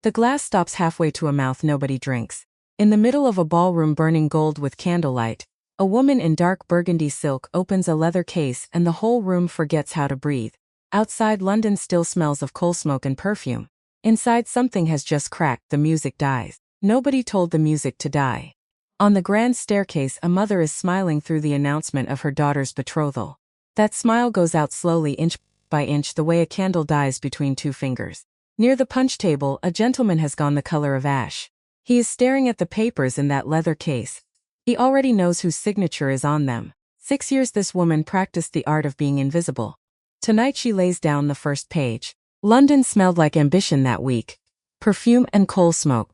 The glass stops halfway to a mouth nobody drinks. In the middle of a ballroom burning gold with candlelight, a woman in dark burgundy silk opens a leather case and the whole room forgets how to breathe. Outside, London still smells of coal smoke and perfume. Inside, something has just cracked, the music dies. Nobody told the music to die. On the grand staircase, a mother is smiling through the announcement of her daughter's betrothal. That smile goes out slowly, inch by inch, the way a candle dies between two fingers. Near the punch table, a gentleman has gone the color of ash. He is staring at the papers in that leather case. He already knows whose signature is on them. 6 years this woman practiced the art of being invisible. Tonight she lays down the first page. London smelled like ambition that week. Perfume and coal smoke.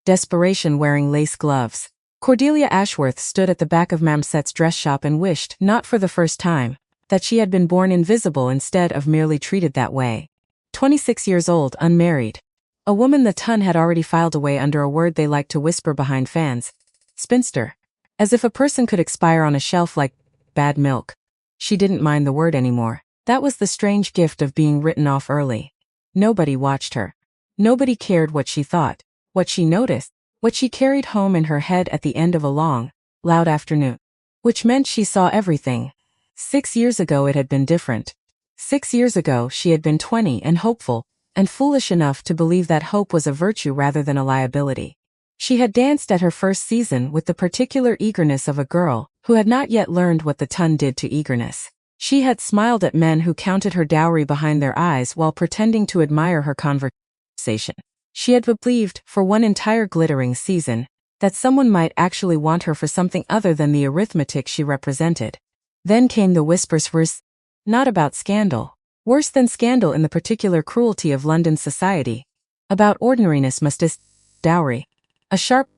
Desperation wearing lace gloves. Cordelia Ashworth stood at the back of Mamset's dress shop and wished, not for the first time, that she had been born invisible instead of merely treated that way. 26 years old, unmarried. A woman the ton had already filed away under a word they liked to whisper behind fans. Spinster. As if a person could expire on a shelf like bad milk. She didn't mind the word anymore. That was the strange gift of being written off early. Nobody watched her. Nobody cared what she thought, what she noticed, what she carried home in her head at the end of a long, loud afternoon. Which meant she saw everything. 6 years ago it had been different. 6 years ago she had been 20 and hopeful, and foolish enough to believe that hope was a virtue rather than a liability. She had danced at her first season with the particular eagerness of a girl who had not yet learned what the ton did to eagerness. She had smiled at men who counted her dowry behind their eyes while pretending to admire her conversation. She had believed, for one entire glittering season, that someone might actually want her for something other than the arithmetic she represented. Then came the whispers, not about scandal, worse than scandal in the particular cruelty of London society, about ordinariness, dowry. A sharp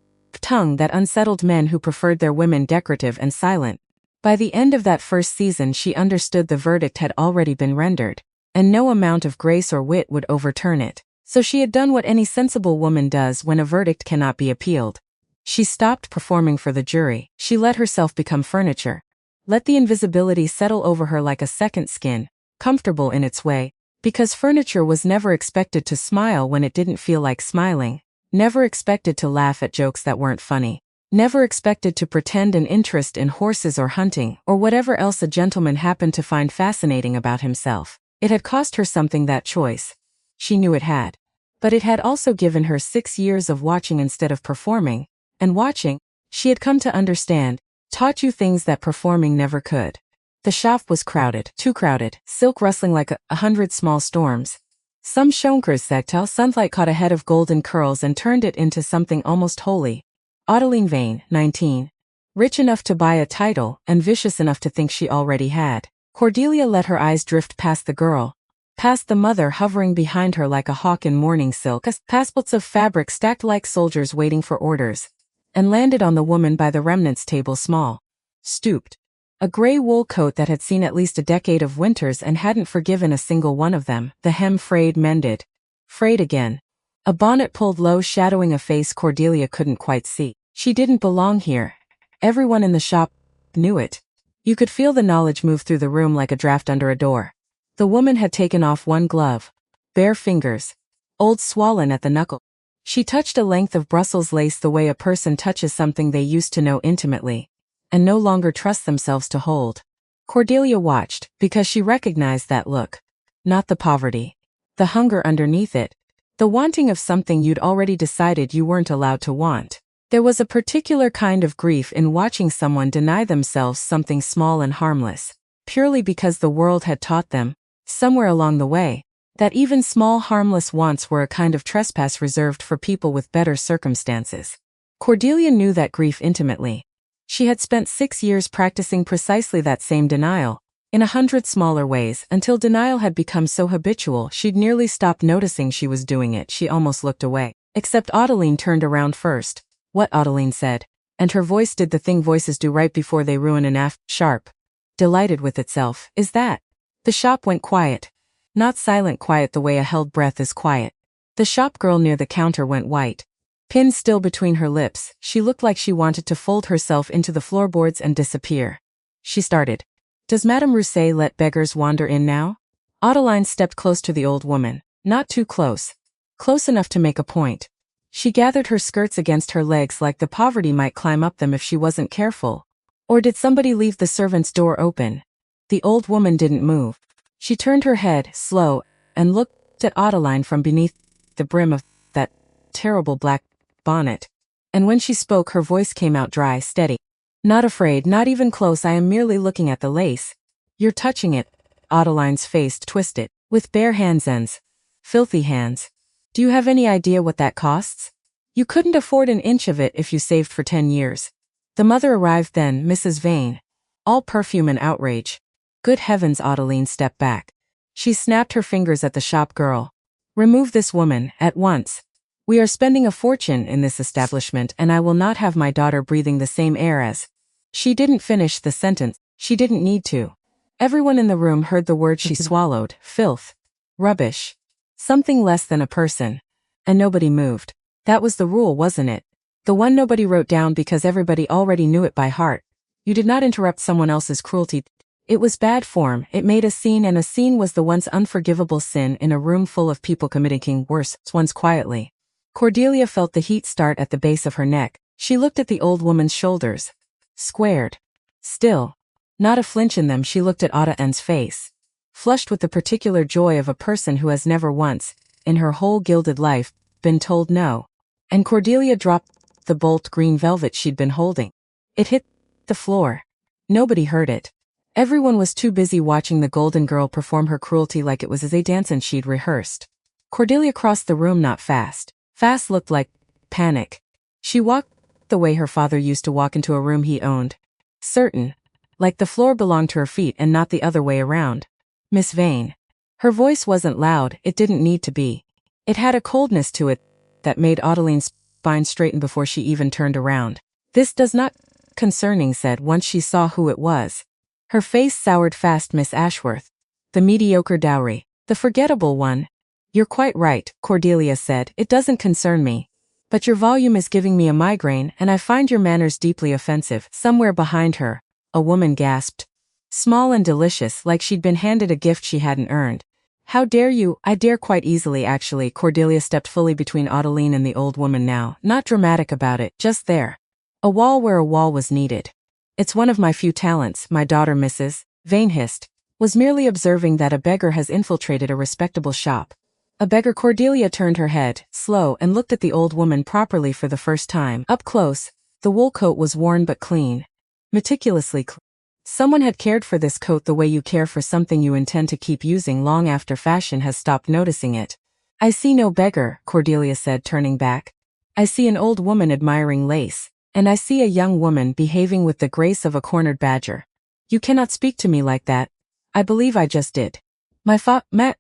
tongue that unsettled men who preferred their women decorative and silent. By the end of that first season she understood the verdict had already been rendered, and no amount of grace or wit would overturn it. So she had done what any sensible woman does when a verdict cannot be appealed. She stopped performing for the jury. She let herself become furniture. Let the invisibility settle over her like a second skin, comfortable in its way, because furniture was never expected to smile when it didn't feel like smiling. Never expected to laugh at jokes that weren't funny. Never expected to pretend an interest in horses or hunting or whatever else a gentleman happened to find fascinating about himself. It had cost her something, that choice. She knew it had. But it had also given her 6 years of watching instead of performing. And watching, she had come to understand, taught you things that performing never could. The shop was crowded, too crowded, silk rustling like 100 small storms. Some Schönheitssectal sunlight caught a head of golden curls and turned it into something almost holy. Adeline Vane, 19. Rich enough to buy a title and vicious enough to think she already had. Cordelia let her eyes drift past the girl, past the mother hovering behind her like a hawk in morning silk, past bits of fabric stacked like soldiers waiting for orders, and landed on the woman by the remnants table, small, stooped. A gray wool coat that had seen at least a decade of winters and hadn't forgiven a single one of them, the hem frayed, mended. Frayed again. A bonnet pulled low, shadowing a face Cordelia couldn't quite see. She didn't belong here. Everyone in the shop knew it. You could feel the knowledge move through the room like a draft under a door. The woman had taken off one glove. Bare fingers. Old, swollen at the knuckle. She touched a length of Brussels lace the way a person touches something they used to know intimately, and no longer trust themselves to hold. Cordelia watched, because she recognized that look. Not the poverty. The hunger underneath it. The wanting of something you'd already decided you weren't allowed to want. There was a particular kind of grief in watching someone deny themselves something small and harmless, purely because the world had taught them, somewhere along the way, that even small harmless wants were a kind of trespass reserved for people with better circumstances. Cordelia knew that grief intimately. She had spent 6 years practicing precisely that same denial, in 100 smaller ways, until denial had become so habitual she'd nearly stopped noticing she was doing it. She almost looked away. Except Adeline turned around first. What? Adeline said. And her voice did the thing voices do right before they ruin an sharp. Delighted with itself. Is that? The shop went quiet. Not silent quiet the way a held breath is quiet. The shop girl near the counter went white. Pinned still between her lips, she looked like she wanted to fold herself into the floorboards and disappear. She started. Does Madame Rousset let beggars wander in now? Adeline stepped close to the old woman. Not too close. Close enough to make a point. She gathered her skirts against her legs like the poverty might climb up them if she wasn't careful. Or did somebody leave the servant's door open? The old woman didn't move. She turned her head, slow, and looked at Adeline from beneath the brim of that terrible black bonnet. And when she spoke, her voice came out dry, steady. Not afraid, not even close, I am merely looking at the lace. You're touching it. Adeline's face twisted. With bare hands. Filthy hands. Do you have any idea what that costs? You couldn't afford an inch of it if you saved for 10 years. The mother arrived then, Mrs. Vane. All perfume and outrage. Good heavens, Adeline stepped back. She snapped her fingers at the shop girl. Remove this woman, at once. We are spending a fortune in this establishment and I will not have my daughter breathing the same air as. She didn't finish the sentence. She didn't need to. Everyone in the room heard the word she swallowed. Filth. Rubbish. Something less than a person. And nobody moved. That was the rule, wasn't it? The one nobody wrote down because everybody already knew it by heart. You did not interrupt someone else's cruelty. It was bad form, it made a scene, and a scene was the once unforgivable sin in a room full of people committing worse ones quietly. Cordelia felt the heat start at the base of her neck. She looked at the old woman's shoulders. Squared. Still. Not a flinch in them. She looked at Adeline's face. Flushed with the particular joy of a person who has never once, in her whole gilded life, been told no. And Cordelia dropped the bolt green velvet she'd been holding. It hit the floor. Nobody heard it. Everyone was too busy watching the golden girl perform her cruelty like it was a dance and she'd rehearsed. Cordelia crossed the room, not fast. Fast looked like panic. She walked the way her father used to walk into a room he owned. Certain. Like the floor belonged to her feet and not the other way around. Miss Vane. Her voice wasn't loud, it didn't need to be. It had a coldness to it that made Adeline's spine straighten before she even turned around. This does not concerning, said once she saw who it was. Her face soured fast. Miss Ashworth. The mediocre dowry. The forgettable one. You're quite right, Cordelia said, it doesn't concern me. But your volume is giving me a migraine and I find your manners deeply offensive. Somewhere behind her, a woman gasped. Small and delicious, like she'd been handed a gift she hadn't earned. How dare you? I dare quite easily, actually. Cordelia stepped fully between Adeline and the old woman now, not dramatic about it, just there. A wall where a wall was needed. It's one of my few talents, my daughter Mrs. Vane hissed, was merely observing that a beggar has infiltrated a respectable shop. A beggar? Cordelia turned her head, slow, and looked at the old woman properly for the first time. Up close, the wool coat was worn but clean. Meticulously clean. Someone had cared for this coat the way you care for something you intend to keep using long after fashion has stopped noticing it. I see no beggar, Cordelia said, turning back. I see an old woman admiring lace, and I see a young woman behaving with the grace of a cornered badger. You cannot speak to me like that. I believe I just did. My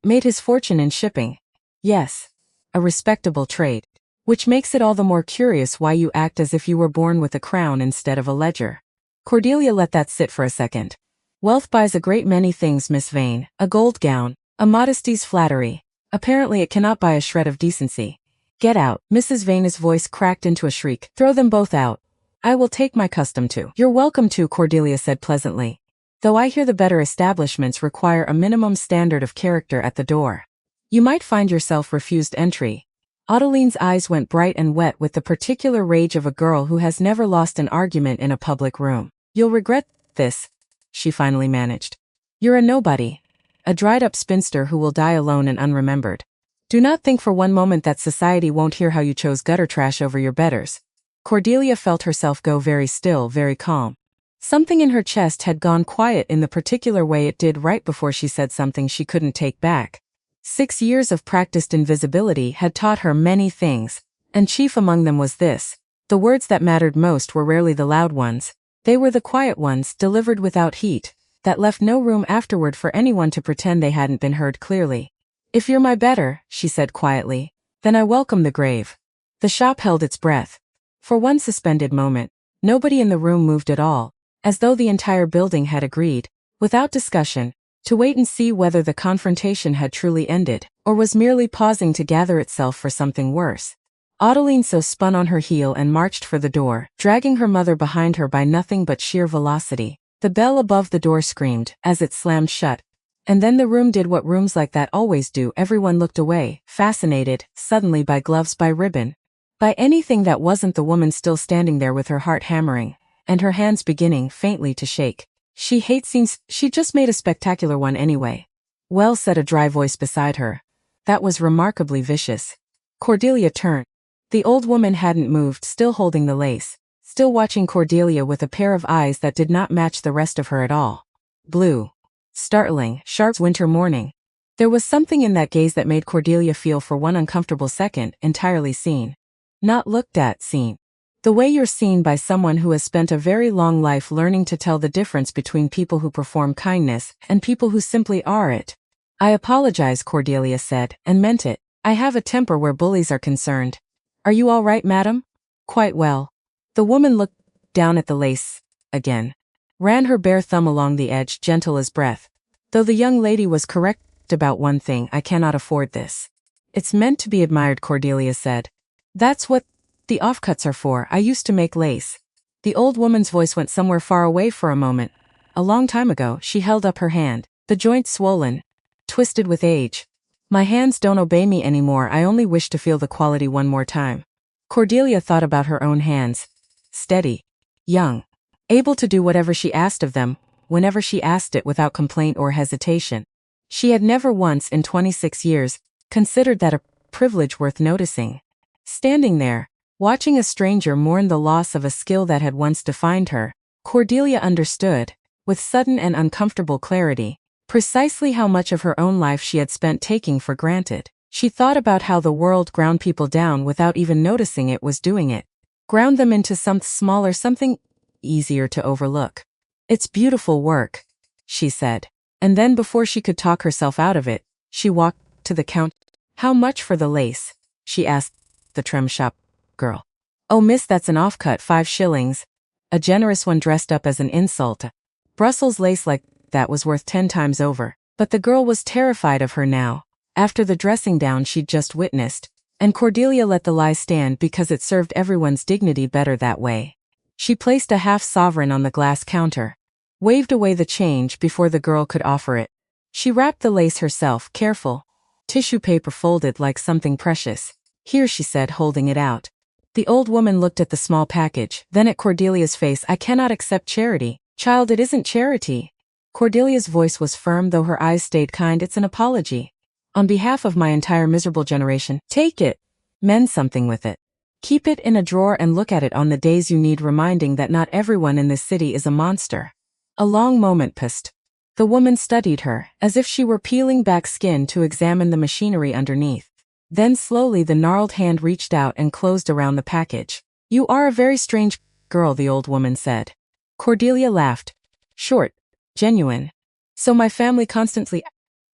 made his fortune in shipping. Yes. A respectable trade. Which makes it all the more curious why you act as if you were born with a crown instead of a ledger. Cordelia let that sit for a second. Wealth buys a great many things, Miss Vane. A gold gown, a modesty's flattery. Apparently it cannot buy a shred of decency. Get out. Mrs. Vane's voice cracked into a shriek. Throw them both out. I will take my custom to. You're welcome to, Cordelia said pleasantly. Though I hear the better establishments require a minimum standard of character at the door. You might find yourself refused entry. Adeline's eyes went bright and wet with the particular rage of a girl who has never lost an argument in a public room. You'll regret this, she finally managed. You're a nobody. A dried-up spinster who will die alone and unremembered. Do not think for one moment that society won't hear how you chose gutter trash over your betters. Cordelia felt herself go very still, very calm. Something in her chest had gone quiet in the particular way it did right before she said something she couldn't take back. 6 years of practiced invisibility had taught her many things, and chief among them was this. The words that mattered most were rarely the loud ones. They were the quiet ones, delivered without heat, that left no room afterward for anyone to pretend they hadn't been heard clearly. If you're my better, she said quietly, then I welcome the grave. The shop held its breath. For one suspended moment, nobody in the room moved at all, as though the entire building had agreed, without discussion, to wait and see whether the confrontation had truly ended, or was merely pausing to gather itself for something worse. Adeline so spun on her heel and marched for the door, dragging her mother behind her by nothing but sheer velocity. The bell above the door screamed, as it slammed shut. And then the room did what rooms like that always do. Everyone looked away, fascinated, suddenly by gloves, by ribbon, by anything that wasn't the woman still standing there with her heart hammering, and her hands beginning faintly to shake. She hates scenes, she just made a spectacular one anyway. Well, said a dry voice beside her. That was remarkably vicious. Cordelia turned. The old woman hadn't moved, still holding the lace, still watching Cordelia with a pair of eyes that did not match the rest of her at all. Blue. Startling, sharp winter morning. There was something in that gaze that made Cordelia feel for one uncomfortable second entirely seen. Not looked at, seen. The way you're seen by someone who has spent a very long life learning to tell the difference between people who perform kindness and people who simply are it. I apologize, Cordelia said, and meant it. I have a temper where bullies are concerned. Are you all right, madam? Quite well. The woman looked down at the lace again. Ran her bare thumb along the edge, gentle as breath. Though the young lady was correct about one thing, I cannot afford this. It's meant to be admired, Cordelia said. That's what the offcuts are for. I used to make lace. The old woman's voice went somewhere far away for a moment. A long time ago. She held up her hand, the joint swollen, twisted with age. My hands don't obey me anymore. I only wish to feel the quality one more time. Cordelia thought about her own hands. Steady. Young. Able to do whatever she asked of them, whenever she asked it without complaint or hesitation. She had never once in 26 years considered that a privilege worth noticing. Standing there, watching a stranger mourn the loss of a skill that had once defined her, Cordelia understood, with sudden and uncomfortable clarity, precisely how much of her own life she had spent taking for granted. She thought about how the world ground people down without even noticing it was doing it. Ground them into something smaller, something easier to overlook. It's beautiful work, she said. And then before she could talk herself out of it, she walked to the counter. How much for the lace? She asked the trim shop girl. Oh, miss, that's an offcut, 5 shillings. A generous one dressed up as an insult. Brussels lace like that was worth 10 times over. But the girl was terrified of her now, after the dressing down she'd just witnessed, and Cordelia let the lie stand because it served everyone's dignity better that way. She placed a half-sovereign on the glass counter, waved away the change before the girl could offer it. She wrapped the lace herself, careful. Tissue paper folded like something precious. Here, she said, holding it out. The old woman looked at the small package, then at Cordelia's face. I cannot accept charity. Child, it isn't charity. Cordelia's voice was firm, though her eyes stayed kind. It's an apology. On behalf of my entire miserable generation, take it. Mend something with it. Keep it in a drawer and look at it on the days you need reminding that not everyone in this city is a monster. A long moment passed. The woman studied her, as if she were peeling back skin to examine the machinery underneath. Then slowly the gnarled hand reached out and closed around the package. You are a very strange girl, the old woman said. Cordelia laughed. Short. Genuine. So my family constantly...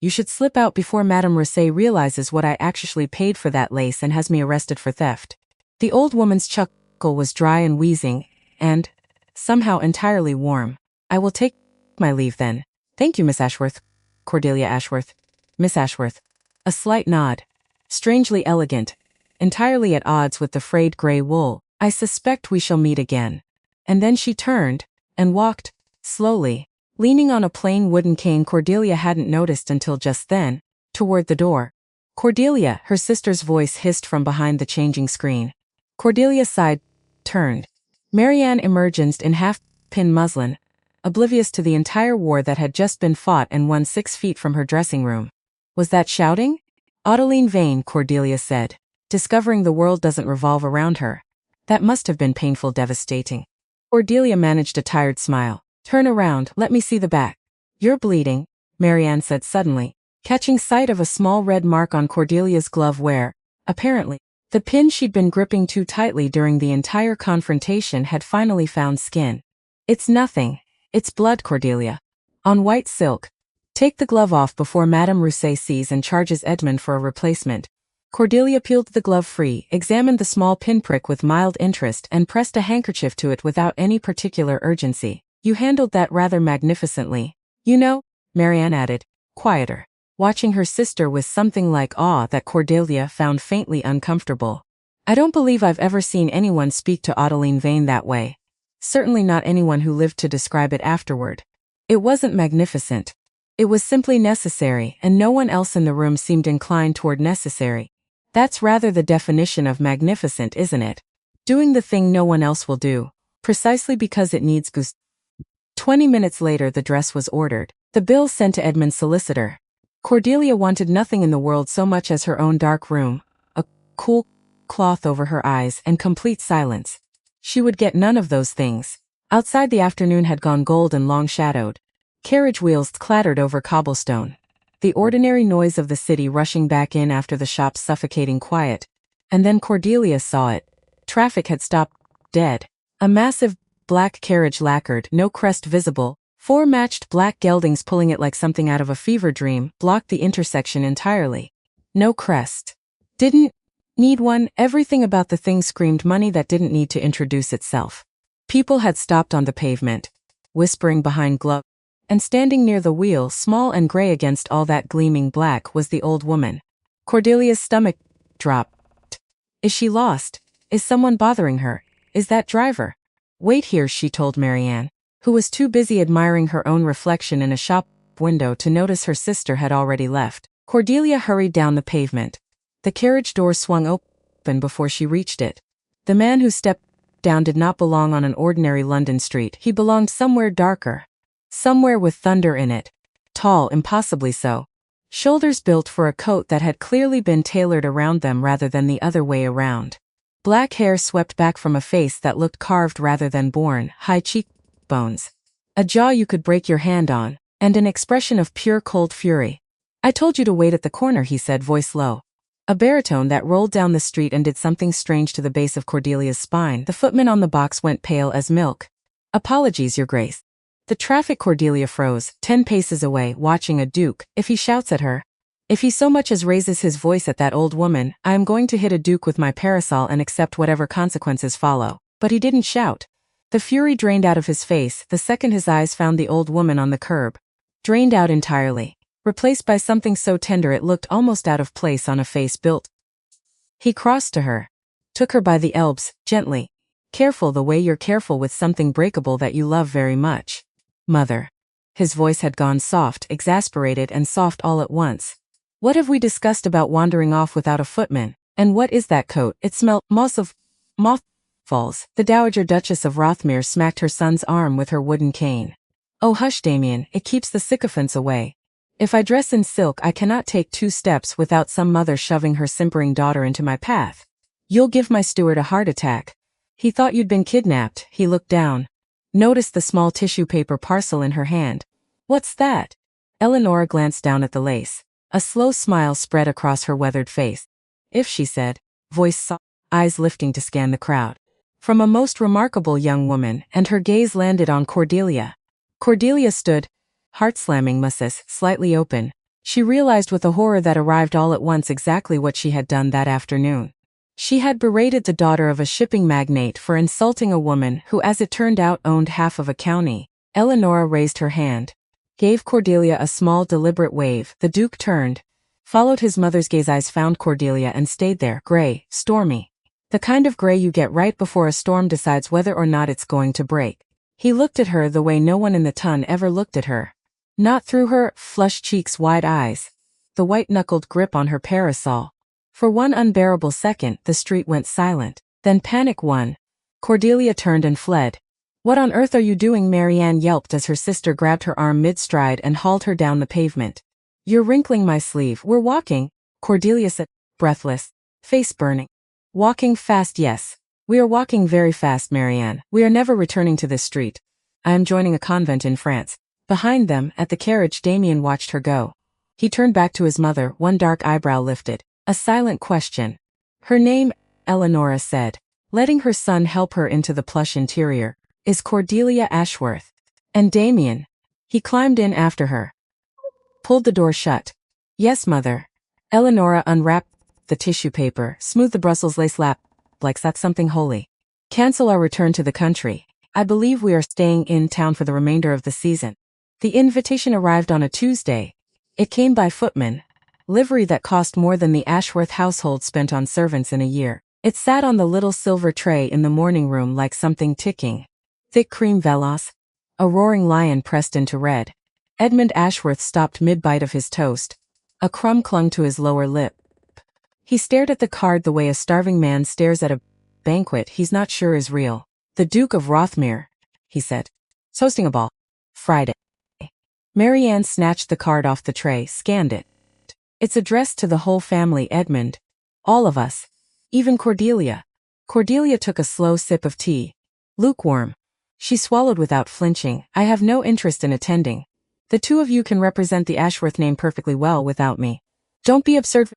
You should slip out before Madame Rousset realizes what I actually paid for that lace and has me arrested for theft. The old woman's chuckle was dry and wheezing, and, somehow, entirely warm. I will take my leave then. Thank you, Miss Ashworth. Cordelia Ashworth. Miss Ashworth. A slight nod. Strangely elegant. Entirely at odds with the frayed gray wool. I suspect we shall meet again. And then she turned, and walked, slowly, leaning on a plain wooden cane Cordelia hadn't noticed until just then, toward the door. Cordelia, her sister's voice hissed from behind the changing screen. Cordelia sighed, turned. Marianne emerged in half-pin muslin, oblivious to the entire war that had just been fought and won 6 feet from her dressing room. Was that shouting? Adeline Vane, Cordelia said, discovering the world doesn't revolve around her. That must have been painful, devastating. Cordelia managed a tired smile. Turn around, let me see the back. You're bleeding, Marianne said suddenly, catching sight of a small red mark on Cordelia's glove where, apparently, the pin she'd been gripping too tightly during the entire confrontation had finally found skin. It's nothing. It's blood, Cordelia. On white silk. Take the glove off before Madame Rousset sees and charges Edmund for a replacement. Cordelia peeled the glove free, examined the small pinprick with mild interest and pressed a handkerchief to it without any particular urgency. You handled that rather magnificently. You know, Marianne added, quieter, watching her sister with something like awe that Cordelia found faintly uncomfortable. I don't believe I've ever seen anyone speak to Adeline Vane that way. Certainly not anyone who lived to describe it afterward. It wasn't magnificent. It was simply necessary, and no one else in the room seemed inclined toward necessary. That's rather the definition of magnificent, isn't it? Doing the thing no one else will do, precisely because it needs gusto. 20 minutes later the dress was ordered, the bill sent to Edmund's solicitor. Cordelia wanted nothing in the world so much as her own dark room, a cool cloth over her eyes, and complete silence. She would get none of those things. Outside the afternoon had gone gold and long-shadowed. Carriage wheels clattered over cobblestone. The ordinary noise of the city rushing back in after the shop's suffocating quiet. And then Cordelia saw it. Traffic had stopped dead. A massive black carriage lacquered, no crest visible, 4 matched black geldings pulling it like something out of a fever dream, blocked the intersection entirely. No crest. Didn't need one. Everything about the thing screamed money that didn't need to introduce itself. People had stopped on the pavement, whispering behind gloves. And standing near the wheel, small and gray against all that gleaming black, was the old woman. Cordelia's stomach dropped. Is she lost? Is someone bothering her? Is that driver? Wait here, she told Marianne, who was too busy admiring her own reflection in a shop window to notice her sister had already left. Cordelia hurried down the pavement. The carriage door swung open before she reached it. The man who stepped down did not belong on an ordinary London street. He belonged somewhere darker. Somewhere with thunder in it. Tall, impossibly so. Shoulders built for a coat that had clearly been tailored around them rather than the other way around. Black hair swept back from a face that looked carved rather than born, high cheekbones. A jaw you could break your hand on, and an expression of pure cold fury. I told you to wait at the corner, he said, voice low. A baritone that rolled down the street and did something strange to the base of Cordelia's spine. The footman on the box went pale as milk. Apologies, Your Grace. The traffic. Cordelia froze, 10 paces away, watching a duke. If he shouts at her, if he so much as raises his voice at that old woman, I am going to hit a duke with my parasol and accept whatever consequences follow. But he didn't shout. The fury drained out of his face the second his eyes found the old woman on the curb. Drained out entirely. Replaced by something so tender it looked almost out of place on a face built. He crossed to her. Took her by the elbows, gently. Careful, the way you're careful with something breakable that you love very much. Mother. His voice had gone soft, exasperated and soft all at once. What have we discussed about wandering off without a footman? And what is that coat? It smelled mothballs. The Dowager Duchess of Rothmere smacked her son's arm with her wooden cane. Oh hush, Damien, it keeps the sycophants away. If I dress in silk I cannot take 2 steps without some mother shoving her simpering daughter into my path. You'll give my steward a heart attack. He thought you'd been kidnapped. He looked down. Noticed the small tissue paper parcel in her hand. What's that? Eleanora glanced down at the lace. A slow smile spread across her weathered face. If, she said, voice soft, eyes lifting to scan the crowd. From a most remarkable young woman, and her gaze landed on Cordelia. Cordelia stood, heart-slamming muscles slightly open. She realized with a horror that arrived all at once exactly what she had done that afternoon. She had berated the daughter of a shipping magnate for insulting a woman who, as it turned out, owned half of a county. Eleanora raised her hand. Gave Cordelia a small deliberate wave. The Duke turned. Followed his mother's gaze. Eyes found Cordelia and stayed there. Gray, stormy. The kind of gray you get right before a storm decides whether or not it's going to break. He looked at her the way no one in the ton ever looked at her. Not through her flushed cheeks, wide eyes. The white-knuckled grip on her parasol. For one unbearable second, the street went silent. Then panic won. Cordelia turned and fled. What on earth are you doing? Marianne yelped as her sister grabbed her arm mid-stride and hauled her down the pavement. You're wrinkling my sleeve. We're walking, Cordelia said, breathless, face burning. Walking fast, yes. We are walking very fast, Marianne. We are never returning to this street. I am joining a convent in France. Behind them, at the carriage, Damien watched her go. He turned back to his mother, one dark eyebrow lifted. A silent question. Her name, Eleanora said, letting her son help her into the plush interior, is Cordelia Ashworth. And Damien. He climbed in after her. Pulled the door shut. Yes, mother. Eleanora unwrapped the tissue paper, smoothed the Brussels lace lap, like that's something holy. Cancel our return to the country. I believe we are staying in town for the remainder of the season. The invitation arrived on a Tuesday. It came by footman. Livery that cost more than the Ashworth household spent on servants in a year. It sat on the little silver tray in the morning room like something ticking. Thick cream veloce. A roaring lion pressed into red. Edmund Ashworth stopped mid-bite of his toast. A crumb clung to his lower lip. He stared at the card the way a starving man stares at a banquet he's not sure is real. The Duke of Rothmere, he said. "Is hosting a ball. Friday." Marianne snatched the card off the tray, scanned it. "It's addressed to the whole family, Edmund. All of us. Even Cordelia." Cordelia took a slow sip of tea. Lukewarm. She swallowed without flinching. "I have no interest in attending. The two of you can represent the Ashworth name perfectly well without me. Don't be absurd."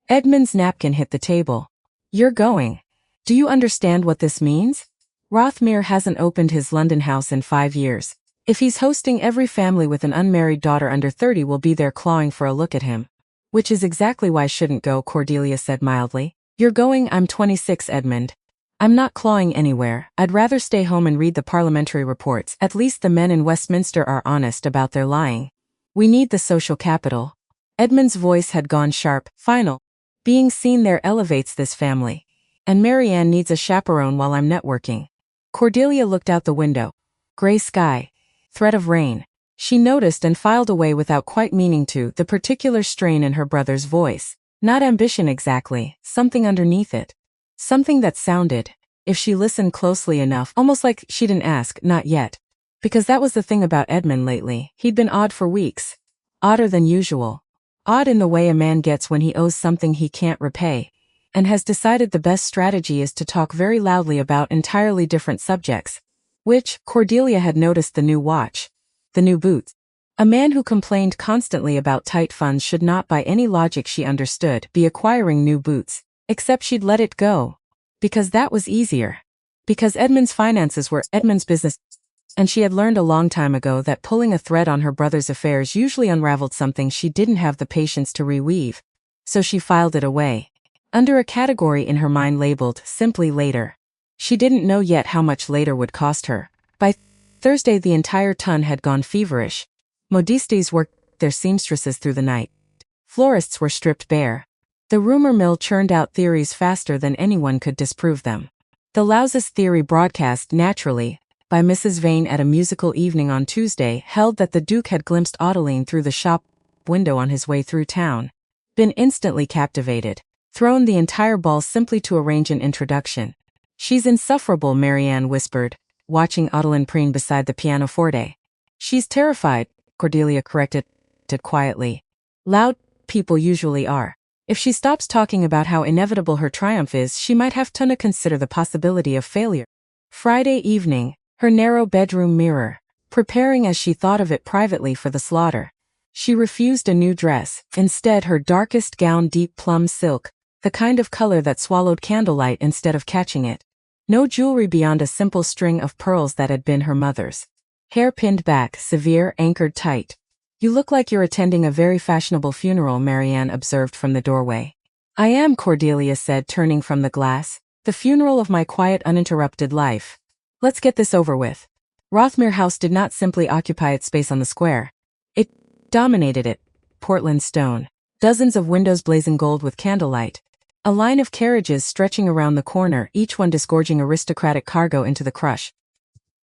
Edmund's napkin hit the table. "You're going. Do you understand what this means? Rothmere hasn't opened his London house in 5 years. If he's hosting, every family with an unmarried daughter under 30 will be there clawing for a look at him." "Which is exactly why I shouldn't go," Cordelia said mildly. "You're going." "I'm 26, Edmund. I'm not clawing anywhere. I'd rather stay home and read the parliamentary reports. At least the men in Westminster are honest about their lying. We need the social capital." Edmund's voice had gone sharp, final. "Being seen there elevates this family. And Marianne needs a chaperone while I'm networking." Cordelia looked out the window. Gray sky. Threat of rain. She noticed and filed away without quite meaning to the particular strain in her brother's voice. Not ambition exactly, something underneath it. Something that sounded, if she listened closely enough, almost like she didn't ask, not yet. Because that was the thing about Edmund lately. He'd been odd for weeks. Odder than usual. Odd in the way a man gets when he owes something he can't repay. And has decided the best strategy is to talk very loudly about entirely different subjects. Which, Cordelia had noticed: the new watch. The new boots. A man who complained constantly about tight funds should not, by any logic she understood, be acquiring new boots. Except she'd let it go. Because that was easier. Because Edmund's finances were Edmund's business. And she had learned a long time ago that pulling a thread on her brother's affairs usually unraveled something she didn't have the patience to reweave. So she filed it away. Under a category in her mind labeled, simply later. She didn't know yet how much later would cost her. By Thursday the entire ton had gone feverish. Modistes worked their seamstresses through the night. Florists were stripped bare. The rumor mill churned out theories faster than anyone could disprove them. The loudest theory broadcast, naturally, by Mrs. Vane at a musical evening on Tuesday held that the Duke had glimpsed Adeline through the shop window on his way through town. Been instantly captivated. Thrown the entire ball simply to arrange an introduction. "She's insufferable," Marianne whispered, watching Adeline preen beside the pianoforte. "She's terrified," Cordelia corrected it quietly. "Loud people usually are. If she stops talking about how inevitable her triumph is, she might have to consider the possibility of failure." Friday evening, her narrow bedroom mirror, preparing as she thought of it privately for the slaughter. She refused a new dress, instead her darkest gown, deep plum silk, the kind of color that swallowed candlelight instead of catching it. No jewelry beyond a simple string of pearls that had been her mother's. Hair pinned back, severe, anchored tight. "You look like you're attending a very fashionable funeral," Marianne observed from the doorway. "I am," Cordelia said, turning from the glass. "The funeral of my quiet, uninterrupted life. Let's get this over with." Rothmere House did not simply occupy its space on the square. It dominated it. Portland stone. Dozens of windows blazing gold with candlelight. A line of carriages stretching around the corner, each one disgorging aristocratic cargo into the crush.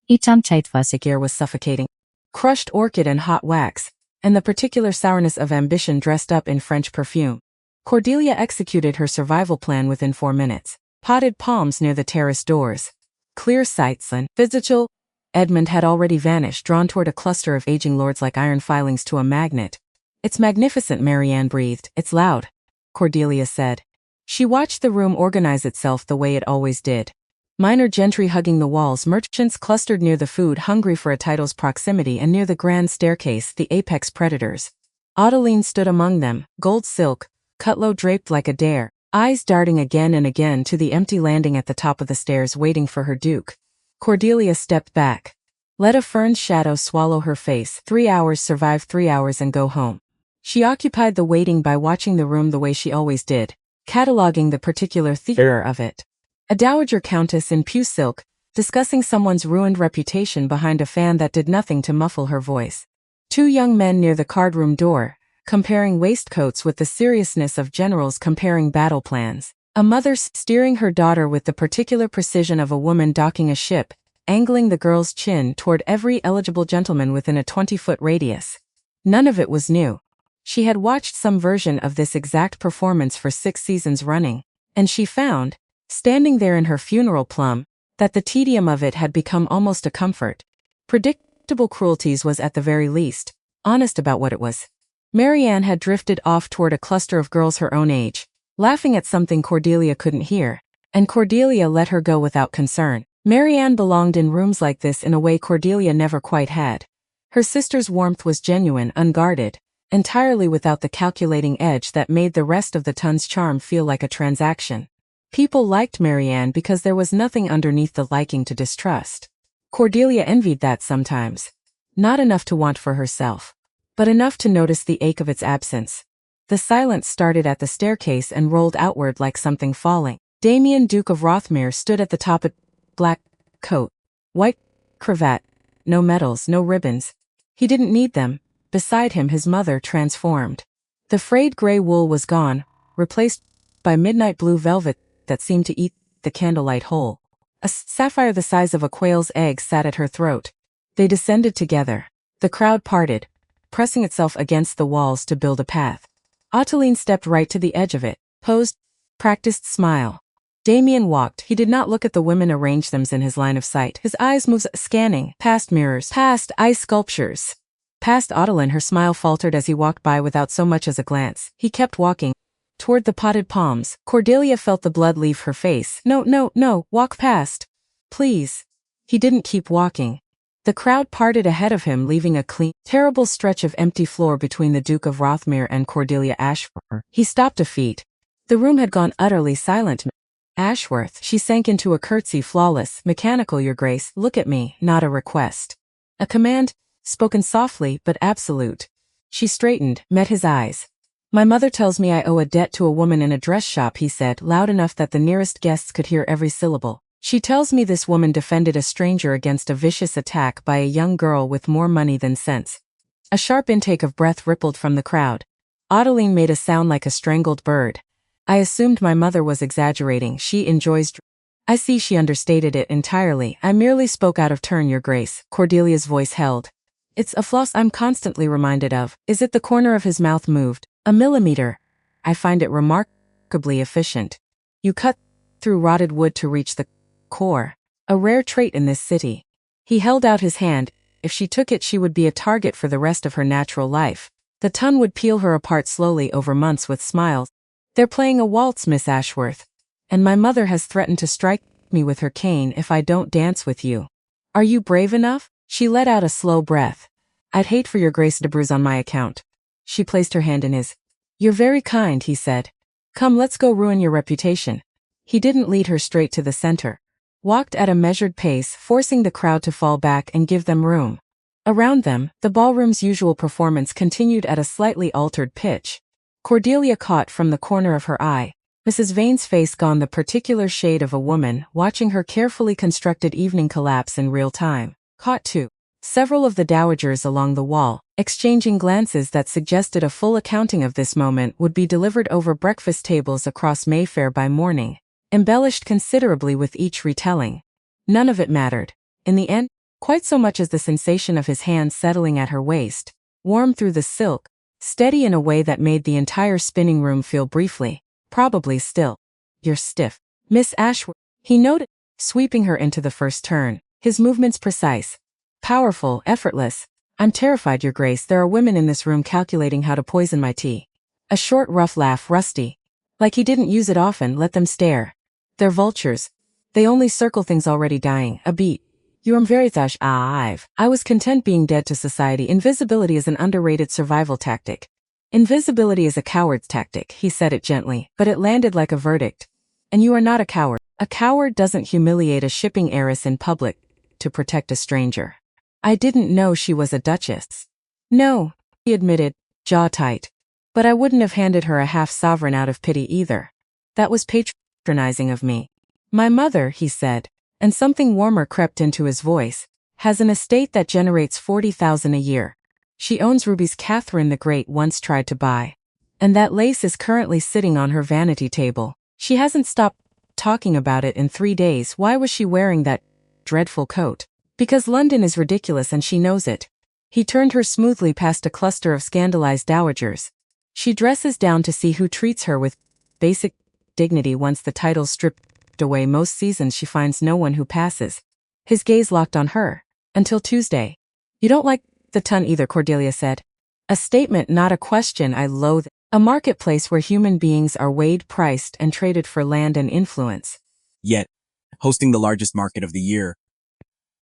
The air was suffocating. Crushed orchid and hot wax, and the particular sourness of ambition dressed up in French perfume. Cordelia executed her survival plan within 4 minutes. Potted palms near the terrace doors. Clear sights and physical. Edmund had already vanished, drawn toward a cluster of aging lords like iron filings to a magnet. "It's magnificent," Marianne breathed. "It's loud," Cordelia said. She watched the room organize itself the way it always did. Minor gentry hugging the walls, merchants clustered near the food, hungry for a title's proximity, and near the grand staircase, the apex predators. Adeline stood among them, gold silk, cutlow draped like a dare, eyes darting again and again to the empty landing at the top of the stairs waiting for her Duke. Cordelia stepped back. Let a fern's shadow swallow her face. 3 hours, survive 3 hours and go home. She occupied the waiting by watching the room the way she always did, cataloging the particular theater of it. A dowager countess in puce silk, discussing someone's ruined reputation behind a fan that did nothing to muffle her voice. 2 young men near the cardroom door, comparing waistcoats with the seriousness of generals comparing battle plans. A mother steering her daughter with the particular precision of a woman docking a ship, angling the girl's chin toward every eligible gentleman within a 20-foot radius. None of it was new. She had watched some version of this exact performance for 6 seasons running, and she found, standing there in her funeral plum, that the tedium of it had become almost a comfort. Predictable cruelties was at the very least honest about what it was. Marianne had drifted off toward a cluster of girls her own age, laughing at something Cordelia couldn't hear, and Cordelia let her go without concern. Marianne belonged in rooms like this in a way Cordelia never quite had. Her sister's warmth was genuine, unguarded, entirely without the calculating edge that made the rest of the ton's charm feel like a transaction. People liked Marianne because there was nothing underneath the liking to distrust. Cordelia envied that sometimes. Not enough to want for herself, but enough to notice the ache of its absence. The silence started at the staircase and rolled outward like something falling. Damien, Duke of Rothmere, stood at the top, black coat, white cravat, no medals, no ribbons. He didn't need them. Beside him, his mother, transformed. The frayed gray wool was gone, replaced by midnight blue velvet that seemed to eat the candlelight whole. A sapphire the size of a quail's egg sat at her throat. They descended together. The crowd parted, pressing itself against the walls to build a path. Ottiline stepped right to the edge of it, posed, practiced smile. Damien walked. He did not look at the women arranged them in his line of sight. His eyes moved, scanning, past mirrors, past ice sculptures. Past Ottiline, her smile faltered as he walked by without so much as a glance. He kept walking. Toward the potted palms, Cordelia felt the blood leave her face. No, walk past. Please. He didn't keep walking. The crowd parted ahead of him, leaving a clean, terrible stretch of empty floor between the Duke of Rothmere and Cordelia Ashworth. He stopped a feet. The room had gone utterly silent. Ashworth, she sank into a curtsy, flawless, mechanical. Your Grace, look at me, not a request. A command, spoken softly but absolute. She straightened, met his eyes. My mother tells me I owe a debt to a woman in a dress shop, he said, loud enough that the nearest guests could hear every syllable. She tells me this woman defended a stranger against a vicious attack by a young girl with more money than sense. A sharp intake of breath rippled from the crowd. Ottiline made a sound like a strangled bird. I assumed my mother was exaggerating. She enjoys. I see she understated it entirely. I merely spoke out of turn, Your Grace. Cordelia's voice held. It's a floss I'm constantly reminded of. Is it the corner of his mouth moved? A millimeter. I find it remarkably efficient. You cut through rotted wood to reach the core. A rare trait in this city. He held out his hand. If she took it, she would be a target for the rest of her natural life. The ton would peel her apart slowly over months with smiles. They're playing a waltz, Miss Ashworth. And my mother has threatened to strike me with her cane if I don't dance with you. Are you brave enough? She let out a slow breath. I'd hate for Your Grace to bruise on my account. She placed her hand in his. You're very kind, he said. Come, let's go ruin your reputation. He didn't lead her straight to the center. Walked at a measured pace, forcing the crowd to fall back and give them room. Around them, the ballroom's usual performance continued at a slightly altered pitch. Cordelia caught from the corner of her eye Mrs. Vane's face, gone the particular shade of a woman, watching her carefully constructed evening collapse in real time. Caught too several of the dowagers along the wall, exchanging glances that suggested a full accounting of this moment would be delivered over breakfast tables across Mayfair by morning, embellished considerably with each retelling. None of it mattered, in the end, quite so much as the sensation of his hand settling at her waist, warm through the silk, steady in a way that made the entire spinning room feel briefly, probably still. You're stiff, Miss Ashworth, he noted, sweeping her into the first turn, his movements precise, powerful, effortless. I'm terrified, Your Grace. There are women in this room calculating how to poison my tea. A short, rough laugh, rusty. Like he didn't use it often. Let them stare. They're vultures. They only circle things already dying. A beat. You are very thash. I was content being dead to society. Invisibility is an underrated survival tactic. Invisibility is a coward's tactic, he said it gently, but it landed like a verdict. And you are not a coward. A coward doesn't humiliate a shipping heiress in public to protect a stranger. I didn't know she was a duchess. No, he admitted, jaw tight. But I wouldn't have handed her a half-sovereign out of pity either. That was patronizing of me. My mother, he said, and something warmer crept into his voice, has an estate that generates 40,000 a year. She owns rubies Catherine the Great once tried to buy. And that lace is currently sitting on her vanity table. She hasn't stopped talking about it in 3 days. Why was she wearing that dreadful coat? Because London is ridiculous and she knows it. He turned her smoothly past a cluster of scandalized dowagers. She dresses down to see who treats her with basic dignity. Once the title's stripped away, most seasons she finds no one who passes. His gaze locked on her. Until Tuesday. You don't like the ton either, Cordelia said. A statement, not a question. I loathe a marketplace where human beings are weighed, priced, and traded for land and influence. Yet, hosting the largest market of the year.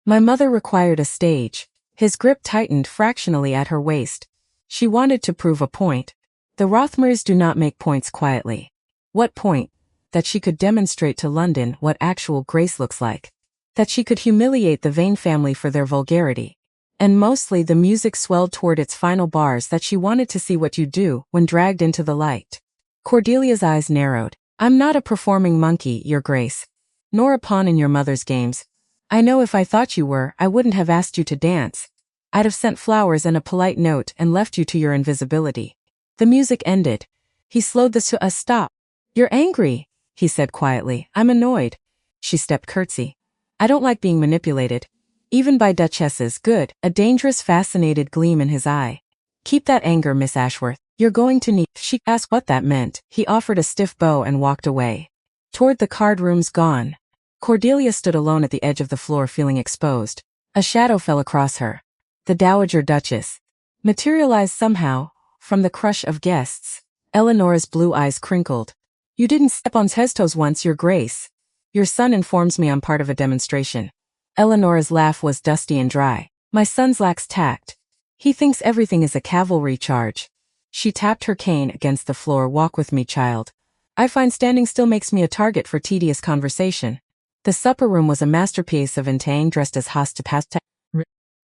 My mother required a stage. His grip tightened fractionally at her waist. She wanted to prove a point. The Rothmeres do not make points quietly. What point? That she could demonstrate to London what actual grace looks like. That she could humiliate the Vane family for their vulgarity. And mostly the music swelled toward its final bars, that she wanted to see what you do when dragged into the light. Cordelia's eyes narrowed. I'm not a performing monkey, Your Grace. Nor a pawn in your mother's games. I know if I thought you were, I wouldn't have asked you to dance. I'd have sent flowers and a polite note and left you to your invisibility. The music ended. He slowed this to a stop. You're angry, he said quietly. I'm annoyed. She stepped curtsy. I don't like being manipulated. Even by duchesses. Good, a dangerous, fascinated gleam in his eye. Keep that anger, Miss Ashworth. You're going to need. She asked what that meant. He offered a stiff bow and walked away. Toward the card rooms gone. Cordelia stood alone at the edge of the floor, feeling exposed. A shadow fell across her. The Dowager Duchess materialized somehow from the crush of guests. Eleanora's blue eyes crinkled. You didn't step on his toes once, Your Grace. Your son informs me I'm part of a demonstration. Eleanora's laugh was dusty and dry. My son lacks tact. He thinks everything is a cavalry charge. She tapped her cane against the floor. Walk with me, child. I find standing still makes me a target for tedious conversation. The supper room was a masterpiece of Entang dressed as host-to-past.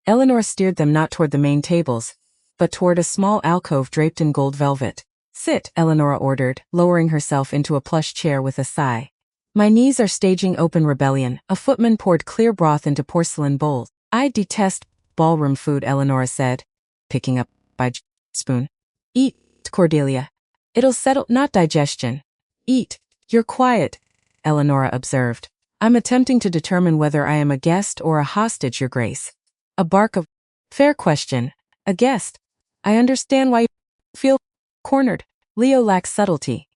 Eleanor steered them not toward the main tables, but toward a small alcove draped in gold velvet. Sit, Eleanora ordered, lowering herself into a plush chair with a sigh. My knees are staging open rebellion. A footman poured clear broth into porcelain bowls. I detest ballroom food, Eleanora said, picking up by spoon. Eat, Cordelia. It'll settle, not digestion. Eat. You're quiet, Eleanora observed. I'm attempting to determine whether I am a guest or a hostage, Your Grace. A bark of fair question. A guest. I understand why you feel cornered. Leo lacks subtlety.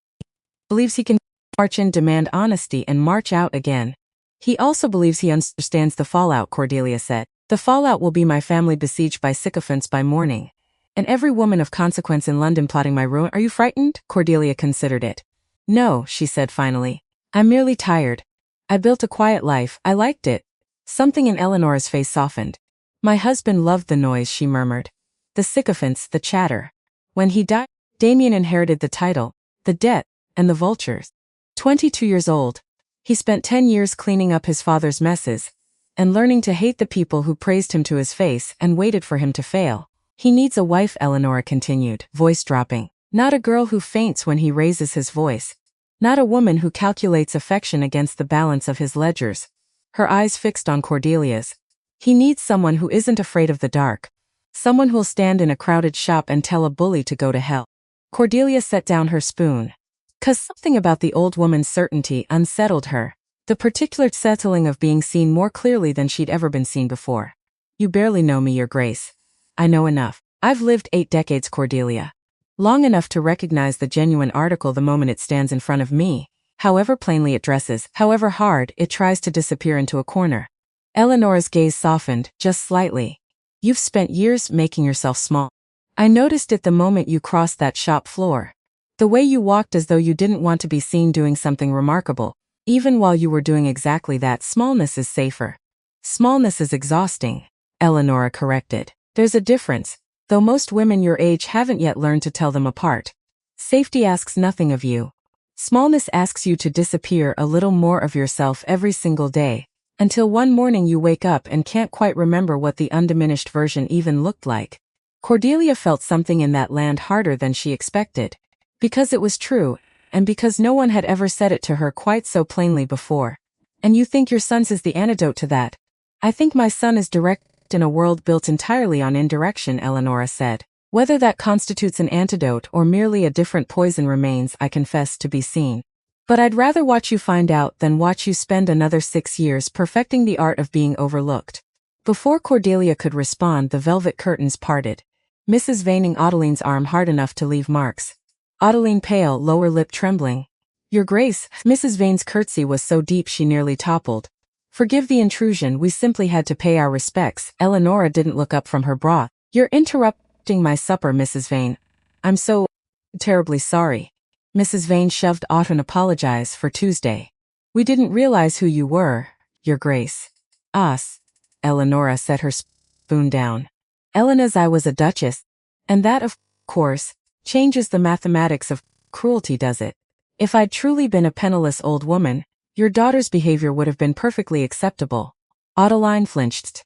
Believes he can march in, demand honesty, and march out again. He also believes he understands the fallout, Cordelia said. The fallout will be my family besieged by sycophants by morning. And every woman of consequence in London plotting my ruin. Are you frightened? Cordelia considered it. No, she said finally. I'm merely tired. I built a quiet life. I liked it. Something in Eleanora's face softened. My husband loved the noise, she murmured. The sycophants, the chatter. When he died, Damien inherited the title, the debt, and the vultures. 22 years old. He spent 10 years cleaning up his father's messes and learning to hate the people who praised him to his face and waited for him to fail. He needs a wife, Eleanora continued, voice dropping. Not a girl who faints when he raises his voice. Not a woman who calculates affection against the balance of his ledgers. Her eyes fixed on Cordelia's. He needs someone who isn't afraid of the dark. Someone who'll stand in a crowded shop and tell a bully to go to hell. Cordelia set down her spoon. 'Cause something about the old woman's certainty unsettled her. The particular settling of being seen more clearly than she'd ever been seen before. You barely know me, Your Grace. I know enough. I've lived 8 decades, Cordelia. Long enough to recognize the genuine article the moment it stands in front of me. However plainly it dresses, however hard it tries to disappear into a corner. Eleanora's gaze softened, just slightly. You've spent years making yourself small. I noticed it the moment you crossed that shop floor. The way you walked as though you didn't want to be seen doing something remarkable. Even while you were doing exactly that. Smallness is safer. Smallness is exhausting, Eleanora corrected. There's a difference, though most women your age haven't yet learned to tell them apart. Safety asks nothing of you. Smallness asks you to disappear a little more of yourself every single day, until one morning you wake up and can't quite remember what the undiminished version even looked like. Cordelia felt something in that land harder than she expected. Because it was true, and because no one had ever said it to her quite so plainly before. And you think your son's is the antidote to that? I think my son is direct in a world built entirely on indirection, Eleanora said. Whether that constitutes an antidote or merely a different poison remains, I confess, to be seen. But I'd rather watch you find out than watch you spend another 6 years perfecting the art of being overlooked. Before Cordelia could respond, the velvet curtains parted, Mrs. Veining Adeline's arm hard enough to leave marks. Adeline pale, lower lip trembling. Your Grace, Mrs. Vane's curtsy was so deep she nearly toppled. Forgive the intrusion, we simply had to pay our respects. Eleanora didn't look up from her broth. You're interrupting my supper, Mrs. Vane. I'm so terribly sorry. Mrs. Vane shoved Autumn apologize for Tuesday. We didn't realize who you were, Your Grace. Us. Eleanora set her spoon down. Elena's I was a duchess, and that, of course, changes the mathematics of cruelty, does it? If I'd truly been a penniless old woman, your daughter's behavior would have been perfectly acceptable. Adeline flinched.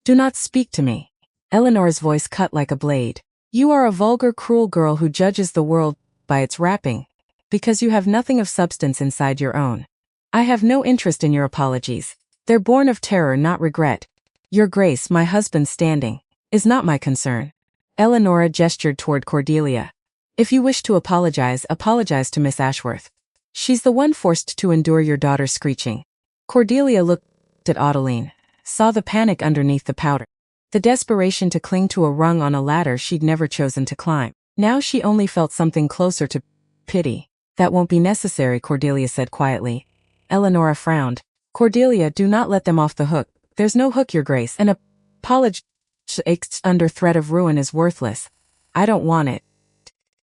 Do not speak to me. Eleanor's voice cut like a blade. You are a vulgar, cruel girl who judges the world by its wrapping, because you have nothing of substance inside your own. I have no interest in your apologies. They're born of terror, not regret. Your Grace, my husband's standing is not my concern. Eleanora gestured toward Cordelia. If you wish to apologize, apologize to Miss Ashworth. She's the one forced to endure your daughter's screeching. Cordelia looked at Adeline, saw the panic underneath the powder, the desperation to cling to a rung on a ladder she'd never chosen to climb. Now she only felt something closer to pity. That won't be necessary, Cordelia said quietly. Eleanora frowned. Cordelia, do not let them off the hook. There's no hook, Your Grace. An apology under threat of ruin is worthless. I don't want it.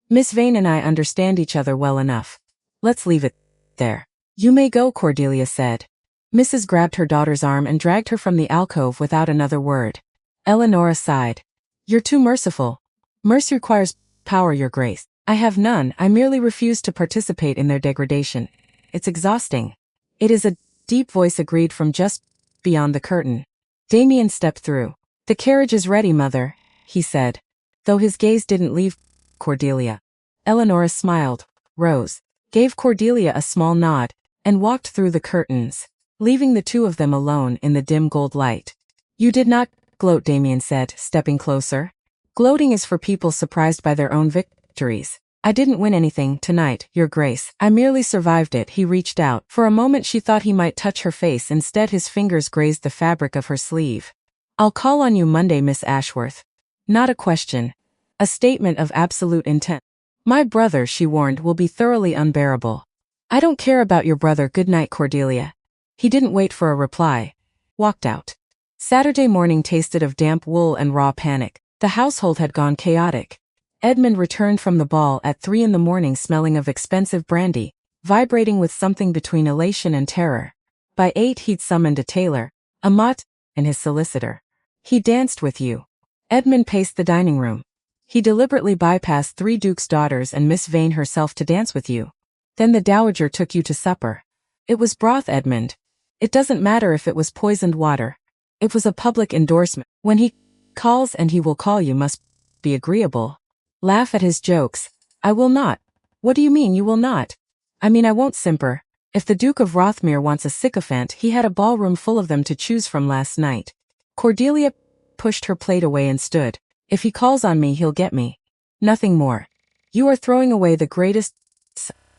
Miss Vane and I understand each other well enough. Let's leave it there. You may go, Cordelia said. Mrs. grabbed her daughter's arm and dragged her from the alcove without another word. Eleanora sighed. You're too merciful. Mercy requires power, Your Grace. I have none. I merely refuse to participate in their degradation. It's exhausting. It is, a deep voice agreed from just beyond the curtain. Damien stepped through. The carriage is ready, Mother, he said, though his gaze didn't leave Cordelia. Eleanora smiled, rose, gave Cordelia a small nod, and walked through the curtains, leaving the two of them alone in the dim gold light. You did not gloat, Damien said, stepping closer. Gloating is for people surprised by their own victories. I didn't win anything tonight, Your Grace. I merely survived it. He reached out. For a moment she thought he might touch her face. Instead his fingers grazed the fabric of her sleeve. I'll call on you Monday, Miss Ashworth. Not a question. A statement of absolute intent. My brother, she warned, will be thoroughly unbearable. I don't care about your brother. Good night, Cordelia. He didn't wait for a reply. Walked out. Saturday morning tasted of damp wool and raw panic. The household had gone chaotic. Edmund returned from the ball at 3 a.m, smelling of expensive brandy, vibrating with something between elation and terror. By 8 he'd summoned a tailor, a mott, and his solicitor. He danced with you. Edmund paced the dining room. He deliberately bypassed 3 dukes' daughters and Miss Vane herself to dance with you. Then the dowager took you to supper. It was broth, Edmund. It doesn't matter if it was poisoned water. It was a public endorsement. When he calls, and he will call, you must be agreeable. Laugh at his jokes. I will not. What do you mean you will not? I mean I won't simper. If the Duke of Rothmere wants a sycophant, he had a ballroom full of them to choose from last night. Cordelia pushed her plate away and stood. If he calls on me, he'll get me. Nothing more. You are throwing away the greatest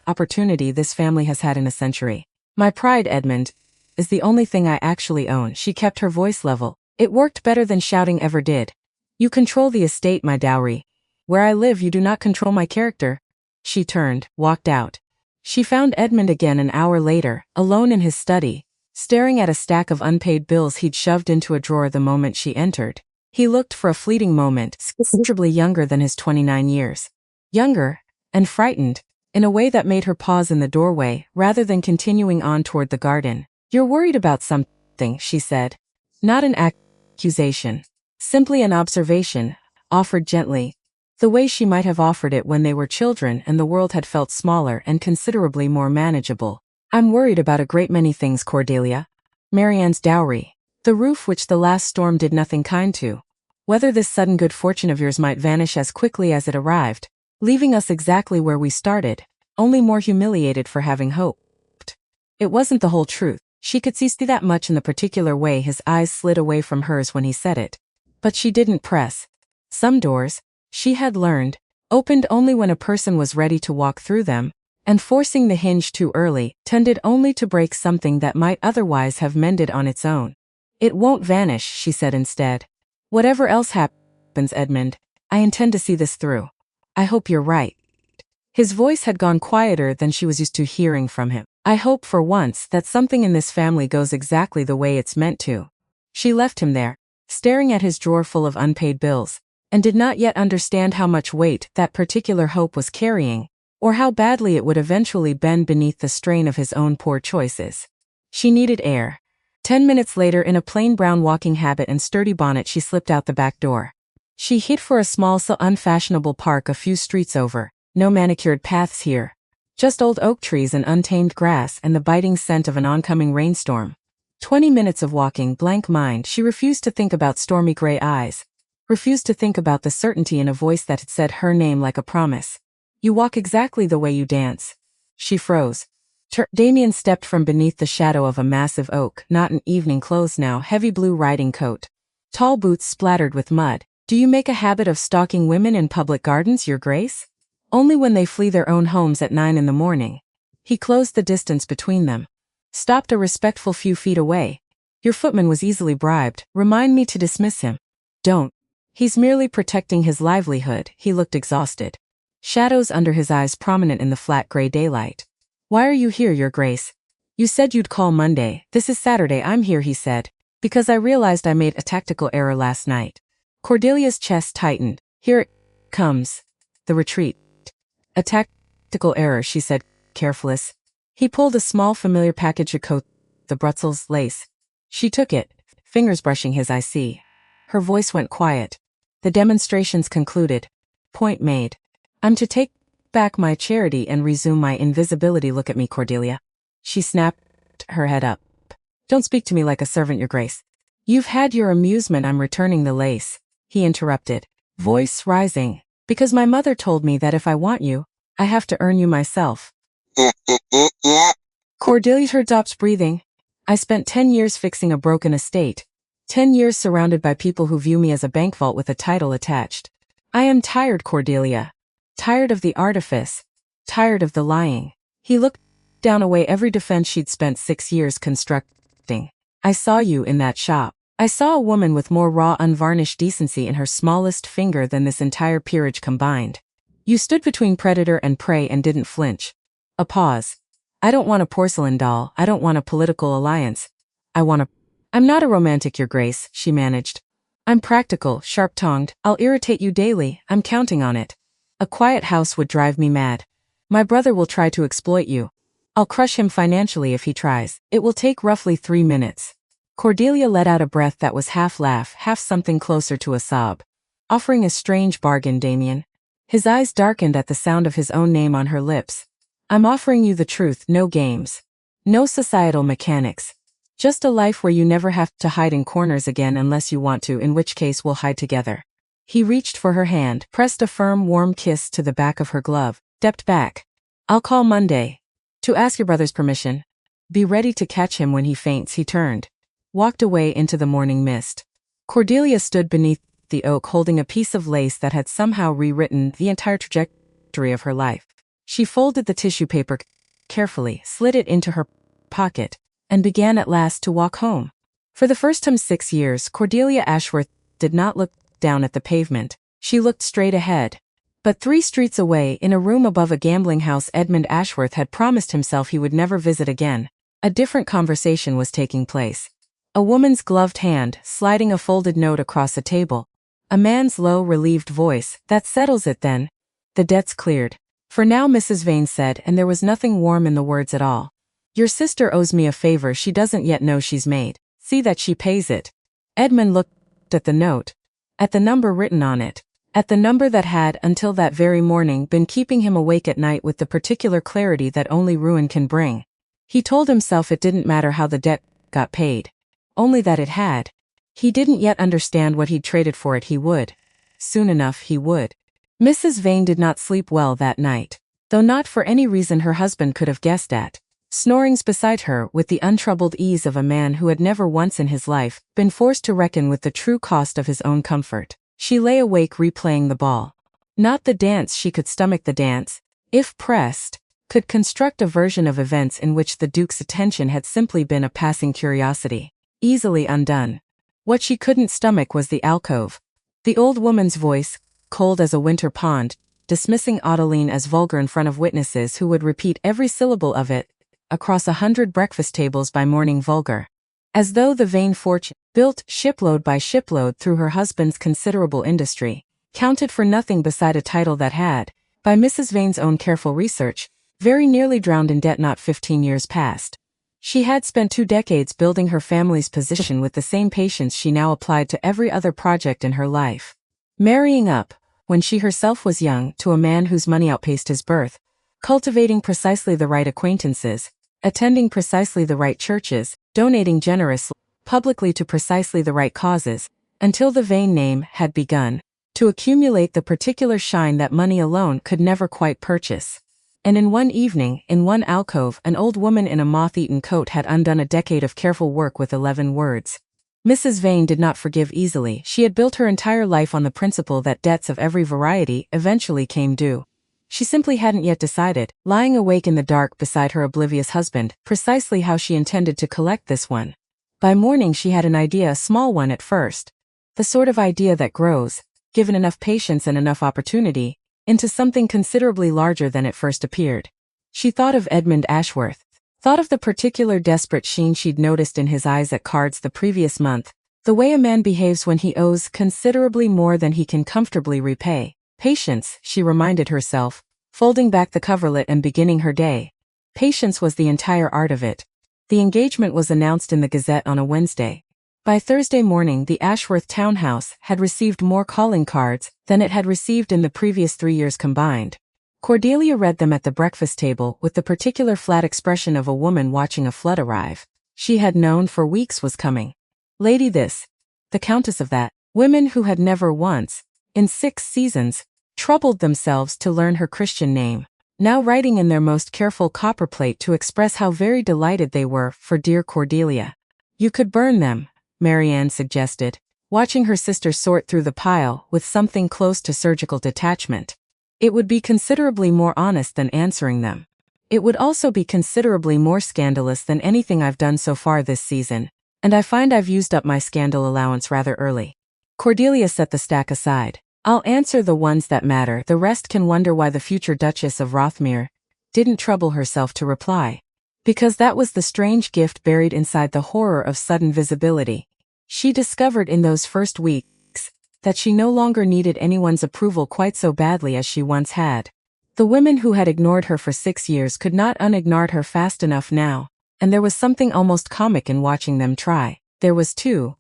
opportunity this family has had in a century. My pride, Edmund, is the only thing I actually own. She kept her voice level. It worked better than shouting ever did. You control the estate, my dowry. Where I live, you do not control my character. She turned, walked out. She found Edmund again an hour later, alone in his study, staring at a stack of unpaid bills he'd shoved into a drawer the moment she entered. He looked for a fleeting moment, considerably younger than his 29 years. Younger, and frightened, in a way that made her pause in the doorway, rather than continuing on toward the garden. You're worried about something, she said. Not an accusation. Simply an observation, offered gently, the way she might have offered it when they were children and the world had felt smaller and considerably more manageable. I'm worried about a great many things, Cordelia. Marianne's dowry. The roof which the last storm did nothing kind to. Whether this sudden good fortune of yours might vanish as quickly as it arrived, leaving us exactly where we started, only more humiliated for having hoped. It wasn't the whole truth. She could see that much in the particular way his eyes slid away from hers when he said it. But she didn't press. Some doors, she had learned, opened only when a person was ready to walk through them, and forcing the hinge too early tended only to break something that might otherwise have mended on its own. It won't vanish, she said instead. Whatever else happens, Edmund, I intend to see this through. I hope you're right. His voice had gone quieter than she was used to hearing from him. I hope for once that something in this family goes exactly the way it's meant to. She left him there, staring at his drawer full of unpaid bills, and did not yet understand how much weight that particular hope was carrying, or how badly it would eventually bend beneath the strain of his own poor choices. She needed air. 10 minutes later, in a plain brown walking habit and sturdy bonnet, she slipped out the back door. She hid for a small so unfashionable park a few streets over. No manicured paths here. Just old oak trees and untamed grass and the biting scent of an oncoming rainstorm. 20 minutes of walking, blank mind. She refused to think about stormy gray eyes. Refused to think about the certainty in a voice that had said her name like a promise. You walk exactly the way you dance. She froze. Damien stepped from beneath the shadow of a massive oak, not in evening clothes now, heavy blue riding coat. Tall boots splattered with mud. Do you make a habit of stalking women in public gardens, Your Grace? Only when they flee their own homes at 9 in the morning. He closed the distance between them. Stopped a respectful few feet away. Your footman was easily bribed. Remind me to dismiss him. Don't. He's merely protecting his livelihood. He looked exhausted. Shadows under his eyes prominent in the flat gray daylight. Why are you here, Your Grace? You said you'd call Monday. This is Saturday. I'm here, he said, because I realized I made a tactical error last night. Cordelia's chest tightened. Here it comes. The retreat. A tactical error, she said, carefully. He pulled a small familiar package of coat, the Brussels lace. She took it, fingers brushing his I see. Her voice went quiet. The demonstrations concluded. Point made. I'm to take back my charity and resume my invisibility. Look at me, Cordelia. She snapped her head up. Don't speak to me like a servant, Your Grace. You've had your amusement. I'm returning the lace. He interrupted, voice rising. Because my mother told me that if I want you, I have to earn you myself. Cordelia stopped breathing. I spent 10 years fixing a broken estate. 10 years surrounded by people who view me as a bank vault with a title attached. I am tired, Cordelia. Tired of the artifice. Tired of the lying. He looked down away every defense she'd spent 6 years constructing. I saw you in that shop. I saw a woman with more raw, unvarnished decency in her smallest finger than this entire peerage combined. You stood between predator and prey and didn't flinch. A pause. I don't want a porcelain doll. I don't want a political alliance. I'm not a romantic, Your Grace, she managed. I'm practical, sharp-tongued. I'll irritate you daily. I'm counting on it. A quiet house would drive me mad. My brother will try to exploit you. I'll crush him financially if he tries. It will take roughly 3 minutes. Cordelia let out a breath that was half laugh, half something closer to a sob. Offering a strange bargain, Damien. His eyes darkened at the sound of his own name on her lips. I'm offering you the truth, no games. No societal mechanics. Just a life where you never have to hide in corners again unless you want to, in which case we'll hide together. He reached for her hand, pressed a firm, warm kiss to the back of her glove, stepped back. I'll call Monday. To ask your brother's permission. Be ready to catch him when he faints. He turned. Walked away into the morning mist. Cordelia stood beneath the oak holding a piece of lace that had somehow rewritten the entire trajectory of her life. She folded the tissue paper carefully, slid it into her pocket, and began at last to walk home. For the first time in 6 years, Cordelia Ashworth did not look down at the pavement. She looked straight ahead. But 3 streets away, in a room above a gambling house Edmund Ashworth had promised himself he would never visit again, a different conversation was taking place. A woman's gloved hand, sliding a folded note across a table. A man's low, relieved voice, that settles it then. The debt's cleared. For now, Mrs. Vane said, and there was nothing warm in the words at all. Your sister owes me a favor she doesn't yet know she's made. See that she pays it. Edmund looked at the note. At the number written on it. At the number that had, until that very morning, been keeping him awake at night with the particular clarity that only ruin can bring. He told himself it didn't matter how the debt got paid. Only that it had. He didn't yet understand what he'd traded for it. He would. Soon enough he would. Mrs. Vane did not sleep well that night, though not for any reason her husband could have guessed at. Snorings beside her with the untroubled ease of a man who had never once in his life been forced to reckon with the true cost of his own comfort. She lay awake replaying the ball. Not the dance. She could stomach the dance, if pressed, could construct a version of events in which the Duke's attention had simply been a passing curiosity. easily undone. What she couldn't stomach was the alcove. The old woman's voice, cold as a winter pond, dismissing Adeline as vulgar in front of witnesses who would repeat every syllable of it, across 100 breakfast tables by morning vulgar. As though the vain fortune, built shipload by shipload through her husband's considerable industry, counted for nothing beside a title that had, by Mrs. Vane's own careful research, very nearly drowned in debt not 15 years past. She had spent 2 decades building her family's position with the same patience she now applied to every other project in her life. Marrying up, when she herself was young, to a man whose money outpaced his birth, cultivating precisely the right acquaintances, attending precisely the right churches, donating generously, publicly to precisely the right causes, until the Vane name had begun to accumulate the particular shine that money alone could never quite purchase. And in one evening, in one alcove, an old woman in a moth-eaten coat had undone a decade of careful work with 11 words. Mrs. Vane did not forgive easily. She had built her entire life on the principle that debts of every variety eventually came due. She simply hadn't yet decided, lying awake in the dark beside her oblivious husband, precisely how she intended to collect this one. By morning she had an idea, a small one at first. The sort of idea that grows, given enough patience and enough opportunity, into something considerably larger than it first appeared. She thought of Edmund Ashworth, thought of the particular desperate sheen she'd noticed in his eyes at cards the previous month, the way a man behaves when he owes considerably more than he can comfortably repay. Patience, she reminded herself, folding back the coverlet and beginning her day. Patience was the entire art of it. The engagement was announced in the Gazette on a Wednesday. By Thursday morning, the Ashworth townhouse had received more calling cards than it had received in the previous 3 years combined. Cordelia read them at the breakfast table with the particular flat expression of a woman watching a flood arrive. She had known for weeks was coming. Lady this, the Countess of that, women who had never once, in 6 seasons, troubled themselves to learn her Christian name, now writing in their most careful copperplate to express how very delighted they were for dear Cordelia. You could burn them, Marianne suggested, watching her sister sort through the pile with something close to surgical detachment. It would be considerably more honest than answering them. It would also be considerably more scandalous than anything I've done so far this season, and I find I've used up my scandal allowance rather early. Cordelia set the stack aside. I'll answer the ones that matter, the rest can wonder why the future Duchess of Rothmere didn't trouble herself to reply. Because that was the strange gift buried inside the horror of sudden visibility. She discovered in those first weeks that she no longer needed anyone's approval quite so badly as she once had. The women who had ignored her for 6 years could not unignore her fast enough now, and there was something almost comic in watching them try. There was, too,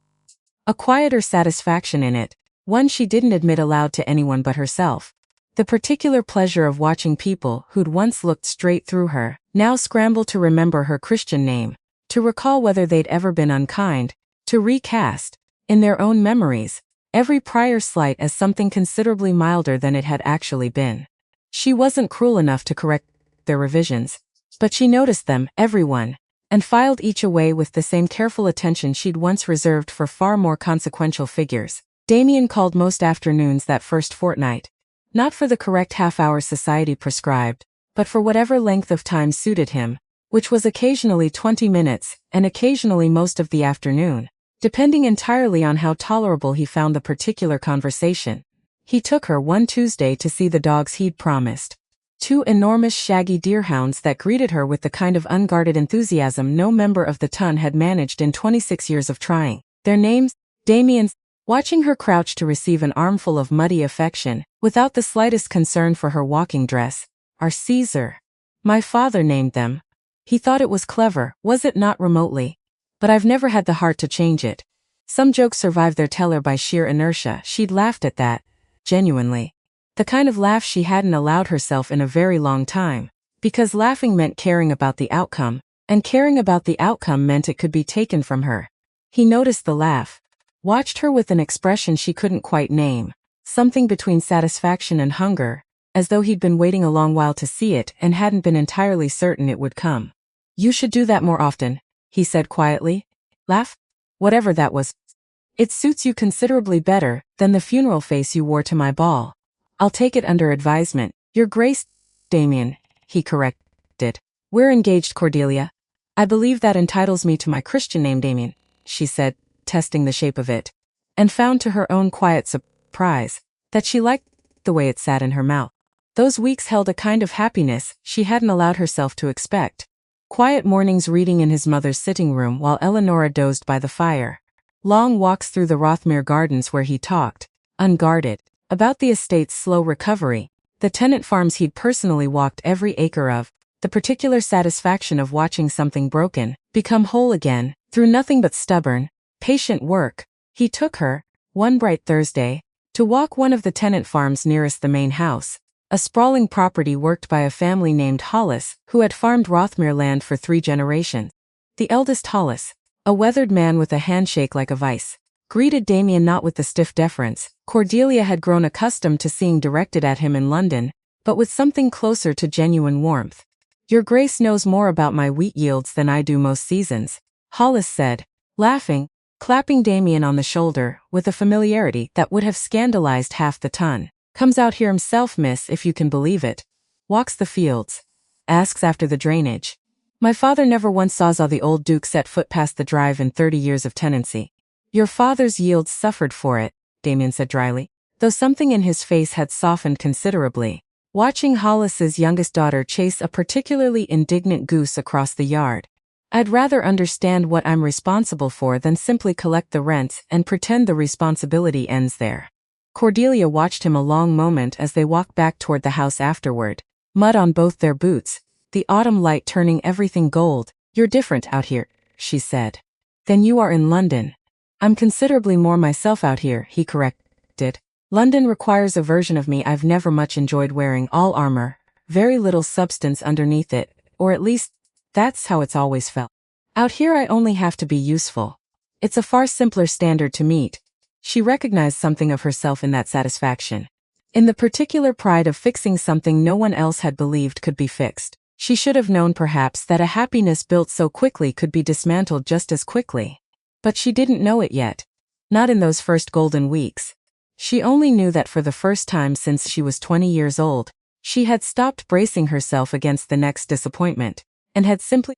a quieter satisfaction in it, one she didn't admit aloud to anyone but herself. The particular pleasure of watching people who'd once looked straight through her, now scramble to remember her Christian name, to recall whether they'd ever been unkind, to recast, in their own memories, every prior slight as something considerably milder than it had actually been. She wasn't cruel enough to correct their revisions, but she noticed them, everyone, and filed each away with the same careful attention she'd once reserved for far more consequential figures. Damien called most afternoons that first fortnight, not for the correct half-hour society prescribed, but for whatever length of time suited him, which was occasionally 20 minutes, and occasionally most of the afternoon, depending entirely on how tolerable he found the particular conversation. He took her one Tuesday to see the dogs he'd promised. 2 enormous shaggy deerhounds that greeted her with the kind of unguarded enthusiasm no member of the ton had managed in 26 years of trying. Their names, Damien's. Watching her crouch to receive an armful of muddy affection, without the slightest concern for her walking dress, are Caesar. My father named them. He thought it was clever, was it not remotely? But I've never had the heart to change it. Some jokes survive their teller by sheer inertia. She'd laughed at that, genuinely. The kind of laugh she hadn't allowed herself in a very long time, because laughing meant caring about the outcome, and caring about the outcome meant it could be taken from her. He noticed the laugh, watched her with an expression she couldn't quite name, something between satisfaction and hunger, as though he'd been waiting a long while to see it and hadn't been entirely certain it would come. You should do that more often, he said quietly. Laugh? Whatever that was. It suits you considerably better than the funeral face you wore to my ball. I'll take it under advisement. Your Grace, Damien, he corrected. We're engaged, Cordelia. I believe that entitles me to my Christian name, Damien. she said, testing the shape of it, and found to her own quiet surprise that she liked the way it sat in her mouth. Those weeks held a kind of happiness she hadn't allowed herself to expect. Quiet mornings reading in his mother's sitting room while Eleanora dozed by the fire. Long walks through the Rothmere gardens where he talked, unguarded, about the estate's slow recovery, the tenant farms he'd personally walked every acre of, the particular satisfaction of watching something broken become whole again, through nothing but stubborn, patient work. He took her, one bright Thursday, to walk one of the tenant farms nearest the main house, a sprawling property worked by a family named Hollis, who had farmed Rothmere land for 3 generations. The eldest Hollis, a weathered man with a handshake like a vice, greeted Damien not with the stiff deference Cordelia had grown accustomed to seeing directed at him in London, but with something closer to genuine warmth. "Your Grace knows more about my wheat yields than I do most seasons," Hollis said, laughing, clapping Damien on the shoulder with a familiarity that would have scandalized half the ton. "Comes out here himself, miss, if you can believe it. Walks the fields. Asks after the drainage. My father never once saw the old Duke set foot past the drive in 30 years of tenancy." "Your father's yields suffered for it," Damien said dryly, though something in his face had softened considerably. Watching Hollis's youngest daughter chase a particularly indignant goose across the yard. "I'd rather understand what I'm responsible for than simply collect the rents and pretend the responsibility ends there." Cordelia watched him a long moment as they walked back toward the house afterward, mud on both their boots, the autumn light turning everything gold. "You're different out here," she said, "than you are in London." "I'm considerably more myself out here," he corrected. "London requires a version of me I've never much enjoyed wearing, all armor, very little substance underneath it, or at least, that's how it's always felt. Out here I only have to be useful. It's a far simpler standard to meet." She recognized something of herself in that satisfaction. In the particular pride of fixing something no one else had believed could be fixed. She should have known perhaps that a happiness built so quickly could be dismantled just as quickly. But she didn't know it yet. Not in those first golden weeks. She only knew that for the first time since she was 20 years old, she had stopped bracing herself against the next disappointment, and had simply,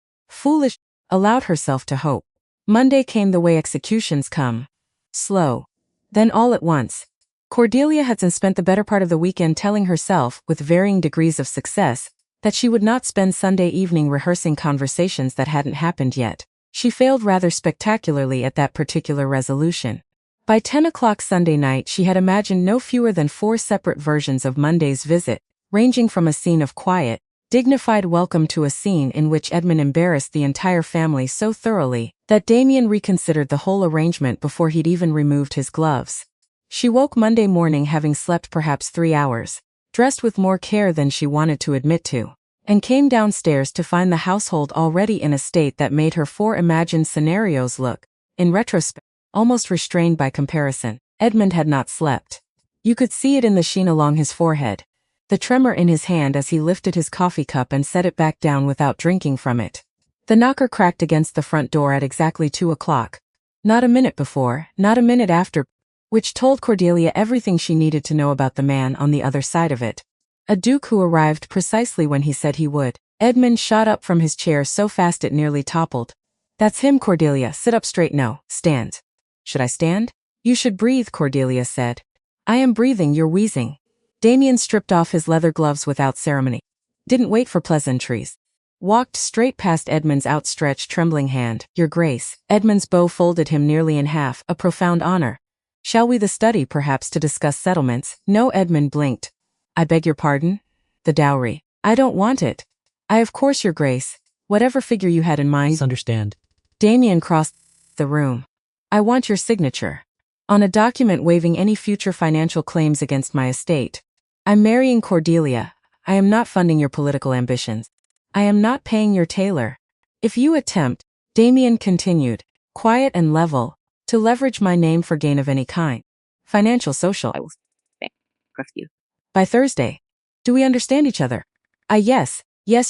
allowed herself to hope. Monday came the way executions come. Slow. Then all at once. Cordelia had spent the better part of the weekend telling herself, with varying degrees of success, that she would not spend Sunday evening rehearsing conversations that hadn't happened yet. She failed rather spectacularly at that particular resolution. By 10 o'clock Sunday night she had imagined no fewer than 4 separate versions of Monday's visit, ranging from a scene of quiet, dignified welcome to a scene in which Edmund embarrassed the entire family so thoroughly that Damien reconsidered the whole arrangement before he'd even removed his gloves. She woke Monday morning having slept perhaps 3 hours, dressed with more care than she wanted to admit to, and came downstairs to find the household already in a state that made her 4 imagined scenarios look, in retrospect, almost restrained by comparison. Edmund had not slept. You could see it in the sheen along his forehead, the tremor in his hand as he lifted his coffee cup and set it back down without drinking from it. The knocker cracked against the front door at exactly 2 o'clock. Not a minute before, not a minute after, which told Cordelia everything she needed to know about the man on the other side of it. A duke who arrived precisely when he said he would. Edmund shot up from his chair so fast it nearly toppled. "That's him, Cordelia. Sit up straight. No, stand." "Should I stand?" "You should breathe," Cordelia said. "I am breathing, you're wheezing." Damien stripped off his leather gloves without ceremony. Didn't wait for pleasantries. Walked straight past Edmund's outstretched trembling hand. "Your Grace." Edmund's bow folded him nearly in half, a profound honor. "Shall we the study perhaps to discuss settlements?" "No," Edmund blinked. "I beg your pardon?" "The dowry." "I don't want it." "I of course, Your Grace. Whatever figure you had in mind." Please understand. Damien crossed the room. "I want your signature. On a document waiving any future financial claims against my estate. I'm marrying Cordelia. I am not funding your political ambitions. I am not paying your tailor. If you attempt," Damien continued, quiet and level, "to leverage my name for gain of any kind, financial, social, I will bankrupt you by Thursday. Do we understand each other?" Yes,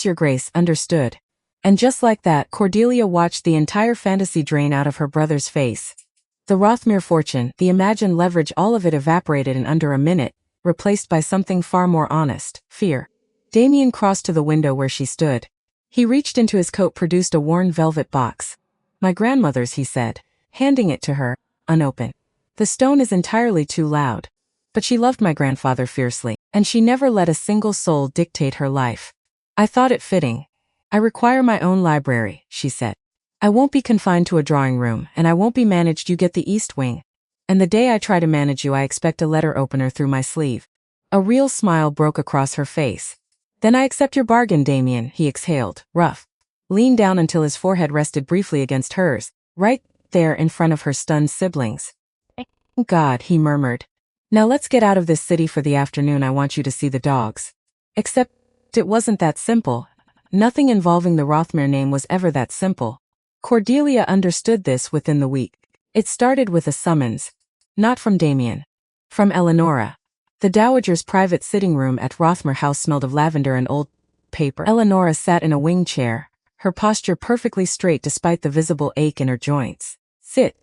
Your Grace, understood." And just like that, Cordelia watched the entire fantasy drain out of her brother's face. The Rothmere fortune, the imagined leverage, all of it evaporated in under a minute, replaced by something far more honest, fear. Damien crossed to the window where she stood. He reached into his coat, produced a worn velvet box. "My grandmother's," he said. handing it to her, unopened. The stone is entirely too loud. But she loved my grandfather fiercely, and she never let a single soul dictate her life. I thought it fitting. I require my own library, she said. I won't be confined to a drawing room, and I won't be managed. You get the east wing. And the day I try to manage you, I expect a letter opener through my sleeve. A real smile broke across her face. Then I accept your bargain, Damien, he exhaled, rough. Leaned down until his forehead rested briefly against hers, right there in front of her stunned siblings. Thank God, he murmured. Now let's get out of this city for the afternoon. I want you to see the dogs. Except it wasn't that simple. Nothing involving the Rothmere name was ever that simple. Cordelia understood this within the week. It started with a summons. Not from Damien. From Eleanora. The Dowager's private sitting room at Rothmere House smelled of lavender and old paper. Eleanora sat in a wing chair, her posture perfectly straight despite the visible ache in her joints. Sit.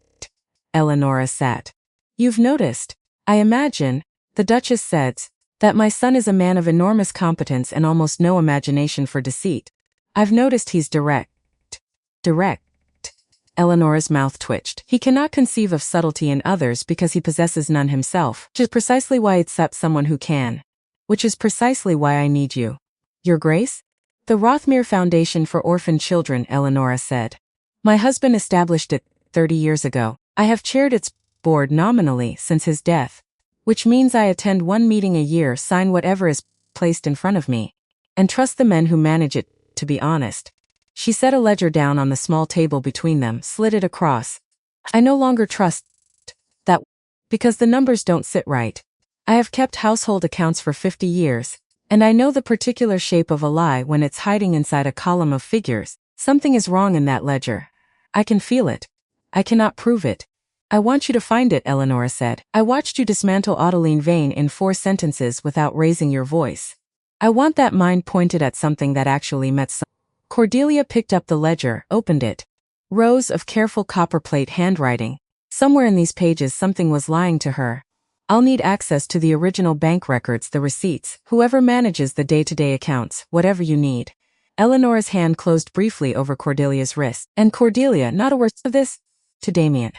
Eleanora sat. You've noticed, I imagine, the Duchess said, that my son is a man of enormous competence and almost no imagination for deceit. I've noticed he's direct. Direct. Eleanora's mouth twitched. He cannot conceive of subtlety in others because he possesses none himself, which is precisely why it's someone who can. Which is precisely why I need you. Your Grace? The Rothmere Foundation for Orphan Children, Eleanora said. My husband established it 30 years ago. I have chaired its board nominally since his death, which means I attend one meeting a year, sign whatever is placed in front of me, and trust the men who manage it, to be honest. She set a ledger down on the small table between them, slid it across. I no longer trust that, because the numbers don't sit right. I have kept household accounts for 50 years, and I know the particular shape of a lie when it's hiding inside a column of figures. Something is wrong in that ledger. I can feel it. I cannot prove it. I want you to find it, Eleanora said. I watched you dismantle Adeline Vane in 4 sentences without raising your voice. I want that mind pointed at something that actually met some. Cordelia picked up the ledger, opened it. Rows of careful copperplate handwriting. Somewhere in these pages something was lying to her. I'll need access to the original bank records, the receipts, whoever manages the day-to-day accounts, whatever you need. Eleanora's hand closed briefly over Cordelia's wrist. And Cordelia, not a word of this? To Damien.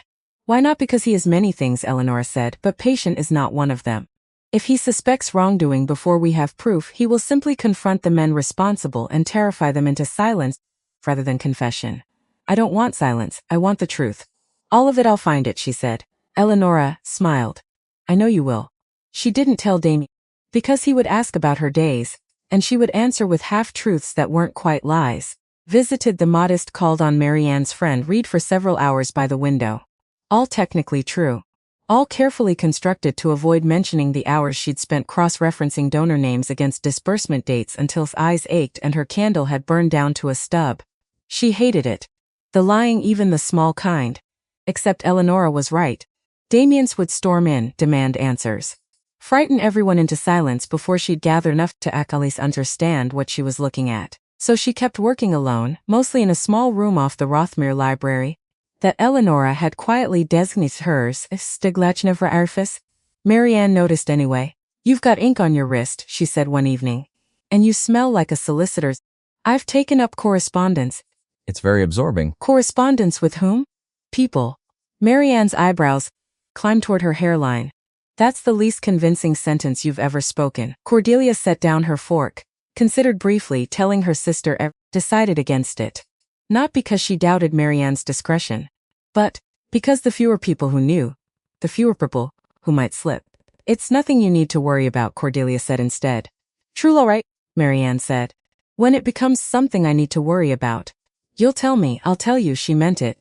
Why not? Because he is many things, Eleanora said, but patient is not one of them. If he suspects wrongdoing before we have proof, he will simply confront the men responsible and terrify them into silence rather than confession. I don't want silence, I want the truth. All of it, I'll find it, she said. Eleanora smiled. I know you will. She didn't tell Damien, because he would ask about her days, and she would answer with half-truths that weren't quite lies. Visited the modest, called on Marianne's friend, read for several hours by the window. All technically true. All carefully constructed to avoid mentioning the hours she'd spent cross-referencing donor names against disbursement dates until her eyes ached and her candle had burned down to a stub. She hated it. The lying, even the small kind. Except Eleanora was right. Damiens would storm in, demand answers. Frighten everyone into silence before she'd gather enough to at least understand what she was looking at. So she kept working alone, mostly in a small room off the Rothmere library that Eleanora had quietly designated hers, Stiglachnever Arfis. Marianne noticed anyway. You've got ink on your wrist, she said one evening. And you smell like a solicitor's. I've taken up correspondence. It's very absorbing. Correspondence with whom? People. Marianne's eyebrows climbed toward her hairline. That's the least convincing sentence you've ever spoken. Cordelia set down her fork, considered briefly, telling her sister decided against it. Not because she doubted Marianne's discretion, but because the fewer people who knew, the fewer people who might slip. It's nothing you need to worry about, Cordelia said instead. True, all right, Marianne said. When it becomes something I need to worry about, you'll tell me, I'll tell you. She meant it.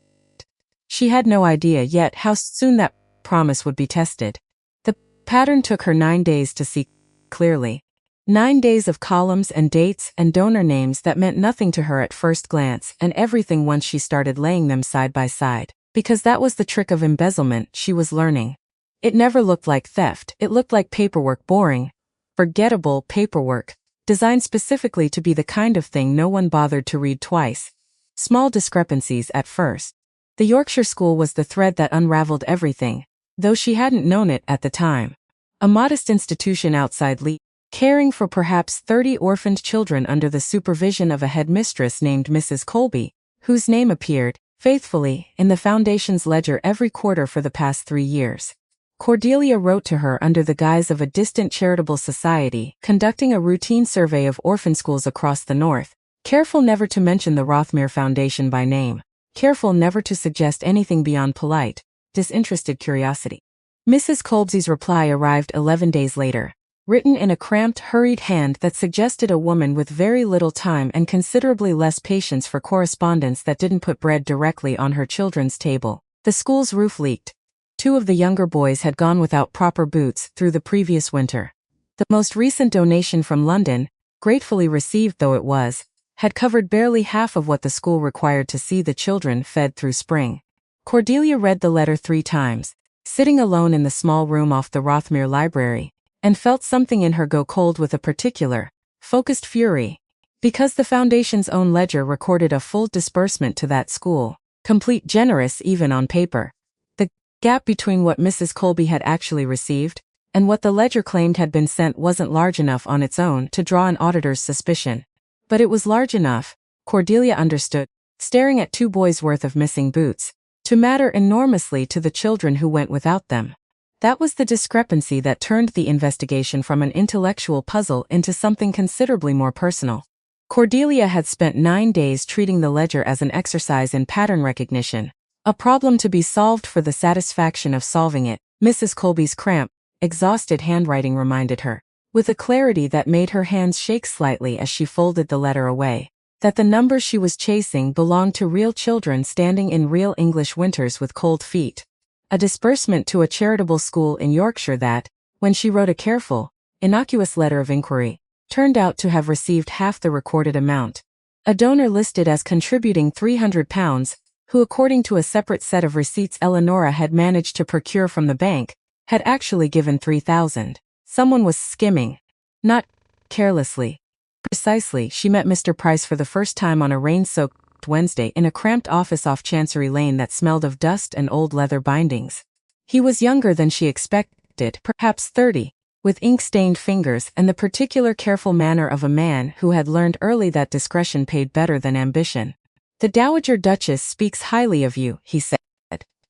She had no idea yet how soon that promise would be tested. The pattern took her 9 days to see clearly. 9 days of columns and dates and donor names that meant nothing to her at first glance, and everything once she started laying them side by side. Because that was the trick of embezzlement she was learning. It never looked like theft, it looked like paperwork, boring, forgettable paperwork, designed specifically to be the kind of thing no one bothered to read twice. Small discrepancies at first. The Yorkshire school was the thread that unraveled everything, though she hadn't known it at the time. A modest institution outside Leeds, caring for perhaps 30 orphaned children under the supervision of a headmistress named Mrs. Colby, whose name appeared faithfully, in the Foundation's ledger every quarter for the past 3 years. Cordelia wrote to her under the guise of a distant charitable society conducting a routine survey of orphan schools across the north, careful never to mention the Rothmere Foundation by name, careful never to suggest anything beyond polite, disinterested curiosity. Mrs. Colbsy's reply arrived 11 days later, written in a cramped, hurried hand that suggested a woman with very little time and considerably less patience for correspondence that didn't put bread directly on her children's table. The school's roof leaked. 2 of the younger boys had gone without proper boots through the previous winter. The most recent donation from London, gratefully received though it was, had covered barely half of what the school required to see the children fed through spring. Cordelia read the letter 3 times, sitting alone in the small room off the Rothmere library, and felt something in her go cold with a particular, focused fury. Because the Foundation's own ledger recorded a full disbursement to that school, complete, generous even on paper. The gap between what Mrs. Colby had actually received and what the ledger claimed had been sent wasn't large enough on its own to draw an auditor's suspicion. But it was large enough, Cordelia understood, staring at 2 boys' worth of missing boots, to matter enormously to the children who went without them. That was the discrepancy that turned the investigation from an intellectual puzzle into something considerably more personal. Cordelia had spent 9 days treating the ledger as an exercise in pattern recognition, a problem to be solved for the satisfaction of solving it, Mrs. Colby's cramped, exhausted handwriting reminded her, with a clarity that made her hands shake slightly as she folded the letter away, that the numbers she was chasing belonged to real children standing in real English winters with cold feet. A disbursement to a charitable school in Yorkshire that, when she wrote a careful, innocuous letter of inquiry, turned out to have received half the recorded amount. A donor listed as contributing £300, who according to a separate set of receipts Eleanora had managed to procure from the bank, had actually given £3,000. Someone was skimming. Not carelessly. Precisely, she met Mr. Price for the first time on a rain-soaked Wednesday in a cramped office off Chancery Lane that smelled of dust and old leather bindings. He was younger than she expected, perhaps 30, with ink-stained fingers and the particular careful manner of a man who had learned early that discretion paid better than ambition. "The Dowager Duchess speaks highly of you," he said,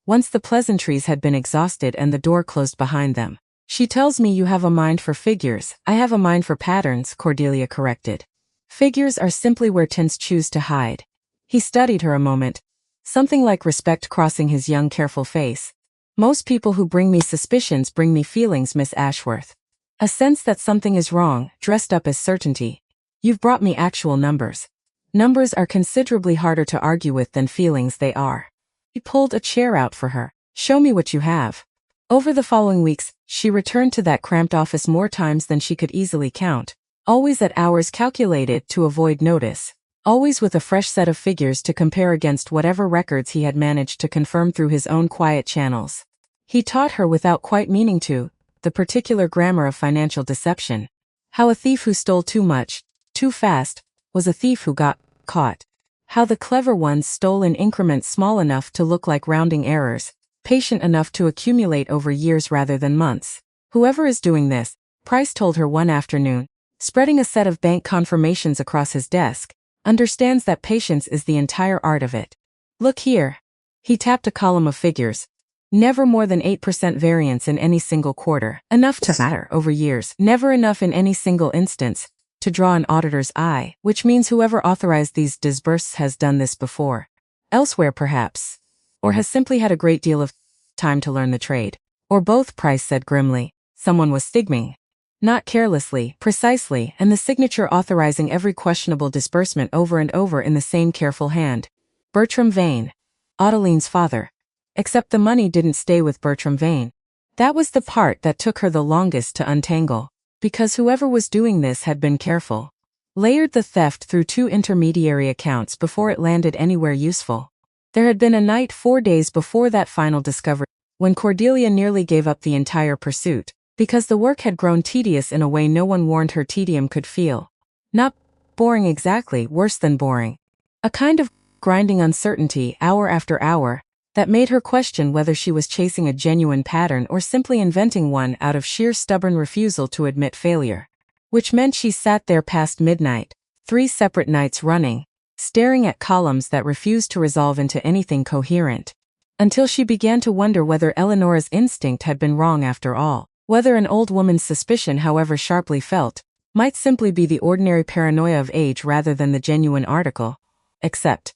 once the pleasantries had been exhausted and the door closed behind them. "She tells me you have a mind for figures." "I have a mind for patterns," Cordelia corrected. "Figures are simply where tints choose to hide." He studied her a moment, something like respect crossing his young careful face. "Most people who bring me suspicions bring me feelings, Miss Ashworth. A sense that something is wrong, dressed up as certainty. You've brought me actual numbers. Numbers are considerably harder to argue with than feelings they are." He pulled a chair out for her. "Show me what you have." Over the following weeks, she returned to that cramped office more times than she could easily count, always at hours calculated to avoid notice, always with a fresh set of figures to compare against whatever records he had managed to confirm through his own quiet channels. He taught her without quite meaning to, the particular grammar of financial deception. How a thief who stole too much, too fast, was a thief who got caught. How the clever ones stole in increments small enough to look like rounding errors, patient enough to accumulate over years rather than months. "Whoever is doing this," Price told her one afternoon, spreading a set of bank confirmations across his desk, "understands that patience is the entire art of it. Look here." He tapped a column of figures. Never more than 8% variance in any single quarter, enough to matter over years, never enough in any single instance to draw an auditor's eye, which means whoever authorized these disbursements has done this before. Elsewhere perhaps. Or has simply had a great deal of time to learn the trade. Or both, Price said grimly. Someone was stigming. Not carelessly, precisely, and the signature authorizing every questionable disbursement over and over in the same careful hand. Bertram Vane. Adeline's father. Except the money didn't stay with Bertram Vane. That was the part that took her the longest to untangle. Because whoever was doing this had been careful. Layered the theft through 2 intermediary accounts before it landed anywhere useful. There had been a night 4 days before that final discovery, when Cordelia nearly gave up the entire pursuit, because the work had grown tedious in a way no one warned her tedium could feel. Not boring exactly, worse than boring. A kind of grinding uncertainty, hour after hour, that made her question whether she was chasing a genuine pattern or simply inventing one out of sheer stubborn refusal to admit failure. Which meant she sat there past midnight, 3 separate nights running, staring at columns that refused to resolve into anything coherent. Until she began to wonder whether Eleanora's instinct had been wrong after all, whether an old woman's suspicion, however sharply felt, might simply be the ordinary paranoia of age rather than the genuine article. Except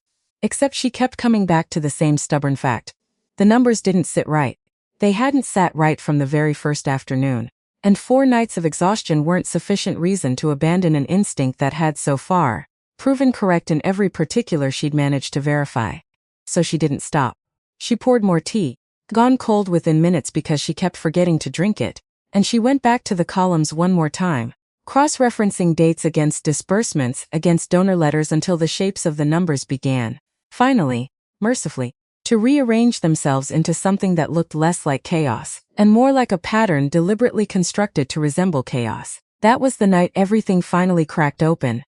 she kept coming back to the same stubborn fact. The numbers didn't sit right. They hadn't sat right from the very first afternoon. And 4 nights of exhaustion weren't sufficient reason to abandon an instinct that had so far proven correct in every particular she'd managed to verify. So she didn't stop. She poured more tea, gone cold within minutes because she kept forgetting to drink it, and she went back to the columns one more time, cross-referencing dates against disbursements, against donor letters until the shapes of the numbers began, finally, mercifully, to rearrange themselves into something that looked less like chaos, and more like a pattern deliberately constructed to resemble chaos. That was the night everything finally cracked open.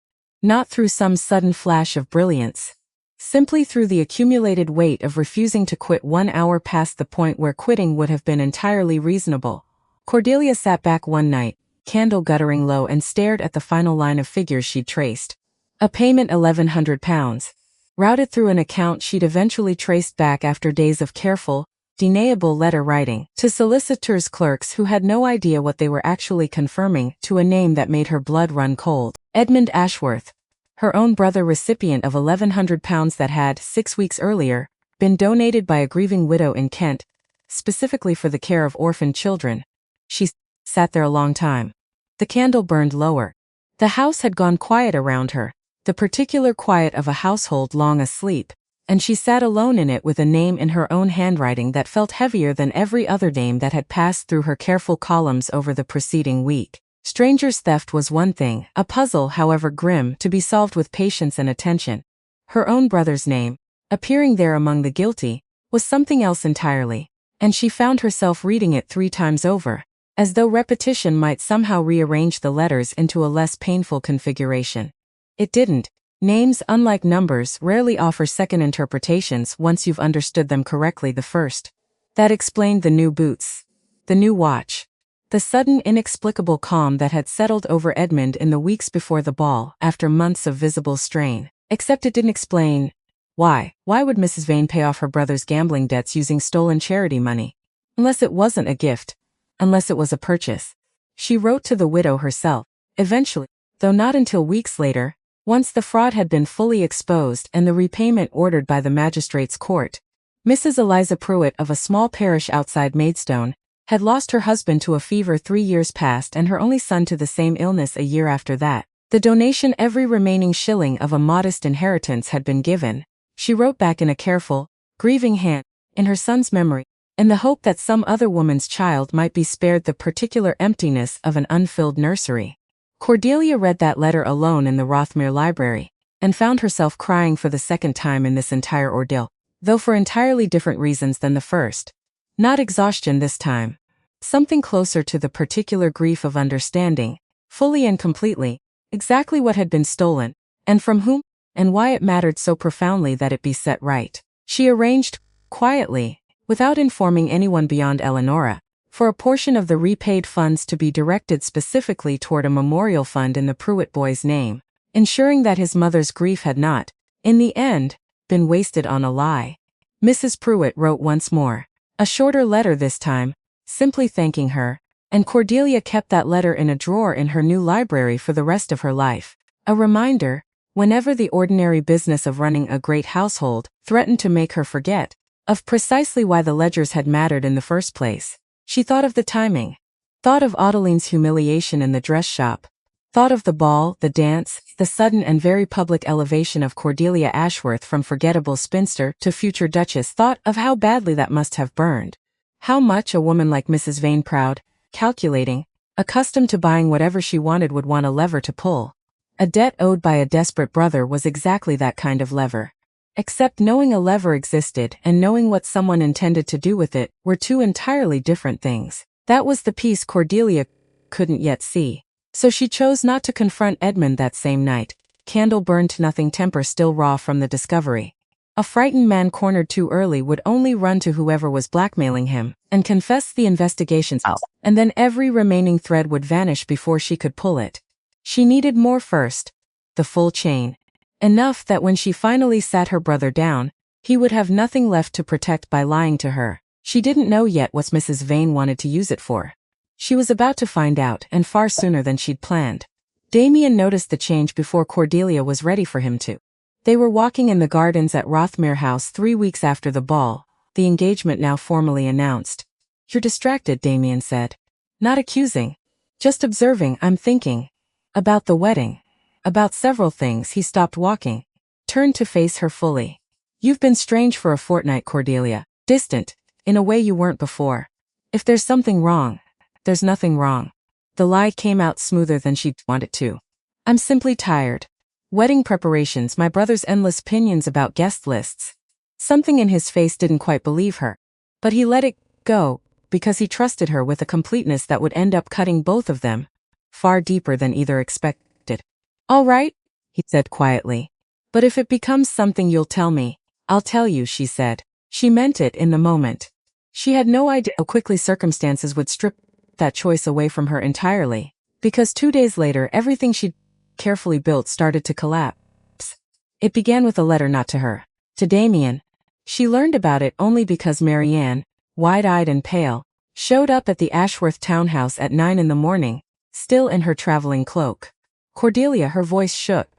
Not through some sudden flash of brilliance. Simply through the accumulated weight of refusing to quit 1 hour past the point where quitting would have been entirely reasonable. Cordelia sat back one night, candle guttering low, and stared at the final line of figures she'd traced. A payment £1,100. Routed through an account she'd eventually traced back after days of careful, deniable letter writing to solicitors' clerks who had no idea what they were actually confirming, to a name that made her blood run cold. Edmund Ashworth. Her own brother, recipient of £1,100 that had, 6 weeks earlier, been donated by a grieving widow in Kent, specifically for the care of orphaned children. She sat there a long time. The candle burned lower. The house had gone quiet around her, the particular quiet of a household long asleep, and she sat alone in it with a name in her own handwriting that felt heavier than every other name that had passed through her careful columns over the preceding week. Stranger's theft was one thing, a puzzle, however grim, to be solved with patience and attention. Her own brother's name, appearing there among the guilty, was something else entirely, and she found herself reading it 3 times over, as though repetition might somehow rearrange the letters into a less painful configuration. It didn't. Names, unlike numbers, rarely offer second interpretations once you've understood them correctly the first. That explained the new boots, the new watch, the sudden inexplicable calm that had settled over Edmund in the weeks before the ball after months of visible strain. Except it didn't explain why. Why would Mrs. Vane pay off her brother's gambling debts using stolen charity money? Unless it wasn't a gift. Unless it was a purchase. She wrote to the widow herself, eventually, though not until weeks later, once the fraud had been fully exposed and the repayment ordered by the magistrate's court. Mrs. Eliza Pruitt of a small parish outside Maidstone had lost her husband to a fever 3 years past and her only son to the same illness a year after that. The donation, every remaining shilling of a modest inheritance, had been given. She wrote back in a careful, grieving hand, in her son's memory, in the hope that some other woman's child might be spared the particular emptiness of an unfilled nursery. Cordelia read that letter alone in the Rothmere library, and found herself crying for the second time in this entire ordeal, though for entirely different reasons than the first. Not exhaustion this time. Something closer to the particular grief of understanding, fully and completely, exactly what had been stolen, and from whom, and why it mattered so profoundly that it be set right. She arranged, quietly, without informing anyone beyond Eleanora, for a portion of the repaid funds to be directed specifically toward a memorial fund in the Pruitt boy's name, ensuring that his mother's grief had not, in the end, been wasted on a lie. Mrs. Pruitt wrote once more. A shorter letter this time, simply thanking her, and Cordelia kept that letter in a drawer in her new library for the rest of her life. A reminder, whenever the ordinary business of running a great household threatened to make her forget, of precisely why the ledgers had mattered in the first place. She thought of the timing, thought of Adeline's humiliation in the dress shop, thought of the ball, the dance, the sudden and very public elevation of Cordelia Ashworth from forgettable spinster to future duchess, thought of how badly that must have burned. How much a woman like Mrs. Vane, proud, calculating, accustomed to buying whatever she wanted, would want a lever to pull. A debt owed by a desperate brother was exactly that kind of lever. Except knowing a lever existed and knowing what someone intended to do with it were 2 entirely different things. That was the piece Cordelia couldn't yet see. So she chose not to confront Edmund that same night, candle burned to nothing, temper still raw from the discovery. A frightened man cornered too early would only run to whoever was blackmailing him and confess the investigations out, and then every remaining thread would vanish before she could pull it. She needed more first, the full chain. Enough that when she finally sat her brother down, he would have nothing left to protect by lying to her. She didn't know yet what Mrs. Vane wanted to use it for. She was about to find out, and far sooner than she'd planned. Damien noticed the change before Cordelia was ready for him to. They were walking in the gardens at Rothmere House 3 weeks after the ball, the engagement now formally announced. "You're distracted," Damien said. "Not accusing. Just observing. I'm thinking. About the wedding. About several things." He stopped walking. Turned to face her fully. "You've been strange for a fortnight, Cordelia. Distant, in a way you weren't before. If there's something wrong, there's nothing wrong." The lie came out smoother than she'd want it to. "I'm simply tired. Wedding preparations, my brother's endless opinions about guest lists." Something in his face didn't quite believe her. But he let it go, because he trusted her with a completeness that would end up cutting both of them far deeper than either expected. "All right," he said quietly. "But if it becomes something you'll tell me." "I'll tell you," she said. She meant it in the moment. She had no idea how quickly circumstances would strip that choice away from her entirely, because 2 days later everything she'd carefully built started to collapse. It began with a letter not to her, to Damien. She learned about it only because Marianne, wide-eyed and pale, showed up at the Ashworth townhouse at 9 in the morning, still in her traveling cloak. "Cordelia," her voice shook.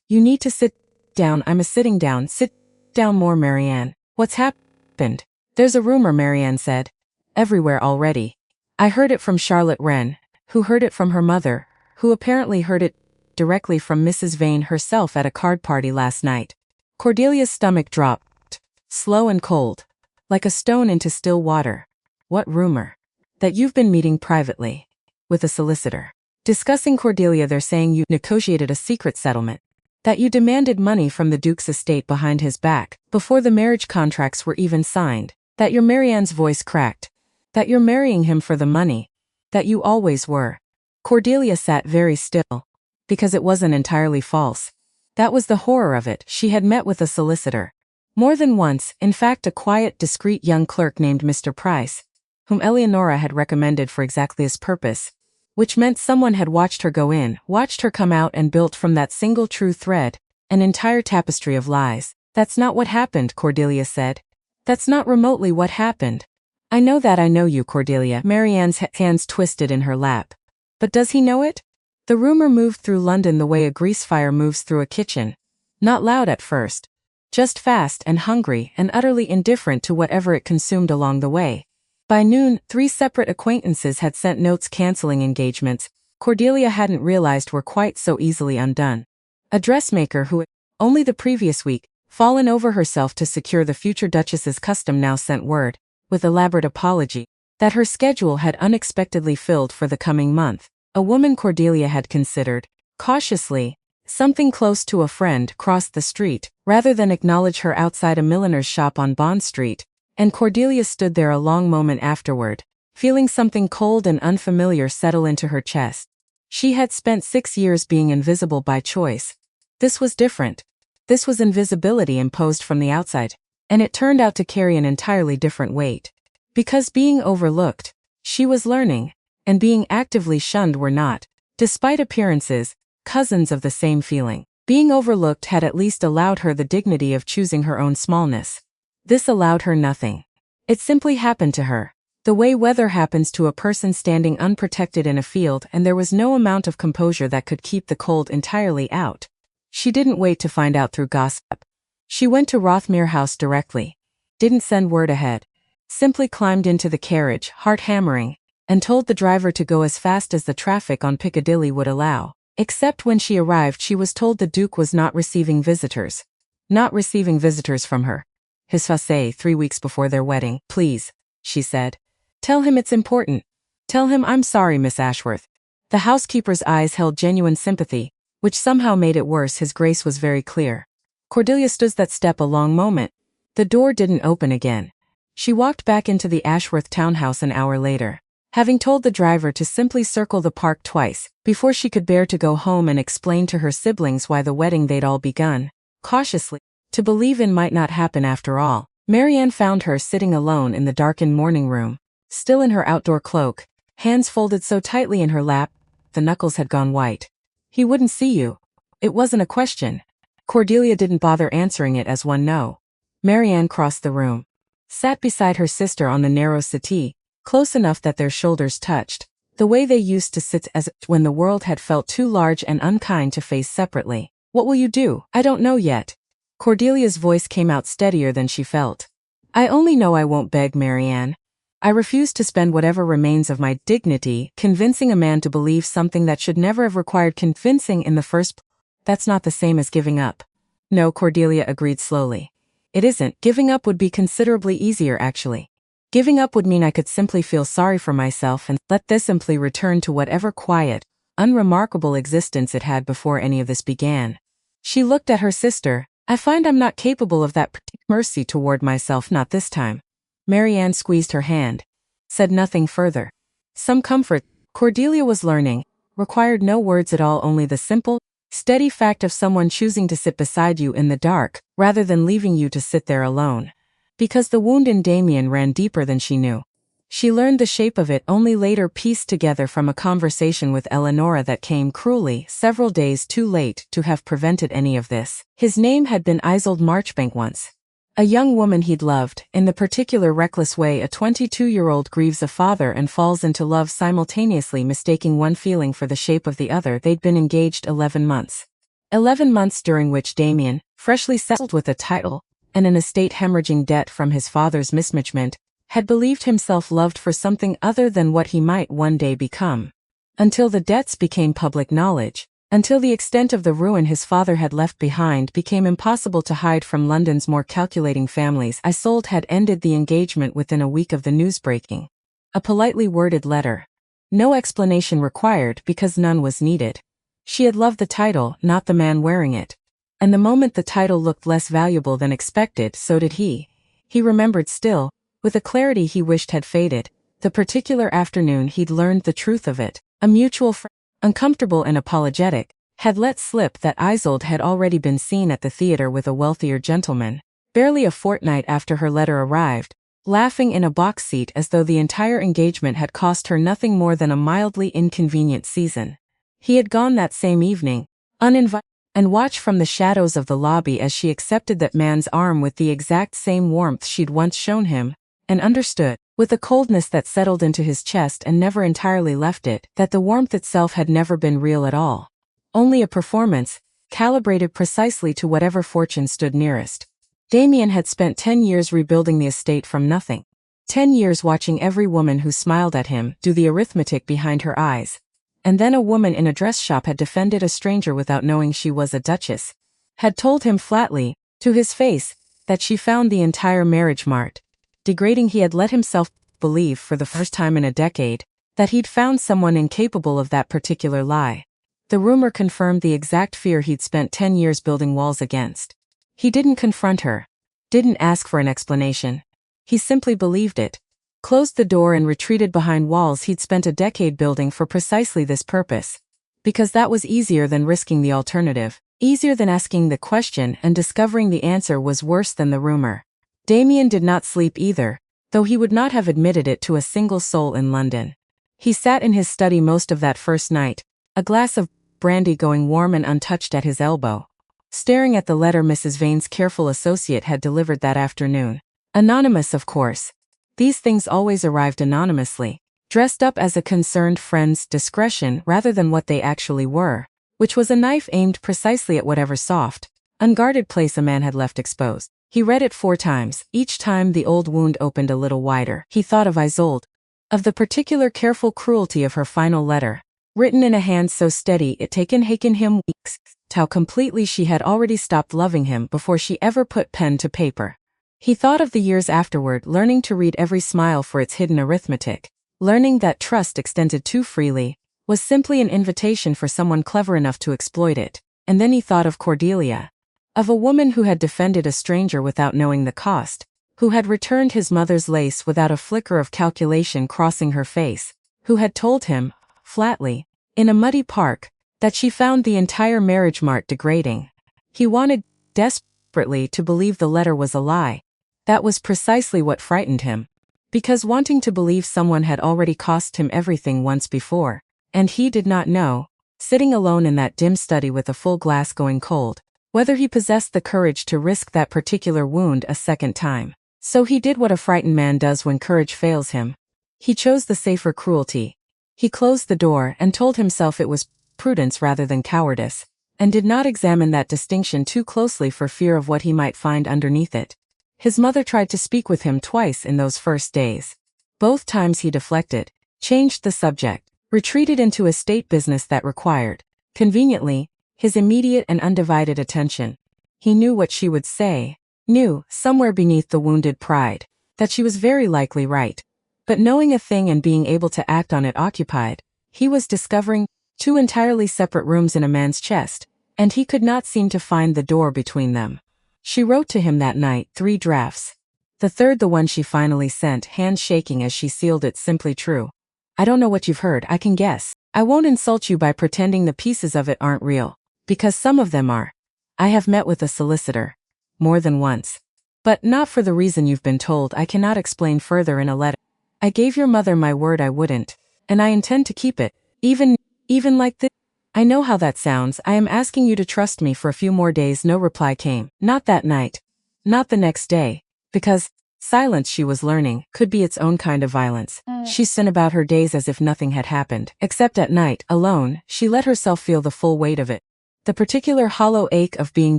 "You need to sit down." "I'm sitting down." "Sit down more, Marianne. What's happened?" "There's a rumor," Marianne said. "Everywhere already. I heard it from Charlotte Wren, who heard it from her mother, who apparently heard it directly from Mrs. Vane herself at a card party last night." Cordelia's stomach dropped, slow and cold, like a stone into still water. "What rumor?" "That you've been meeting privately with a solicitor. Discussing Cordelia. They're saying you negotiated a secret settlement. That you demanded money from the Duke's estate behind his back, before the marriage contracts were even signed. That you're—" Marianne's voice cracked. "That you're marrying him for the money. That you always were." Cordelia sat very still, because it wasn't entirely false. That was the horror of it. She had met with a solicitor. More than once, in fact, a quiet, discreet young clerk named Mr. Price, whom Eleanora had recommended for exactly this purpose. Which meant someone had watched her go in, watched her come out, and built from that single true thread an entire tapestry of lies. "That's not what happened," Cordelia said. "That's not remotely what happened." "I know that. I know you, Cordelia." Marianne's hands twisted in her lap. "But does he know it?" The rumor moved through London the way a grease fire moves through a kitchen. Not loud at first. Just fast and hungry and utterly indifferent to whatever it consumed along the way. By noon, 3 separate acquaintances had sent notes canceling engagements Cordelia hadn't realized were quite so easily undone. A dressmaker who had, only the previous week, fallen over herself to secure the future Duchess's custom now sent word, with elaborate apology, that her schedule had unexpectedly filled for the coming month. A woman Cordelia had considered, cautiously, something close to a friend, crossed the street, rather than acknowledge her outside a milliner's shop on Bond Street, and Cordelia stood there a long moment afterward, feeling something cold and unfamiliar settle into her chest. She had spent 6 years being invisible by choice. This was different. This was invisibility imposed from the outside, and it turned out to carry an entirely different weight. Because being overlooked, she was learning, and being actively shunned were not, despite appearances, cousins of the same feeling. Being overlooked had at least allowed her the dignity of choosing her own smallness. This allowed her nothing. It simply happened to her, the way weather happens to a person standing unprotected in a field, and there was no amount of composure that could keep the cold entirely out. She didn't wait to find out through gossip. She went to Rothmere House directly. Didn't send word ahead. Simply climbed into the carriage, heart hammering, and told the driver to go as fast as the traffic on Piccadilly would allow. Except when she arrived, she was told the Duke was not receiving visitors. Not receiving visitors from her. His fiancé 3 weeks before their wedding. "Please," she said. "Tell him it's important. Tell him I'm sorry, Miss Ashworth." The housekeeper's eyes held genuine sympathy, which somehow made it worse. His grace was very clear. Cordelia stood that step a long moment. The door didn't open again. She walked back into the Ashworth townhouse an hour later, having told the driver to simply circle the park twice, before she could bear to go home and explain to her siblings why the wedding they'd all begun, cautiously, to believe in might not happen after all. Marianne found her sitting alone in the darkened morning room, still in her outdoor cloak, hands folded so tightly in her lap, the knuckles had gone white. "He wouldn't see you." It wasn't a question. Cordelia didn't bother answering it as one no. Marianne crossed the room, sat beside her sister on the narrow settee, close enough that their shoulders touched, the way they used to sit as when the world had felt too large and unkind to face separately. What will you do? I don't know yet. Cordelia's voice came out steadier than she felt. I only know I won't beg, Marianne. I refuse to spend whatever remains of my dignity convincing a man to believe something that should never have required convincing in the first place. That's not the same as giving up. No, Cordelia agreed slowly. It isn't. Giving up would be considerably easier, actually. Giving up would mean I could simply feel sorry for myself and let this simply return to whatever quiet, unremarkable existence it had before any of this began. She looked at her sister. I find I'm not capable of that mercy toward myself, not this time. Marianne squeezed her hand, said nothing further. Some comfort, Cordelia was learning, required no words at all, only the simple, steady fact of someone choosing to sit beside you in the dark, rather than leaving you to sit there alone. Because the wound in Damien ran deeper than she knew. She learned the shape of it only later, pieced together from a conversation with Eleanora that came cruelly several days too late to have prevented any of this. His name had been Isolde Marchbank once. A young woman he'd loved, in the particular reckless way a 22-year-old grieves a father and falls into love simultaneously, mistaking one feeling for the shape of the other. They'd been engaged 11 months. 11 months during which Damien, freshly settled with a title, and an estate hemorrhaging debt from his father's mismanagement, had believed himself loved for something other than what he might one day become. Until the debts became public knowledge. Until the extent of the ruin his father had left behind became impossible to hide from London's more calculating families, Isolde had ended the engagement within a week of the news breaking. A politely worded letter. No explanation required because none was needed. She had loved the title, not the man wearing it. And the moment the title looked less valuable than expected, so did he. He remembered still, with a clarity he wished had faded, the particular afternoon he'd learned the truth of it. A mutual friend, uncomfortable and apologetic, had let slip that Isolde had already been seen at the theater with a wealthier gentleman, barely a fortnight after her letter arrived, laughing in a box seat as though the entire engagement had cost her nothing more than a mildly inconvenient season. He had gone that same evening, uninvited, and watched from the shadows of the lobby as she accepted that man's arm with the exact same warmth she'd once shown him, and understood, with a coldness that settled into his chest and never entirely left it, that the warmth itself had never been real at all. Only a performance, calibrated precisely to whatever fortune stood nearest. Damien had spent 10 years rebuilding the estate from nothing. 10 years watching every woman who smiled at him do the arithmetic behind her eyes. And then a woman in a dress shop had defended a stranger without knowing she was a duchess. Had told him flatly, to his face, that she found the entire marriage marked. Degrading, he had let himself believe for the first time in a decade that he'd found someone incapable of that particular lie. The rumor confirmed the exact fear he'd spent 10 years building walls against. He didn't confront her, didn't ask for an explanation. He simply believed it, closed the door and retreated behind walls he'd spent a decade building for precisely this purpose. Because that was easier than risking the alternative, easier than asking the question and discovering the answer was worse than the rumor. Damien did not sleep either, though he would not have admitted it to a single soul in London. He sat in his study most of that first night, a glass of brandy going warm and untouched at his elbow, staring at the letter Mrs. Vane's careful associate had delivered that afternoon. Anonymous, of course. These things always arrived anonymously, dressed up as a concerned friend's discretion rather than what they actually were, which was a knife aimed precisely at whatever soft, unguarded place a man had left exposed. He read it 4 times, each time the old wound opened a little wider. He thought of Isolde, of the particular careful cruelty of her final letter, written in a hand so steady it taken him weeks, how completely she had already stopped loving him before she ever put pen to paper. He thought of the years afterward, learning to read every smile for its hidden arithmetic, learning that trust extended too freely was simply an invitation for someone clever enough to exploit it. And then he thought of Cordelia. Of a woman who had defended a stranger without knowing the cost, who had returned his mother's lace without a flicker of calculation crossing her face, who had told him, flatly, in a muddy park, that she found the entire marriage marked degrading. He wanted desperately to believe the letter was a lie. That was precisely what frightened him. Because wanting to believe someone had already cost him everything once before, and he did not know, sitting alone in that dim study with a full glass going cold, whether he possessed the courage to risk that particular wound a second time. So he did what a frightened man does when courage fails him. He chose the safer cruelty. He closed the door and told himself it was prudence rather than cowardice, and did not examine that distinction too closely for fear of what he might find underneath it. His mother tried to speak with him twice in those first days. Both times he deflected, changed the subject, retreated into a state business that required, conveniently, his immediate and undivided attention. He knew what she would say, knew, somewhere beneath the wounded pride, that she was very likely right. But knowing a thing and being able to act on it occupied, he was discovering 2 entirely separate rooms in a man's chest, and he could not seem to find the door between them. She wrote to him that night 3 drafts. The third, the one she finally sent, hands shaking as she sealed it, simply true. I don't know what you've heard, I can guess. I won't insult you by pretending the pieces of it aren't real, because some of them are. I have met with a solicitor. More than once. But not for the reason you've been told. I cannot explain further in a letter. I gave your mother my word I wouldn't, and I intend to keep it, even like this. I know how that sounds. I am asking you to trust me for a few more days. No reply came. Not that night. Not the next day. Because silence, she was learning, could be its own kind of violence. She spent about her days as if nothing had happened, except at night, alone, she let herself feel the full weight of it. The particular hollow ache of being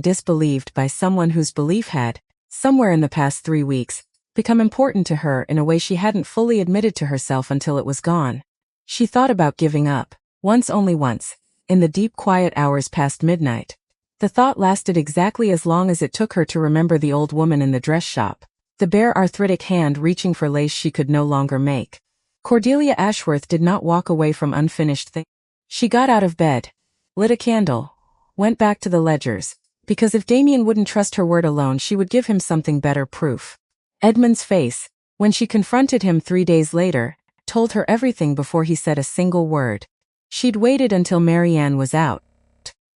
disbelieved by someone whose belief had, somewhere in the past 3 weeks, become important to her in a way she hadn't fully admitted to herself until it was gone. She thought about giving up, only once, in the deep quiet hours past midnight. The thought lasted exactly as long as it took her to remember the old woman in the dress shop, the bare arthritic hand reaching for lace she could no longer make. Cordelia Ashworth did not walk away from unfinished things. She got out of bed, lit a candle, went back to the ledgers, because if Damien wouldn't trust her word alone, she would give him something better proof. Edmund's face, when she confronted him 3 days later, told her everything before he said a single word. She'd waited until Marianne was out.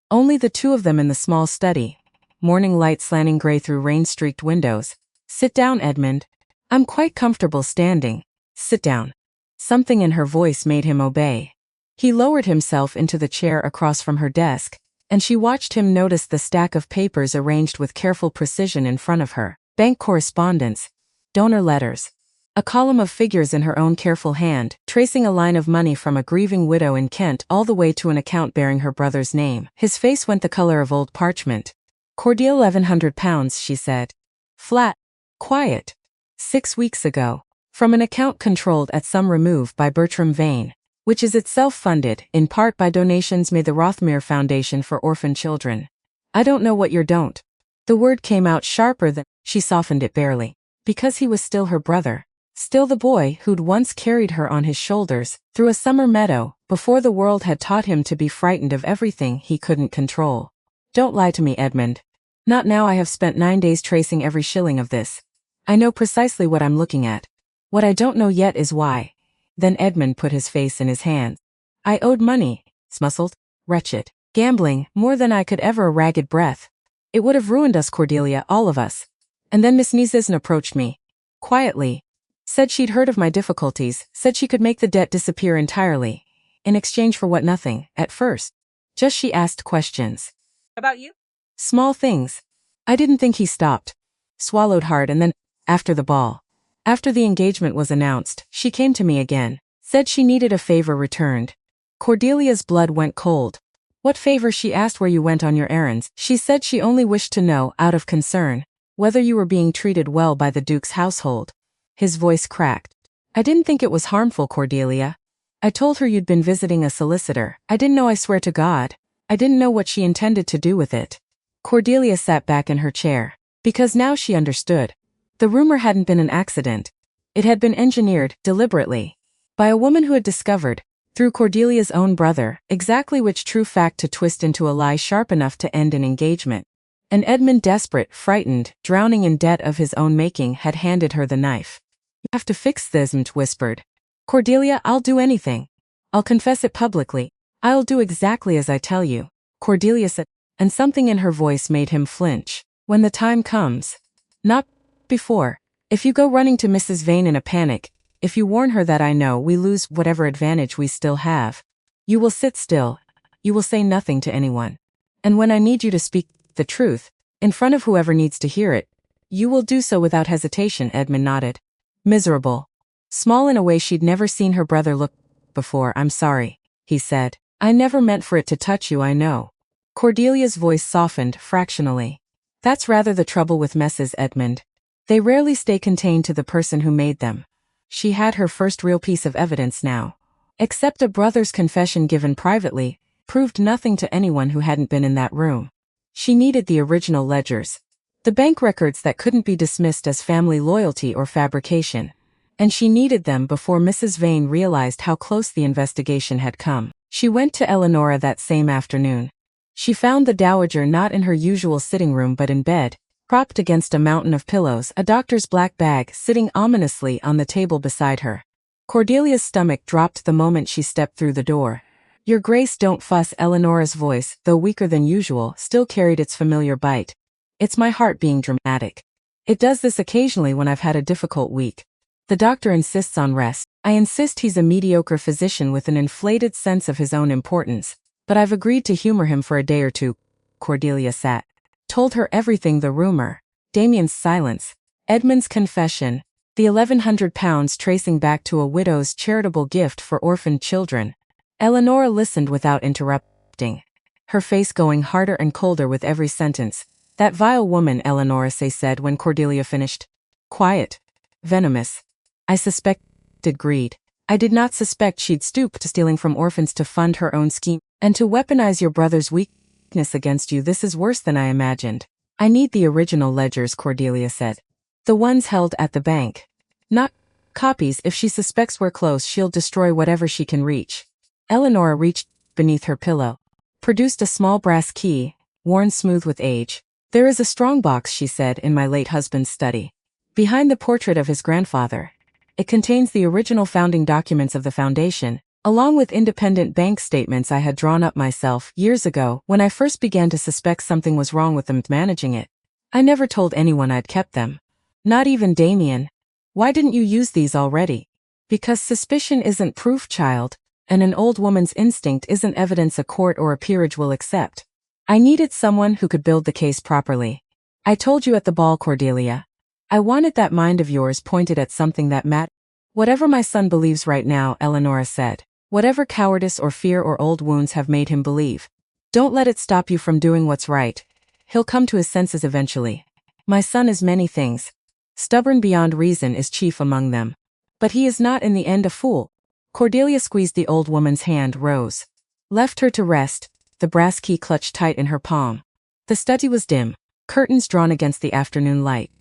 Only the 2 of them in the small study, morning light slanting gray through rain-streaked windows. Sit down, Edmund. I'm quite comfortable standing. Sit down. Something in her voice made him obey. He lowered himself into the chair across from her desk, and she watched him notice the stack of papers arranged with careful precision in front of her. Bank correspondence, donor letters, a column of figures in her own careful hand, tracing a line of money from a grieving widow in Kent all the way to an account bearing her brother's name. His face went the color of old parchment. Cordelia, £1,100, she said. Flat. Quiet. 6 weeks ago. From an account controlled at some remove by Bertram Vane, which is itself funded, in part by donations made the Rothmere Foundation for Orphan Children. I don't know what you don't. The word came out sharper than she softened it barely. Because he was still her brother. Still the boy who'd once carried her on his shoulders, through a summer meadow, before the world had taught him to be frightened of everything he couldn't control. Don't lie to me, Edmund. Not now. I have spent 9 days tracing every shilling of this. I know precisely what I'm looking at. What I don't know yet is why. Then Edmund put his face in his hands. I owed money, smussled, wretched, gambling, more than I could ever. A ragged breath. It would have ruined us, Cordelia, all of us. And then Miss Niesisn approached me. Quietly. Said she'd heard of my difficulties, said she could make the debt disappear entirely. In exchange for what? Nothing, at first. Just she asked questions. About you? Small things. I didn't think. He stopped. Swallowed hard, and then, after the ball. After the engagement was announced, she came to me again. Said she needed a favor returned. Cordelia's blood went cold. What favor? She asked. Where you went on your errands. She said she only wished to know, out of concern, whether you were being treated well by the Duke's household. His voice cracked. I didn't think it was harmful, Cordelia. I told her you'd been visiting a solicitor. I didn't know. I swear to God. I didn't know what she intended to do with it. Cordelia sat back in her chair. Because now she understood. The rumor hadn't been an accident. It had been engineered, deliberately, by a woman who had discovered, through Cordelia's own brother, exactly which true fact to twist into a lie sharp enough to end an engagement. And Edmund, desperate, frightened, drowning in debt of his own making, had handed her the knife. You have to fix this, Mt whispered. Cordelia, I'll do anything. I'll confess it publicly. I'll do exactly as I tell you. Cordelia said, and something in her voice made him flinch. When the time comes. Not before. If you go running to Mrs. Vane in a panic, if you warn her that I know we lose whatever advantage we still have. You will sit still. You will say nothing to anyone. And when I need you to speak, the truth, in front of whoever needs to hear it, you will do so without hesitation, Edmund nodded. Miserable. Small in a way she'd never seen her brother look before. I'm sorry, he said. I never meant for it to touch you, I know. Cordelia's voice softened fractionally. That's rather the trouble with messes, Edmund. They rarely stay contained to the person who made them. She had her first real piece of evidence now. Except a brother's confession given privately, proved nothing to anyone who hadn't been in that room. She needed the original ledgers. The bank records that couldn't be dismissed as family loyalty or fabrication. And she needed them before Mrs. Vane realized how close the investigation had come. She went to Eleanora that same afternoon. She found the Dowager not in her usual sitting room but in bed, propped against a mountain of pillows, a doctor's black bag sitting ominously on the table beside her. Cordelia's stomach dropped the moment she stepped through the door. Your Grace, don't fuss. Eleanora's voice, though weaker than usual, still carried its familiar bite. It's my heart being dramatic. It does this occasionally when I've had a difficult week. The doctor insists on rest. I insist he's a mediocre physician with an inflated sense of his own importance, but I've agreed to humor him for a day or two. Cordelia sat. Told her everything, the rumor, Damien's silence, Edmund's confession, the £1,100 tracing back to a widow's charitable gift for orphaned children. Eleanora listened without interrupting, her face going harder and colder with every sentence. That vile woman, Eleanora said when Cordelia finished. Quiet. Venomous. I suspected greed. I did not suspect she'd stoop to stealing from orphans to fund her own scheme, and to weaponize your brother's weakness against you. This is worse than I imagined. I need the original ledgers, Cordelia said. The ones held at the bank. Not copies. If she suspects we're close, she'll destroy whatever she can reach. Eleanora reached beneath her pillow, produced a small brass key, worn smooth with age. There is a strong box, she said, in my late husband's study. Behind the portrait of his grandfather. It contains the original founding documents of the foundation, along with independent bank statements I had drawn up myself years ago when I first began to suspect something was wrong with them managing it. I never told anyone I'd kept them. Not even Damien. Why didn't you use these already? Because suspicion isn't proof, child, and an old woman's instinct isn't evidence a court or a peerage will accept. I needed someone who could build the case properly. I told you at the ball, Cordelia. I wanted that mind of yours pointed at something that mattered. Whatever my son believes right now, Eleanora said. Whatever cowardice or fear or old wounds have made him believe. Don't let it stop you from doing what's right. He'll come to his senses eventually. My son is many things. Stubborn beyond reason is chief among them. But he is not in the end a fool. Cordelia squeezed the old woman's hand, rose. Left her to rest, the brass key clutched tight in her palm. The study was dim, curtains drawn against the afternoon light.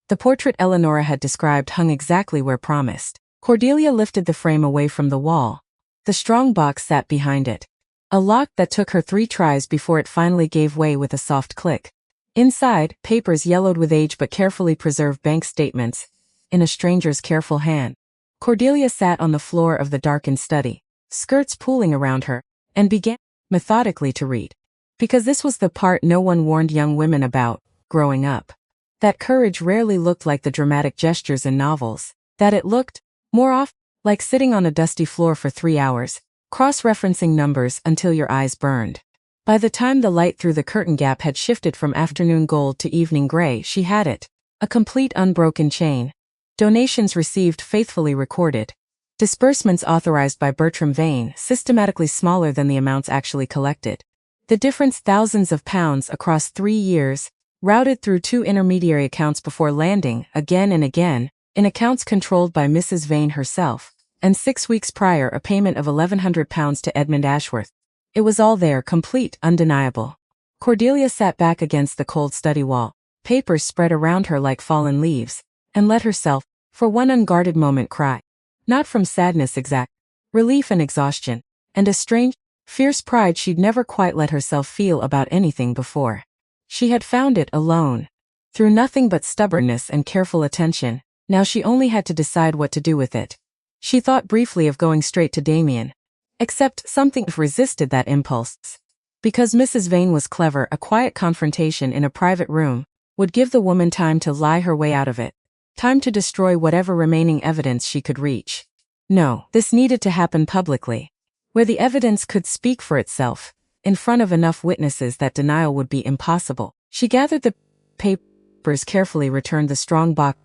The portrait Eleanora had described hung exactly where promised. Cordelia lifted the frame away from the wall. The strong box sat behind it. A lock that took her 3 tries before it finally gave way with a soft click. Inside, papers yellowed with age but carefully preserved bank statements, in a stranger's careful hand. Cordelia sat on the floor of the darkened study, skirts pooling around her, and began methodically to read. Because this was the part no one warned young women about, growing up. That courage rarely looked like the dramatic gestures in novels. That it looked, more often, like sitting on a dusty floor for 3 hours, cross-referencing numbers until your eyes burned. By the time the light through the curtain gap had shifted from afternoon gold to evening gray, she had it. A complete unbroken chain. Donations received faithfully recorded. Disbursements authorized by Bertram Vane, systematically smaller than the amounts actually collected. The difference, thousands of pounds across 3 years, routed through 2 intermediary accounts before landing, again and again, in accounts controlled by Mrs. Vane herself, and 6 weeks prior a payment of £1,100 to Edmund Ashworth. It was all there, complete, undeniable. Cordelia sat back against the cold study wall, papers spread around her like fallen leaves, and let herself, for one unguarded moment, cry. Not from sadness exact, relief and exhaustion, and a strange, fierce pride she'd never quite let herself feel about anything before. She had found it alone. Through nothing but stubbornness and careful attention, now she only had to decide what to do with it. She thought briefly of going straight to Damien. Except something resisted that impulse. Because Mrs. Vane was clever, a quiet confrontation in a private room would give the woman time to lie her way out of it. Time to destroy whatever remaining evidence she could reach. No, this needed to happen publicly, where the evidence could speak for itself. in front of enough witnesses that denial would be impossible. She gathered the papers carefully, returned the strong box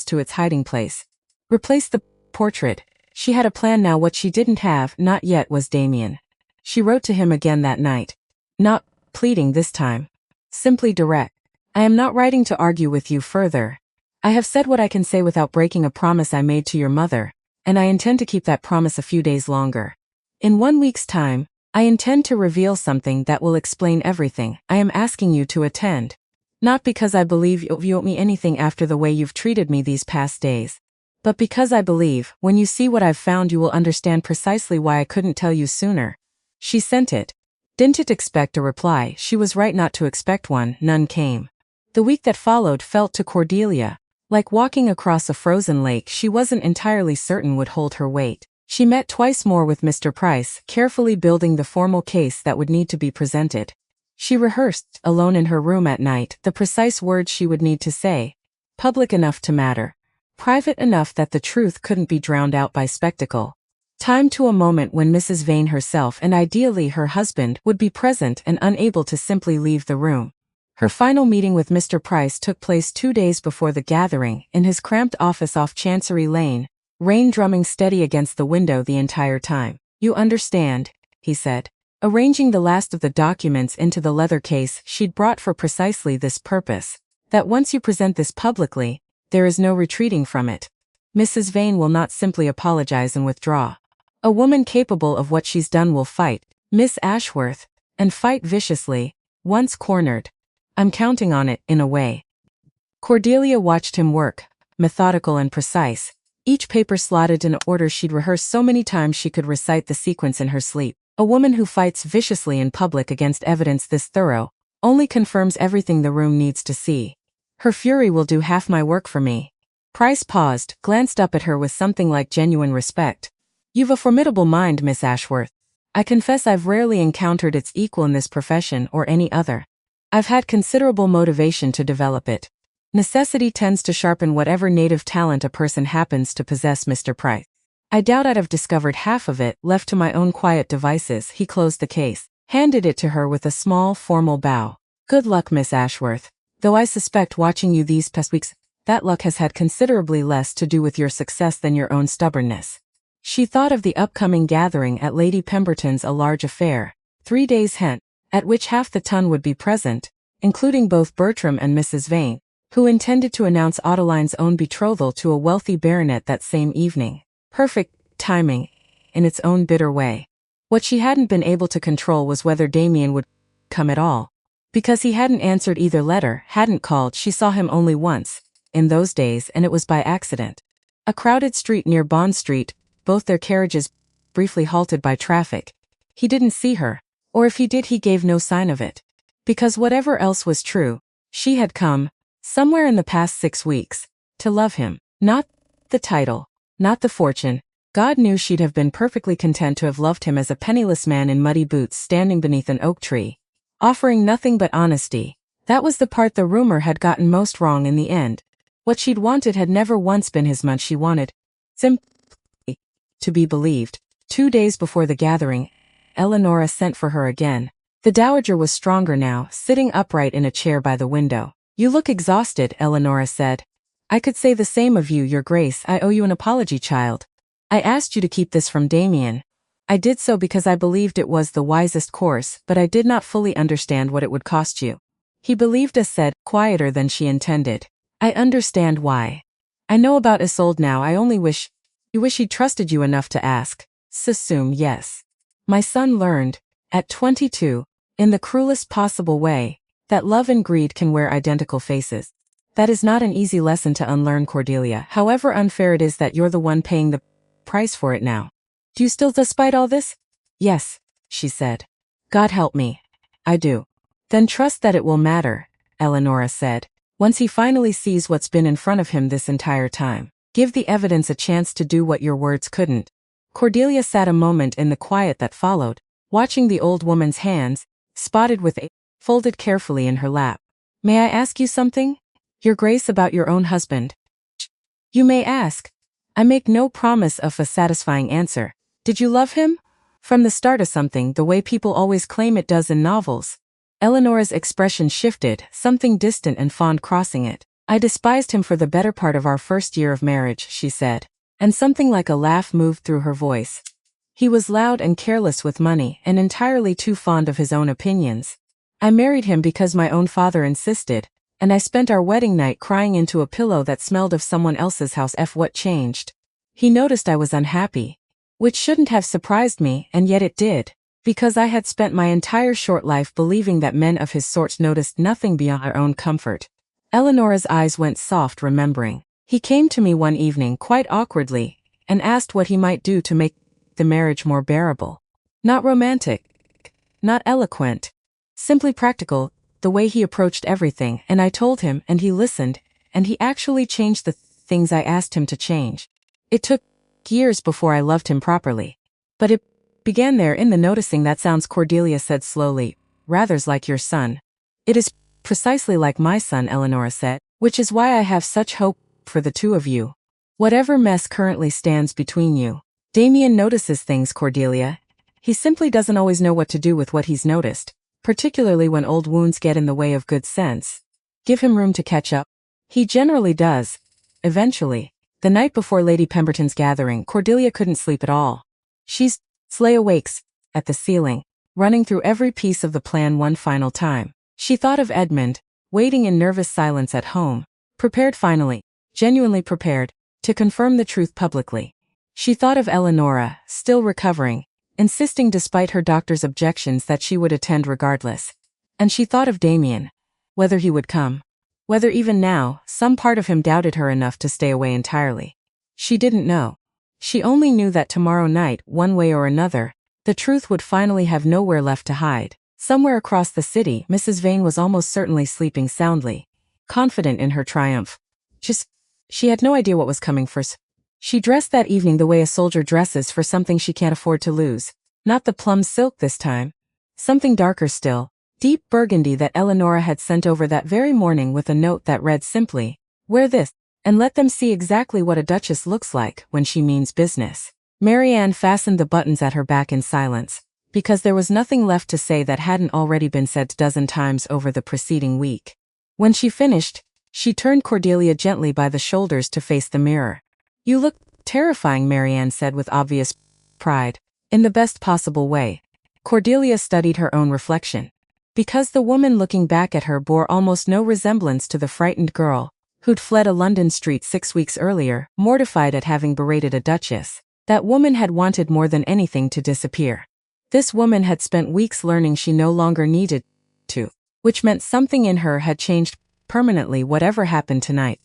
to its hiding place, replaced the portrait. She had a plan now. What she didn't have, not yet, was Damien. She wrote to him again that night. Not pleading this time. Simply direct. I am not writing to argue with you further. I have said what I can say without breaking a promise I made to your mother, and I intend to keep that promise a few days longer. In 1 week's time, I intend to reveal something that will explain everything. I am asking you to attend. Not because I believe you owe me anything after the way you've treated me these past days, but because I believe, when you see what I've found, you will understand precisely why I couldn't tell you sooner. She sent it. Didn't expect a reply. She was right not to expect one. None came. The week that followed felt to Cordelia like walking across a frozen lake she wasn't entirely certain would hold her weight. She met twice more with Mr. Price, carefully building the formal case that would need to be presented. She rehearsed, alone in her room at night, the precise words she would need to say, public enough to matter, private enough that the truth couldn't be drowned out by spectacle. Time to a moment when Mrs. Vane herself and ideally her husband would be present and unable to simply leave the room. Her final meeting with Mr. Price took place 2 days before the gathering, in his cramped office off Chancery Lane, rain drumming steady against the window the entire time. You understand, he said, arranging the last of the documents into the leather case she'd brought for precisely this purpose, that once you present this publicly, there is no retreating from it. Mrs. Vane will not simply apologize and withdraw. A woman capable of what she's done will fight, Miss Ashworth, and fight viciously, once cornered. I'm counting on it, in a way. Cordelia watched him work, methodical and precise, each paper slotted in order she'd rehearsed so many times she could recite the sequence in her sleep. A woman who fights viciously in public against evidence this thorough only confirms everything the room needs to see. Her fury will do half my work for me. Price paused, glanced up at her with something like genuine respect. You've a formidable mind, Miss Ashworth. I confess I've rarely encountered its equal in this profession or any other. I've had considerable motivation to develop it. Necessity tends to sharpen whatever native talent a person happens to possess, Mr. Price. I doubt I'd have discovered half of it, left to my own quiet devices. He closed the case, handed it to her with a small, formal bow. Good luck, Miss Ashworth. Though I suspect watching you these past weeks, that luck has had considerably less to do with your success than your own stubbornness. She thought of the upcoming gathering at Lady Pemberton's, a large affair, 3 days hence, at which half the ton would be present, including both Bertram and Mrs. Vane, who intended to announce Adeline's own betrothal to a wealthy baronet that same evening. Perfect timing, in its own bitter way. What she hadn't been able to control was whether Damien would come at all. Because he hadn't answered either letter, hadn't called. She saw him only once, in those days, and it was by accident. A crowded street near Bond Street, both their carriages briefly halted by traffic. He didn't see her, or if he did, he gave no sign of it. Because whatever else was true, she had come, somewhere in the past 6 weeks, to love him. Not the title, not the fortune. God knew she'd have been perfectly content to have loved him as a penniless man in muddy boots standing beneath an oak tree, offering nothing but honesty. That was the part the rumor had gotten most wrong in the end. What she'd wanted had never once been his much. She wanted simply to be believed. 2 days before the gathering, Eleanora sent for her again. The dowager was stronger now, sitting upright in a chair by the window. You look exhausted, Eleanora said. I could say the same of you, Your Grace. I owe you an apology, child. I asked you to keep this from Damien. I did so because I believed it was the wisest course, but I did not fully understand what it would cost you. He believed us, said, quieter than she intended. I understand why. I know about Isolde now. I only wish he'd trusted you enough to ask. Assume, yes. My son learned, at 22, in the cruelest possible way, that love and greed can wear identical faces. That is not an easy lesson to unlearn, Cordelia, however unfair it is that you're the one paying the price for it now. Do you still, despite all this? Yes, she said. God help me. I do. Then trust that it will matter, Eleanora said. Once he finally sees what's been in front of him this entire time, give the evidence a chance to do what your words couldn't. Cordelia sat a moment in the quiet that followed, watching the old woman's hands, spotted with age, folded carefully in her lap. May I ask you something, Your Grace, about your own husband? You may ask. I make no promise of a satisfying answer. Did you love him? From the start of something the way people always claim it does in novels. Eleanora's expression shifted, something distant and fond crossing it. I despised him for the better part of our first year of marriage, she said. And something like a laugh moved through her voice. He was loud and careless with money and entirely too fond of his own opinions. I married him because my own father insisted, and I spent our wedding night crying into a pillow that smelled of someone else's house. What changed? He noticed I was unhappy. Which shouldn't have surprised me, and yet it did. Because I had spent my entire short life believing that men of his sort noticed nothing beyond their own comfort. Eleanora's eyes went soft, remembering. He came to me one evening quite awkwardly, and asked what he might do to make the marriage more bearable. Not romantic. Not eloquent. Simply practical, the way he approached everything, and I told him, and he listened, and he actually changed the things I asked him to change. It took years before I loved him properly. But it began there in the noticing. That sounds, Cordelia said slowly, rather's like your son. It is precisely like my son, Eleanora said, which is why I have such hope for the two of you. Whatever mess currently stands between you. Damien notices things, Cordelia. He simply doesn't always know what to do with what he's noticed, particularly when old wounds get in the way of good sense. Give him room to catch up. He generally does. Eventually. The night before Lady Pemberton's gathering, Cordelia couldn't sleep at all. She's lay awakes at the ceiling, running through every piece of the plan one final time. She thought of Edmund, waiting in nervous silence at home, prepared finally, genuinely prepared, to confirm the truth publicly. She thought of Eleanora, still recovering, insisting despite her doctor's objections that she would attend regardless. And she thought of Damien. Whether he would come. Whether even now, some part of him doubted her enough to stay away entirely. She didn't know. She only knew that tomorrow night, one way or another, the truth would finally have nowhere left to hide. Somewhere across the city, Mrs. Vane was almost certainly sleeping soundly, confident in her triumph. She had no idea what was coming first. She dressed that evening the way a soldier dresses for something she can't afford to lose. Not the plum silk this time. Something darker still. Deep burgundy that Eleanora had sent over that very morning with a note that read simply, "Wear this, and let them see exactly what a duchess looks like when she means business." Marianne fastened the buttons at her back in silence, because there was nothing left to say that hadn't already been said a dozen times over the preceding week. When she finished, she turned Cordelia gently by the shoulders to face the mirror. "You look terrifying," Marianne said with obvious pride. In the best possible way. Cordelia studied her own reflection. Because the woman looking back at her bore almost no resemblance to the frightened girl who'd fled a London street 6 weeks earlier, mortified at having berated a duchess. That woman had wanted more than anything to disappear. This woman had spent weeks learning she no longer needed to, which meant something in her had changed permanently whatever happened tonight.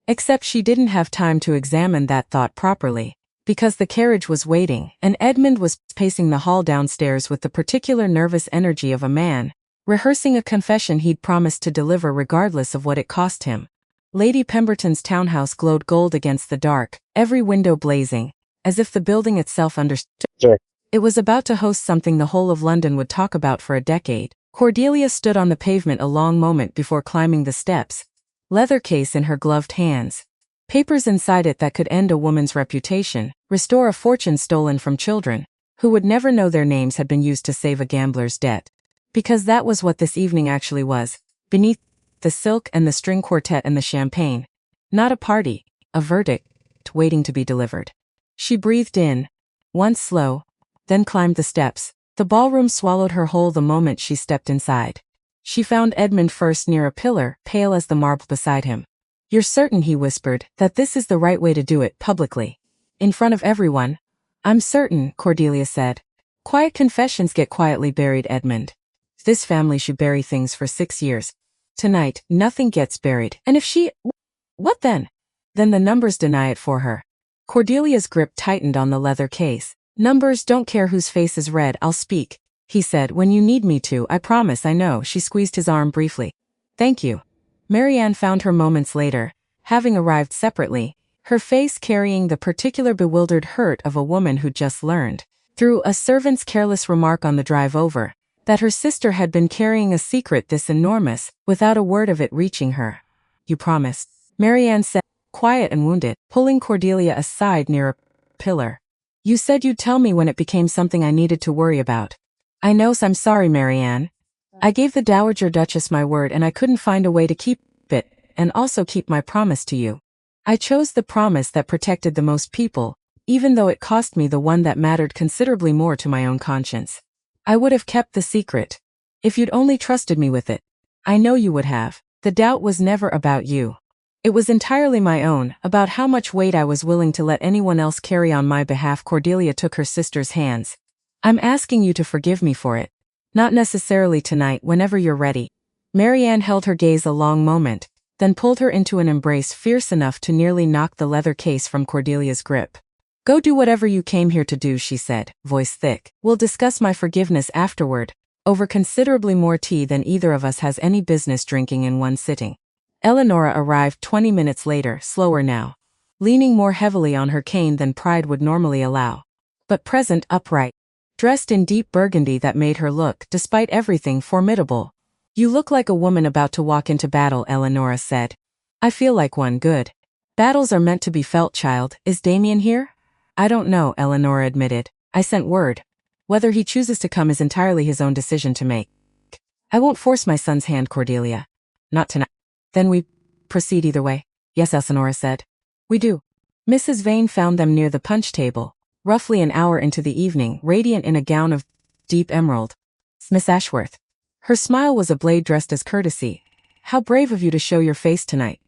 Except she didn't have time to examine that thought properly, because the carriage was waiting, and Edmund was pacing the hall downstairs with the particular nervous energy of a man, rehearsing a confession he'd promised to deliver regardless of what it cost him. Lady Pemberton's townhouse glowed gold against the dark, every window blazing, as if the building itself understood. It was about to host something the whole of London would talk about for a decade. Cordelia stood on the pavement a long moment before climbing the steps, leather case in her gloved hands. Papers inside it that could end a woman's reputation, restore a fortune stolen from children, who would never know their names had been used to save a gambler's debt. Because that was what this evening actually was, beneath the silk and the string quartet and the champagne. Not a party, a verdict, waiting to be delivered. She breathed in, once slow, then climbed the steps. The ballroom swallowed her whole the moment she stepped inside. She found Edmund first near a pillar, pale as the marble beside him. "You're certain," he whispered, "that this is the right way to do it, publicly? In front of everyone?" "I'm certain," Cordelia said. "Quiet confessions get quietly buried, Edmund. This family should bury things for 6 years. Tonight, nothing gets buried. And if she... what then? Then the numbers deny it for her." Cordelia's grip tightened on the leather case. "Numbers don't care whose face is red. I'll speak," he said, "when you need me to. I promise. I know." She squeezed his arm briefly. "Thank you." Marianne found her moments later, having arrived separately, her face carrying the particular bewildered hurt of a woman who'd just learned, through a servant's careless remark on the drive over, that her sister had been carrying a secret this enormous, without a word of it reaching her. "You promised," Marianne said, quiet and wounded, pulling Cordelia aside near a pillar. You said you'd tell me when it became something I needed to worry about. I know, so I'm sorry, Marianne. I gave the Dowager Duchess my word and I couldn't find a way to keep it, and also keep my promise to you. I chose the promise that protected the most people, even though it cost me the one that mattered considerably more to my own conscience. I would have kept the secret. If you'd only trusted me with it. I know you would have. The doubt was never about you. It was entirely my own, about how much weight I was willing to let anyone else carry on my behalf. Cordelia took her sister's hands. I'm asking you to forgive me for it. Not necessarily tonight, whenever you're ready. Marianne held her gaze a long moment, then pulled her into an embrace fierce enough to nearly knock the leather case from Cordelia's grip. Go do whatever you came here to do, she said, voice thick. We'll discuss my forgiveness afterward, over considerably more tea than either of us has any business drinking in one sitting. Eleanora arrived 20 minutes later, slower now, leaning more heavily on her cane than pride would normally allow, but present, upright, dressed in deep burgundy that made her look, despite everything, formidable. You look like a woman about to walk into battle, Eleanora said. I feel like one. Good. Battles are meant to be felt, child. Is Damien here? I don't know, Eleanora admitted. I sent word. Whether he chooses to come is entirely his own decision to make. I won't force my son's hand, Cordelia. Not tonight. Then we proceed either way. Yes, Eleanora said. We do. Mrs. Vane found them near the punch table, roughly an hour into the evening, radiant in a gown of deep emerald. Miss Ashworth. Her smile was a blade dressed as courtesy. How brave of you to show your face tonight.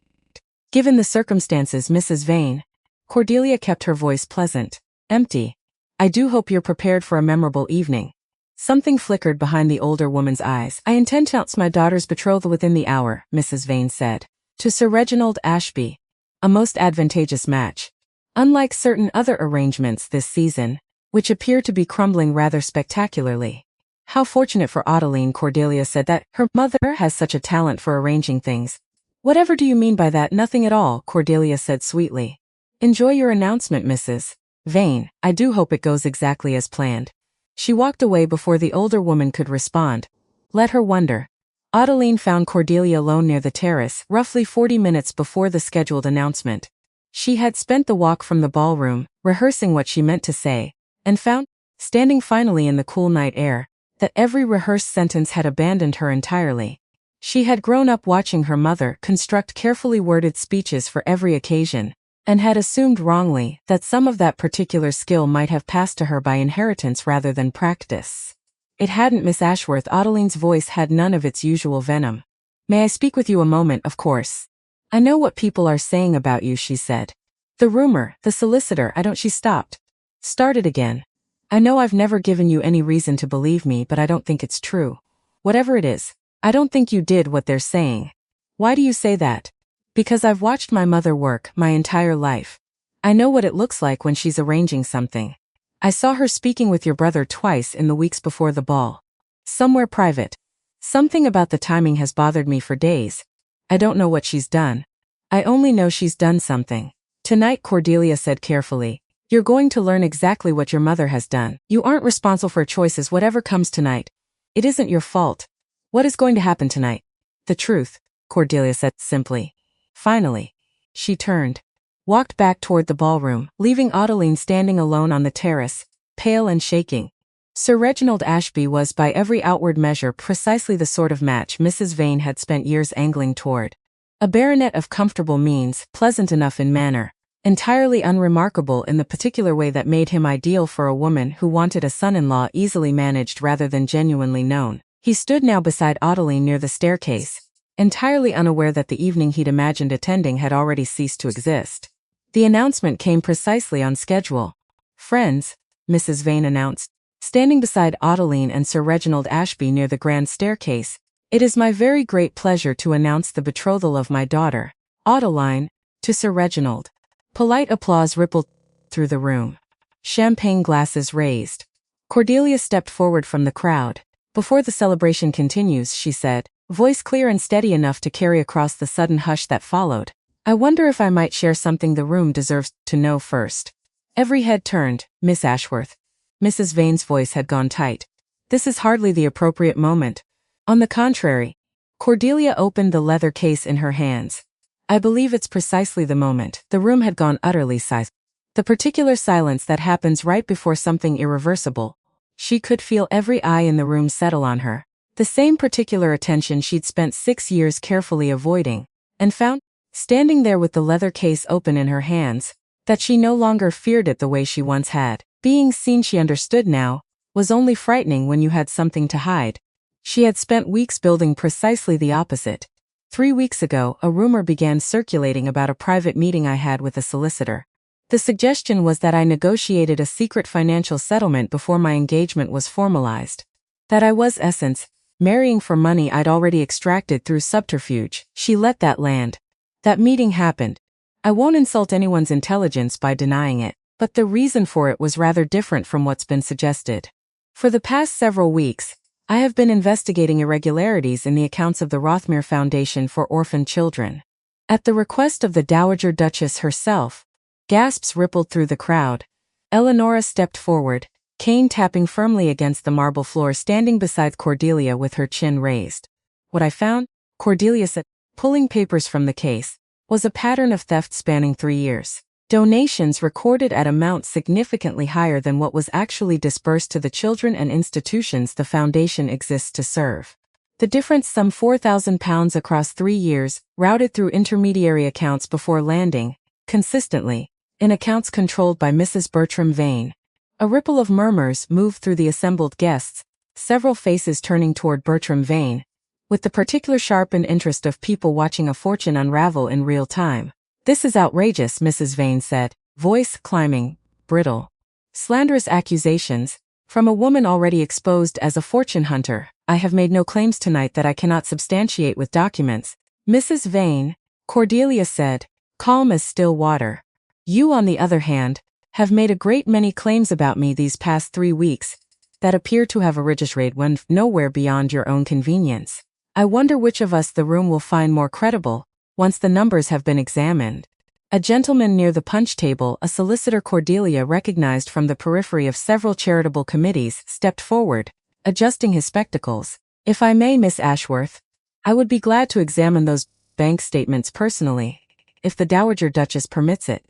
Given the circumstances, Mrs. Vane. Cordelia kept her voice pleasant, empty. I do hope you're prepared for a memorable evening. Something flickered behind the older woman's eyes. I intend to announce my daughter's betrothal within the hour, Mrs. Vane said. To Sir Reginald Ashby. A most advantageous match. Unlike certain other arrangements this season, which appear to be crumbling rather spectacularly. How fortunate for Adeline, Cordelia said, that her mother has such a talent for arranging things. Whatever do you mean by that? Nothing at all, Cordelia said sweetly. Enjoy your announcement, Mrs. Vane. I do hope it goes exactly as planned. She walked away before the older woman could respond. Let her wonder. Adeline found Cordelia alone near the terrace, roughly 40 minutes before the scheduled announcement. She had spent the walk from the ballroom, rehearsing what she meant to say, and found, standing finally in the cool night air, that every rehearsed sentence had abandoned her entirely. She had grown up watching her mother construct carefully worded speeches for every occasion, and had assumed wrongly that some of that particular skill might have passed to her by inheritance rather than practice. It hadn't. Miss Ashworth. Adeline's voice had none of its usual venom. May I speak with you a moment? Of course. I know what people are saying about you, she said. The rumor, the solicitor, I don't. She stopped. Started again. I know I've never given you any reason to believe me, but I don't think it's true. Whatever it is, I don't think you did what they're saying. Why do you say that? Because I've watched my mother work my entire life. I know what it looks like when she's arranging something. I saw her speaking with your brother twice in the weeks before the ball. Somewhere private. Something about the timing has bothered me for days. I don't know what she's done. I only know she's done something. Tonight, Cordelia said carefully, you're going to learn exactly what your mother has done. You aren't responsible for her choices, whatever comes tonight. It isn't your fault. What is going to happen tonight? The truth, Cordelia said simply. Finally. She turned, walked back toward the ballroom, leaving Adeline standing alone on the terrace, pale and shaking. Sir Reginald Ashby was by every outward measure precisely the sort of match Mrs. Vane had spent years angling toward. A baronet of comfortable means, pleasant enough in manner, entirely unremarkable in the particular way that made him ideal for a woman who wanted a son-in-law easily managed rather than genuinely known. He stood now beside Adeline near the staircase, entirely unaware that the evening he'd imagined attending had already ceased to exist. The announcement came precisely on schedule. Friends, Mrs. Vane announced, standing beside Adeline and Sir Reginald Ashby near the grand staircase, it is my very great pleasure to announce the betrothal of my daughter, Adeline, to Sir Reginald. Polite applause rippled through the room. Champagne glasses raised. Cordelia stepped forward from the crowd. Before the celebration continues, she said, voice clear and steady enough to carry across the sudden hush that followed. I wonder if I might share something the room deserves to know first. Every head turned. Miss Ashworth. Mrs. Vane's voice had gone tight. This is hardly the appropriate moment. On the contrary. Cordelia opened the leather case in her hands. I believe it's precisely the moment. The room had gone utterly silent. The particular silence that happens right before something irreversible. She could feel every eye in the room settle on her. The same particular attention she'd spent 6 years carefully avoiding, and found, standing there with the leather case open in her hands, that she no longer feared it the way she once had. Being seen, she understood now, was only frightening when you had something to hide. She had spent weeks building precisely the opposite. 3 weeks ago, a rumor began circulating about a private meeting I had with a solicitor. The suggestion was that I negotiated a secret financial settlement before my engagement was formalized. That I was, essence, marrying for money I'd already extracted through subterfuge. She let that land. That meeting happened. I won't insult anyone's intelligence by denying it, but the reason for it was rather different from what's been suggested. For the past several weeks, I have been investigating irregularities in the accounts of the Rothmere Foundation for Orphan Children. At the request of the Dowager Duchess herself, gasps rippled through the crowd. Eleanora stepped forward, cane tapping firmly against the marble floor, standing beside Cordelia with her chin raised. What I found, Cordelia said, pulling papers from the case, was a pattern of theft spanning 3 years. Donations recorded at amounts significantly higher than what was actually disbursed to the children and institutions the foundation exists to serve. The difference, some £4,000 across 3 years, routed through intermediary accounts before landing, consistently, in accounts controlled by Mrs. Bertram Vane. A ripple of murmurs moved through the assembled guests, several faces turning toward Bertram Vane, with the particular sharpened interest of people watching a fortune unravel in real time. "This is outrageous," Mrs. Vane said, voice climbing, brittle. "Slanderous accusations, from a woman already exposed as a fortune hunter. I have made no claims tonight that I cannot substantiate with documents." "Mrs. Vane," Cordelia said, calm as still water. "You, on the other hand, have made a great many claims about me these past 3 weeks that appear to have originated when nowhere beyond your own convenience. I wonder which of us the room will find more credible, once the numbers have been examined." A gentleman near the punch table, a solicitor Cordelia recognized from the periphery of several charitable committees, stepped forward, adjusting his spectacles. "If I may, Miss Ashworth, I would be glad to examine those bank statements personally, if the Dowager Duchess permits it."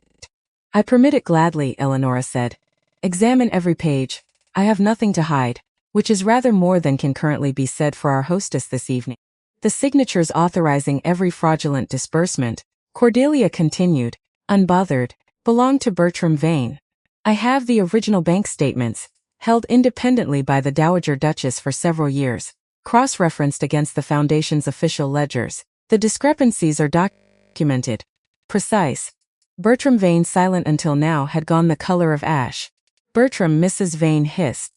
"I permit it gladly," Eleanora said. "Examine every page. I have nothing to hide," which is rather more than can currently be said for our hostess this evening. "The signatures authorizing every fraudulent disbursement," Cordelia continued, unbothered, "belong to Bertram Vane. I have the original bank statements, held independently by the Dowager Duchess for several years, cross-referenced against the Foundation's official ledgers. The discrepancies are documented. Precise." Bertram Vane, silent until now, had gone the color of ash. "Bertram," Mrs. Vane hissed.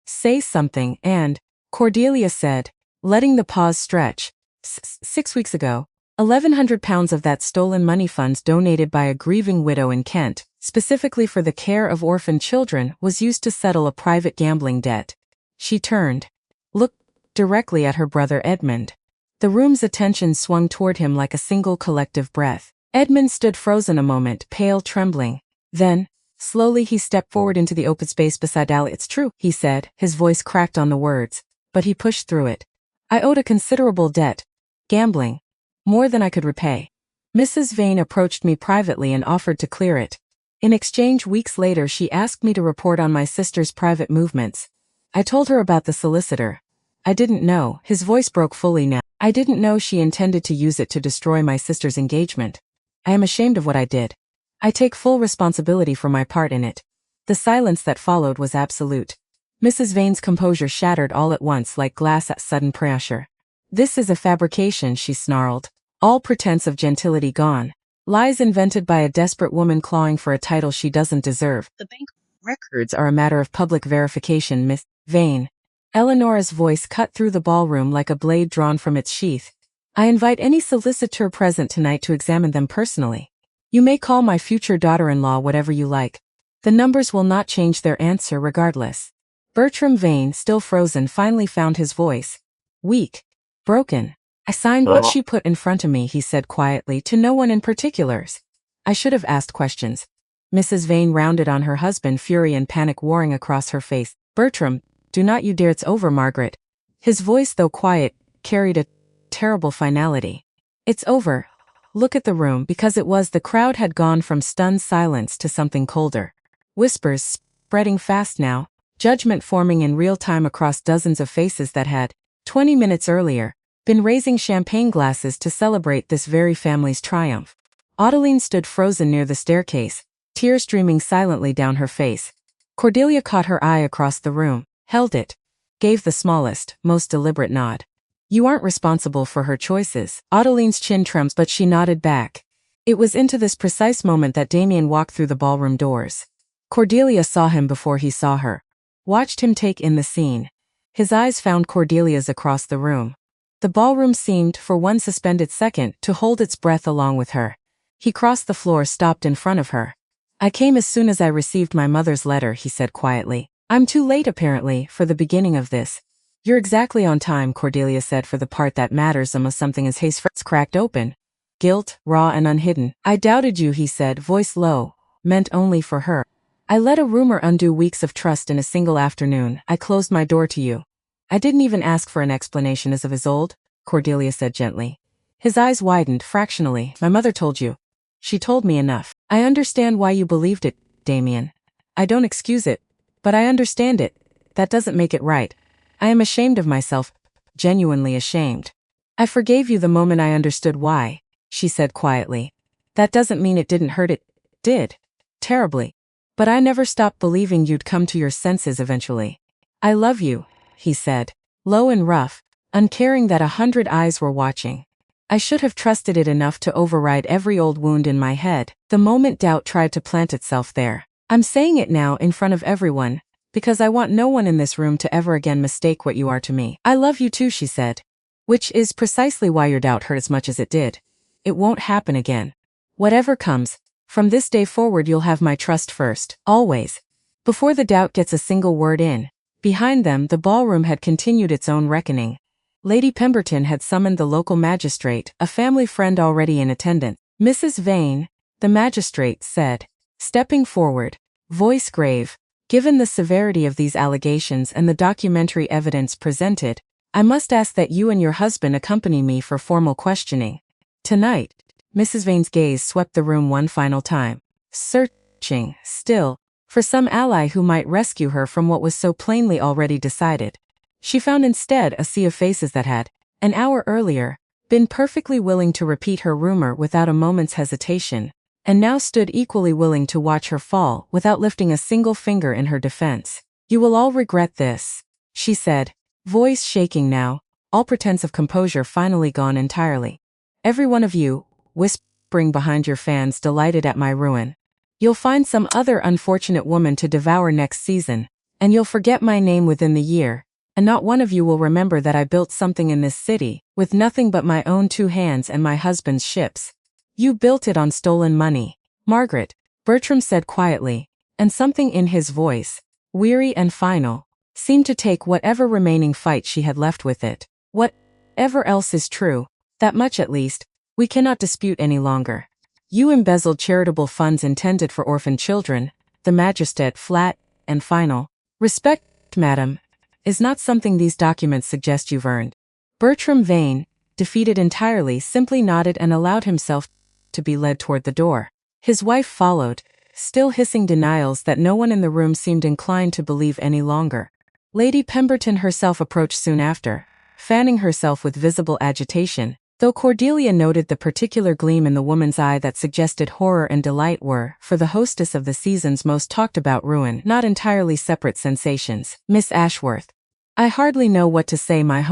"Say something," and Cordelia said, letting the pause stretch. 6 weeks ago, £1,100 of that stolen money, funds donated by a grieving widow in Kent, specifically for the care of orphan children, was used to settle a private gambling debt." She turned, looked directly at her brother Edmund. The room's attention swung toward him like a single collective breath. Edmund stood frozen a moment, pale, trembling. Then, slowly he stepped forward into the open space beside Ali. "It's true," he said, his voice cracked on the words, but he pushed through it. "I owed a considerable debt. Gambling. More than I could repay. Mrs. Vane approached me privately and offered to clear it. In exchange, weeks later, she asked me to report on my sister's private movements. I told her about the solicitor. I didn't know," his voice broke fully now, "I didn't know she intended to use it to destroy my sister's engagement. I am ashamed of what I did. I take full responsibility for my part in it." The silence that followed was absolute. Mrs. Vane's composure shattered all at once like glass at sudden pressure. "This is a fabrication," she snarled. "All pretense of gentility gone. Lies invented by a desperate woman clawing for a title she doesn't deserve. The bank records are a matter of public verification, Miss Vane." Eleanora's voice cut through the ballroom like a blade drawn from its sheath. "I invite any solicitor present tonight to examine them personally. You may call my future daughter-in-law whatever you like. The numbers will not change their answer regardless." Bertram Vane, still frozen, finally found his voice. Weak. Broken. "I signed what she put in front of me," he said quietly, "to no one in particulars. I should have asked questions." Mrs. Vane rounded on her husband, fury and panic warring across her face. "Bertram, do not you dare. It's over, Margaret." His voice, though quiet, carried a terrible finality. "It's over. look at the room because it was the crowd had gone from stunned silence to something colder. Whispers spreading fast now, judgment forming in real time across dozens of faces that had, 20 minutes earlier, been raising champagne glasses to celebrate this very family's triumph. Adeline stood frozen near the staircase, tears streaming silently down her face. Cordelia caught her eye across the room, held it, gave the smallest, most deliberate nod. You aren't responsible for her choices. Adeline's chin trembled, but she nodded back. It was into this precise moment that Damien walked through the ballroom doors. Cordelia saw him before he saw her, watched him take in the scene. His eyes found Cordelia's across the room. The ballroom seemed, for one suspended second, to hold its breath along with her. He crossed the floor, stopped in front of her. I came as soon as I received my mother's letter, he said quietly. I'm too late apparently, for the beginning of this. You're exactly on time, Cordelia said, for the part that matters. Almost something as his face cracked open. Guilt, raw and unhidden. I doubted you, he said, voice low, meant only for her. I let a rumor undo weeks of trust in a single afternoon. I closed my door to you. I didn't even ask for an explanation as of his old, Cordelia said gently. His eyes widened fractionally. My mother told you. She told me enough. I understand why you believed it, Damien. I don't excuse it, but I understand it. That doesn't make it right. I am ashamed of myself, genuinely ashamed. I forgave you the moment I understood why, she said quietly. That doesn't mean it didn't hurt. It did. Terribly. But I never stopped believing you'd come to your senses eventually. I love you, he said, low and rough, uncaring that 100 eyes were watching. I should have trusted it enough to override every old wound in my head, the moment doubt tried to plant itself there. I'm saying it now in front of everyone, because I want no one in this room to ever again mistake what you are to me. I love you too, she said. Which is precisely why your doubt hurt as much as it did. It won't happen again. Whatever comes, from this day forward you'll have my trust first, always. Before the doubt gets a single word in, behind them the ballroom had continued its own reckoning. Lady Pemberton had summoned the local magistrate, a family friend already in attendance. Mrs. Vane, the magistrate said, stepping forward, voice grave, given the severity of these allegations and the documentary evidence presented, I must ask that you and your husband accompany me for formal questioning. Tonight, Mrs. Vane's gaze swept the room one final time, searching, still, for some ally who might rescue her from what was so plainly already decided. She found instead a sea of faces that had, an hour earlier, been perfectly willing to repeat her rumor without a moment's hesitation, and now stood equally willing to watch her fall without lifting a single finger in her defense. You will all regret this, she said, voice shaking now, all pretense of composure finally gone entirely. Every one of you, whispering behind your fans delighted at my ruin. You'll find some other unfortunate woman to devour next season, and you'll forget my name within the year. And not one of you will remember that I built something in this city, with nothing but my own 2 hands and my husband's ships. You built it on stolen money. Margaret, Bertram said quietly, and something in his voice, weary and final, seemed to take whatever remaining fight she had left with it. Whatever else is true, that much at least, we cannot dispute any longer. You embezzled charitable funds intended for orphan children, the magistrate flat and final. Respect, madam, is not something these documents suggest you've earned. Bertram Vane, defeated entirely, simply nodded and allowed himself to be led toward the door. His wife followed, still hissing denials that no one in the room seemed inclined to believe any longer. Lady Pemberton herself approached soon after, fanning herself with visible agitation, though Cordelia noted the particular gleam in the woman's eye that suggested horror and delight were, for the hostess of the season's most talked-about ruin, not entirely separate sensations. Miss Ashworth. I hardly know what to say. My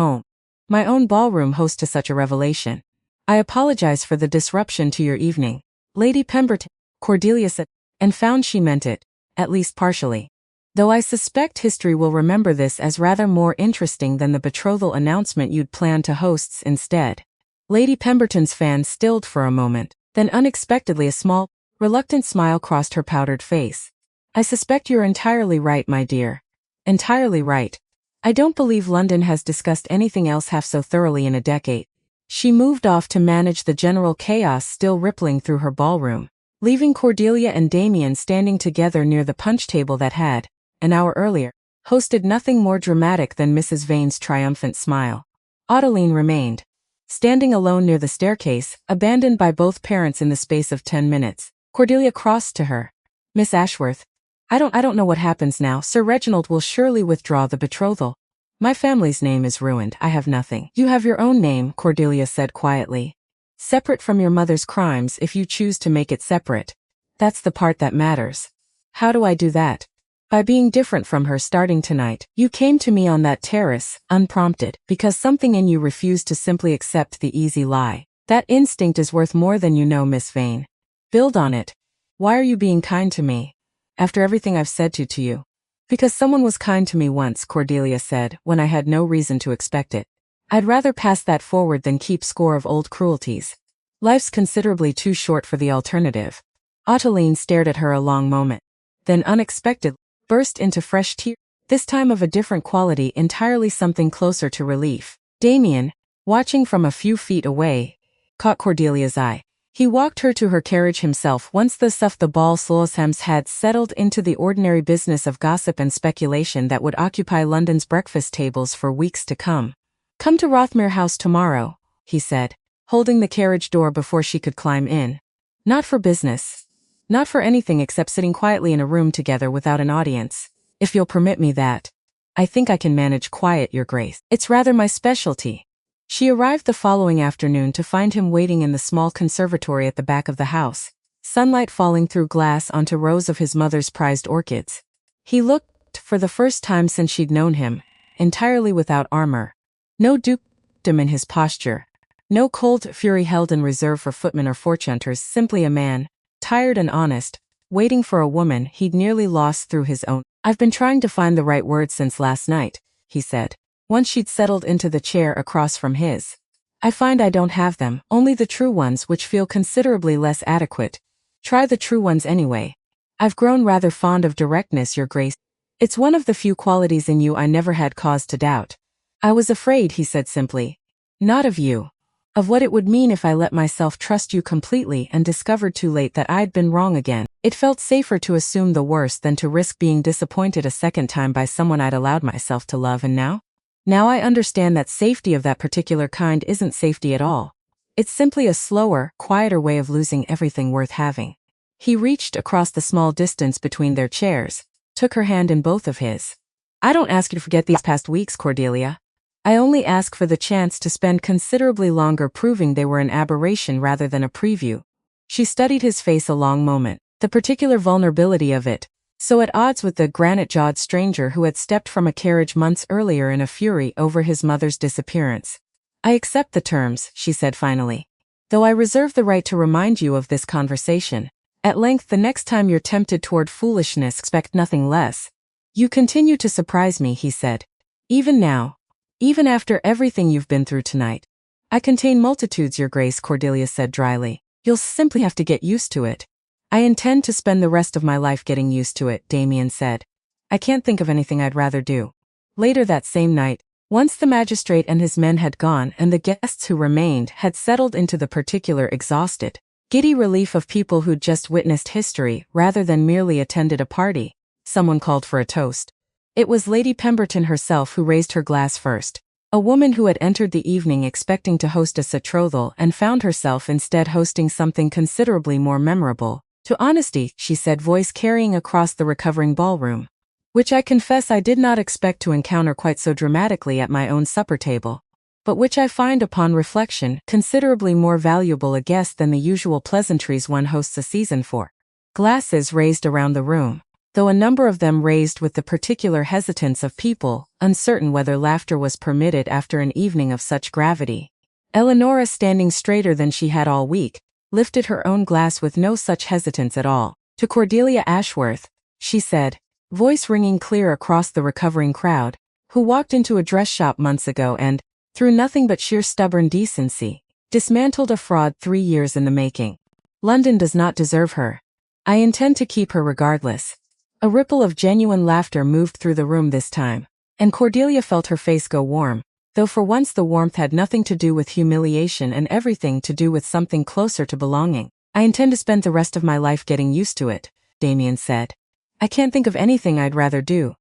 own ballroom host to such a revelation. I apologize for the disruption to your evening. Lady Pemberton, Cordelia said, and found she meant it, at least partially. Though I suspect history will remember this as rather more interesting than the betrothal announcement you'd planned to hosts instead. Lady Pemberton's fan stilled for a moment, then unexpectedly a small, reluctant smile crossed her powdered face. I suspect you're entirely right, my dear. Entirely right. I don't believe London has discussed anything else half so thoroughly in a decade. She moved off to manage the general chaos still rippling through her ballroom, leaving Cordelia and Damien standing together near the punch table that had, an hour earlier, hosted nothing more dramatic than Mrs. Vane's triumphant smile. Adeline remained, Standing alone near the staircase, abandoned by both parents in the space of 10 minutes, Cordelia crossed to her. Miss Ashworth, I don't know what happens now. Sir Reginald will surely withdraw the betrothal. My family's name is ruined. I have nothing. You have your own name, Cordelia said quietly. Separate from your mother's crimes if you choose to make it separate. That's the part that matters. How do I do that? By being different from her starting tonight. You came to me on that terrace, unprompted, because something in you refused to simply accept the easy lie. That instinct is worth more than you know, Miss Vane. Build on it. Why are you being kind to me? After everything I've said to you. Because someone was kind to me once, Cordelia said, when I had no reason to expect it. I'd rather pass that forward than keep score of old cruelties. Life's considerably too short for the alternative. Ottilie stared at her a long moment. Then unexpectedly, burst into fresh tears, this time of a different quality, entirely something closer to relief. Damien, watching from a few feet away, caught Cordelia's eye. He walked her to her carriage himself once the Ballrooms had settled into the ordinary business of gossip and speculation that would occupy London's breakfast tables for weeks to come. Come to Rothmere House tomorrow, he said, holding the carriage door before she could climb in. Not for business. Not for anything except sitting quietly in a room together without an audience. If you'll permit me that. I think I can manage quiet, Your Grace. It's rather my specialty. She arrived the following afternoon to find him waiting in the small conservatory at the back of the house, sunlight falling through glass onto rows of his mother's prized orchids. He looked, for the first time since she'd known him, entirely without armor. No dukedom in his posture. No cold fury held in reserve for footmen or fortune-hunters, simply a man, tired and honest, waiting for a woman he'd nearly lost through his own. I've been trying to find the right words since last night, he said, once she'd settled into the chair across from his. I find I don't have them, only the true ones which feel considerably less adequate. Try the true ones anyway. I've grown rather fond of directness, Your Grace. It's one of the few qualities in you I never had cause to doubt. I was afraid, he said simply. Not of you. Of what it would mean if I let myself trust you completely and discovered too late that I'd been wrong again. It felt safer to assume the worst than to risk being disappointed a second time by someone I'd allowed myself to love, and now I understand that safety of that particular kind isn't safety at all. It's simply a slower, quieter way of losing everything worth having. He reached across the small distance between their chairs, took her hand in both of his. I don't ask you to forget these past weeks, Cordelia. I only ask for the chance to spend considerably longer proving they were an aberration rather than a preview. She studied his face a long moment, the particular vulnerability of it, so at odds with the granite-jawed stranger who had stepped from a carriage months earlier in a fury over his mother's disappearance. I accept the terms, she said finally. Though I reserve the right to remind you of this conversation. At length, the next time you're tempted toward foolishness, expect nothing less. You continue to surprise me, he said. Even now. Even after everything you've been through tonight. I contain multitudes, Your Grace, Cordelia said dryly. You'll simply have to get used to it. I intend to spend the rest of my life getting used to it, Damien said. I can't think of anything I'd rather do. Later that same night, once the magistrate and his men had gone and the guests who remained had settled into the particular exhausted, giddy relief of people who'd just witnessed history rather than merely attended a party, someone called for a toast. It was Lady Pemberton herself who raised her glass first, a woman who had entered the evening expecting to host a betrothal and found herself instead hosting something considerably more memorable. To honesty, she said, voice carrying across the recovering ballroom, which I confess I did not expect to encounter quite so dramatically at my own supper table, but which I find upon reflection considerably more valuable a guest than the usual pleasantries one hosts a season for. Glasses raised around the room, though a number of them raised with the particular hesitance of people uncertain whether laughter was permitted after an evening of such gravity. Eleanora, standing straighter than she had all week, lifted her own glass with no such hesitance at all. To Cordelia Ashworth, she said, voice ringing clear across the recovering crowd, who walked into a dress shop months ago and, through nothing but sheer stubborn decency, dismantled a fraud 3 years in the making. London does not deserve her. I intend to keep her regardless. A ripple of genuine laughter moved through the room this time, and Cordelia felt her face go warm, though for once the warmth had nothing to do with humiliation and everything to do with something closer to belonging. I intend to spend the rest of my life getting used to it, Damien said. I can't think of anything I'd rather do.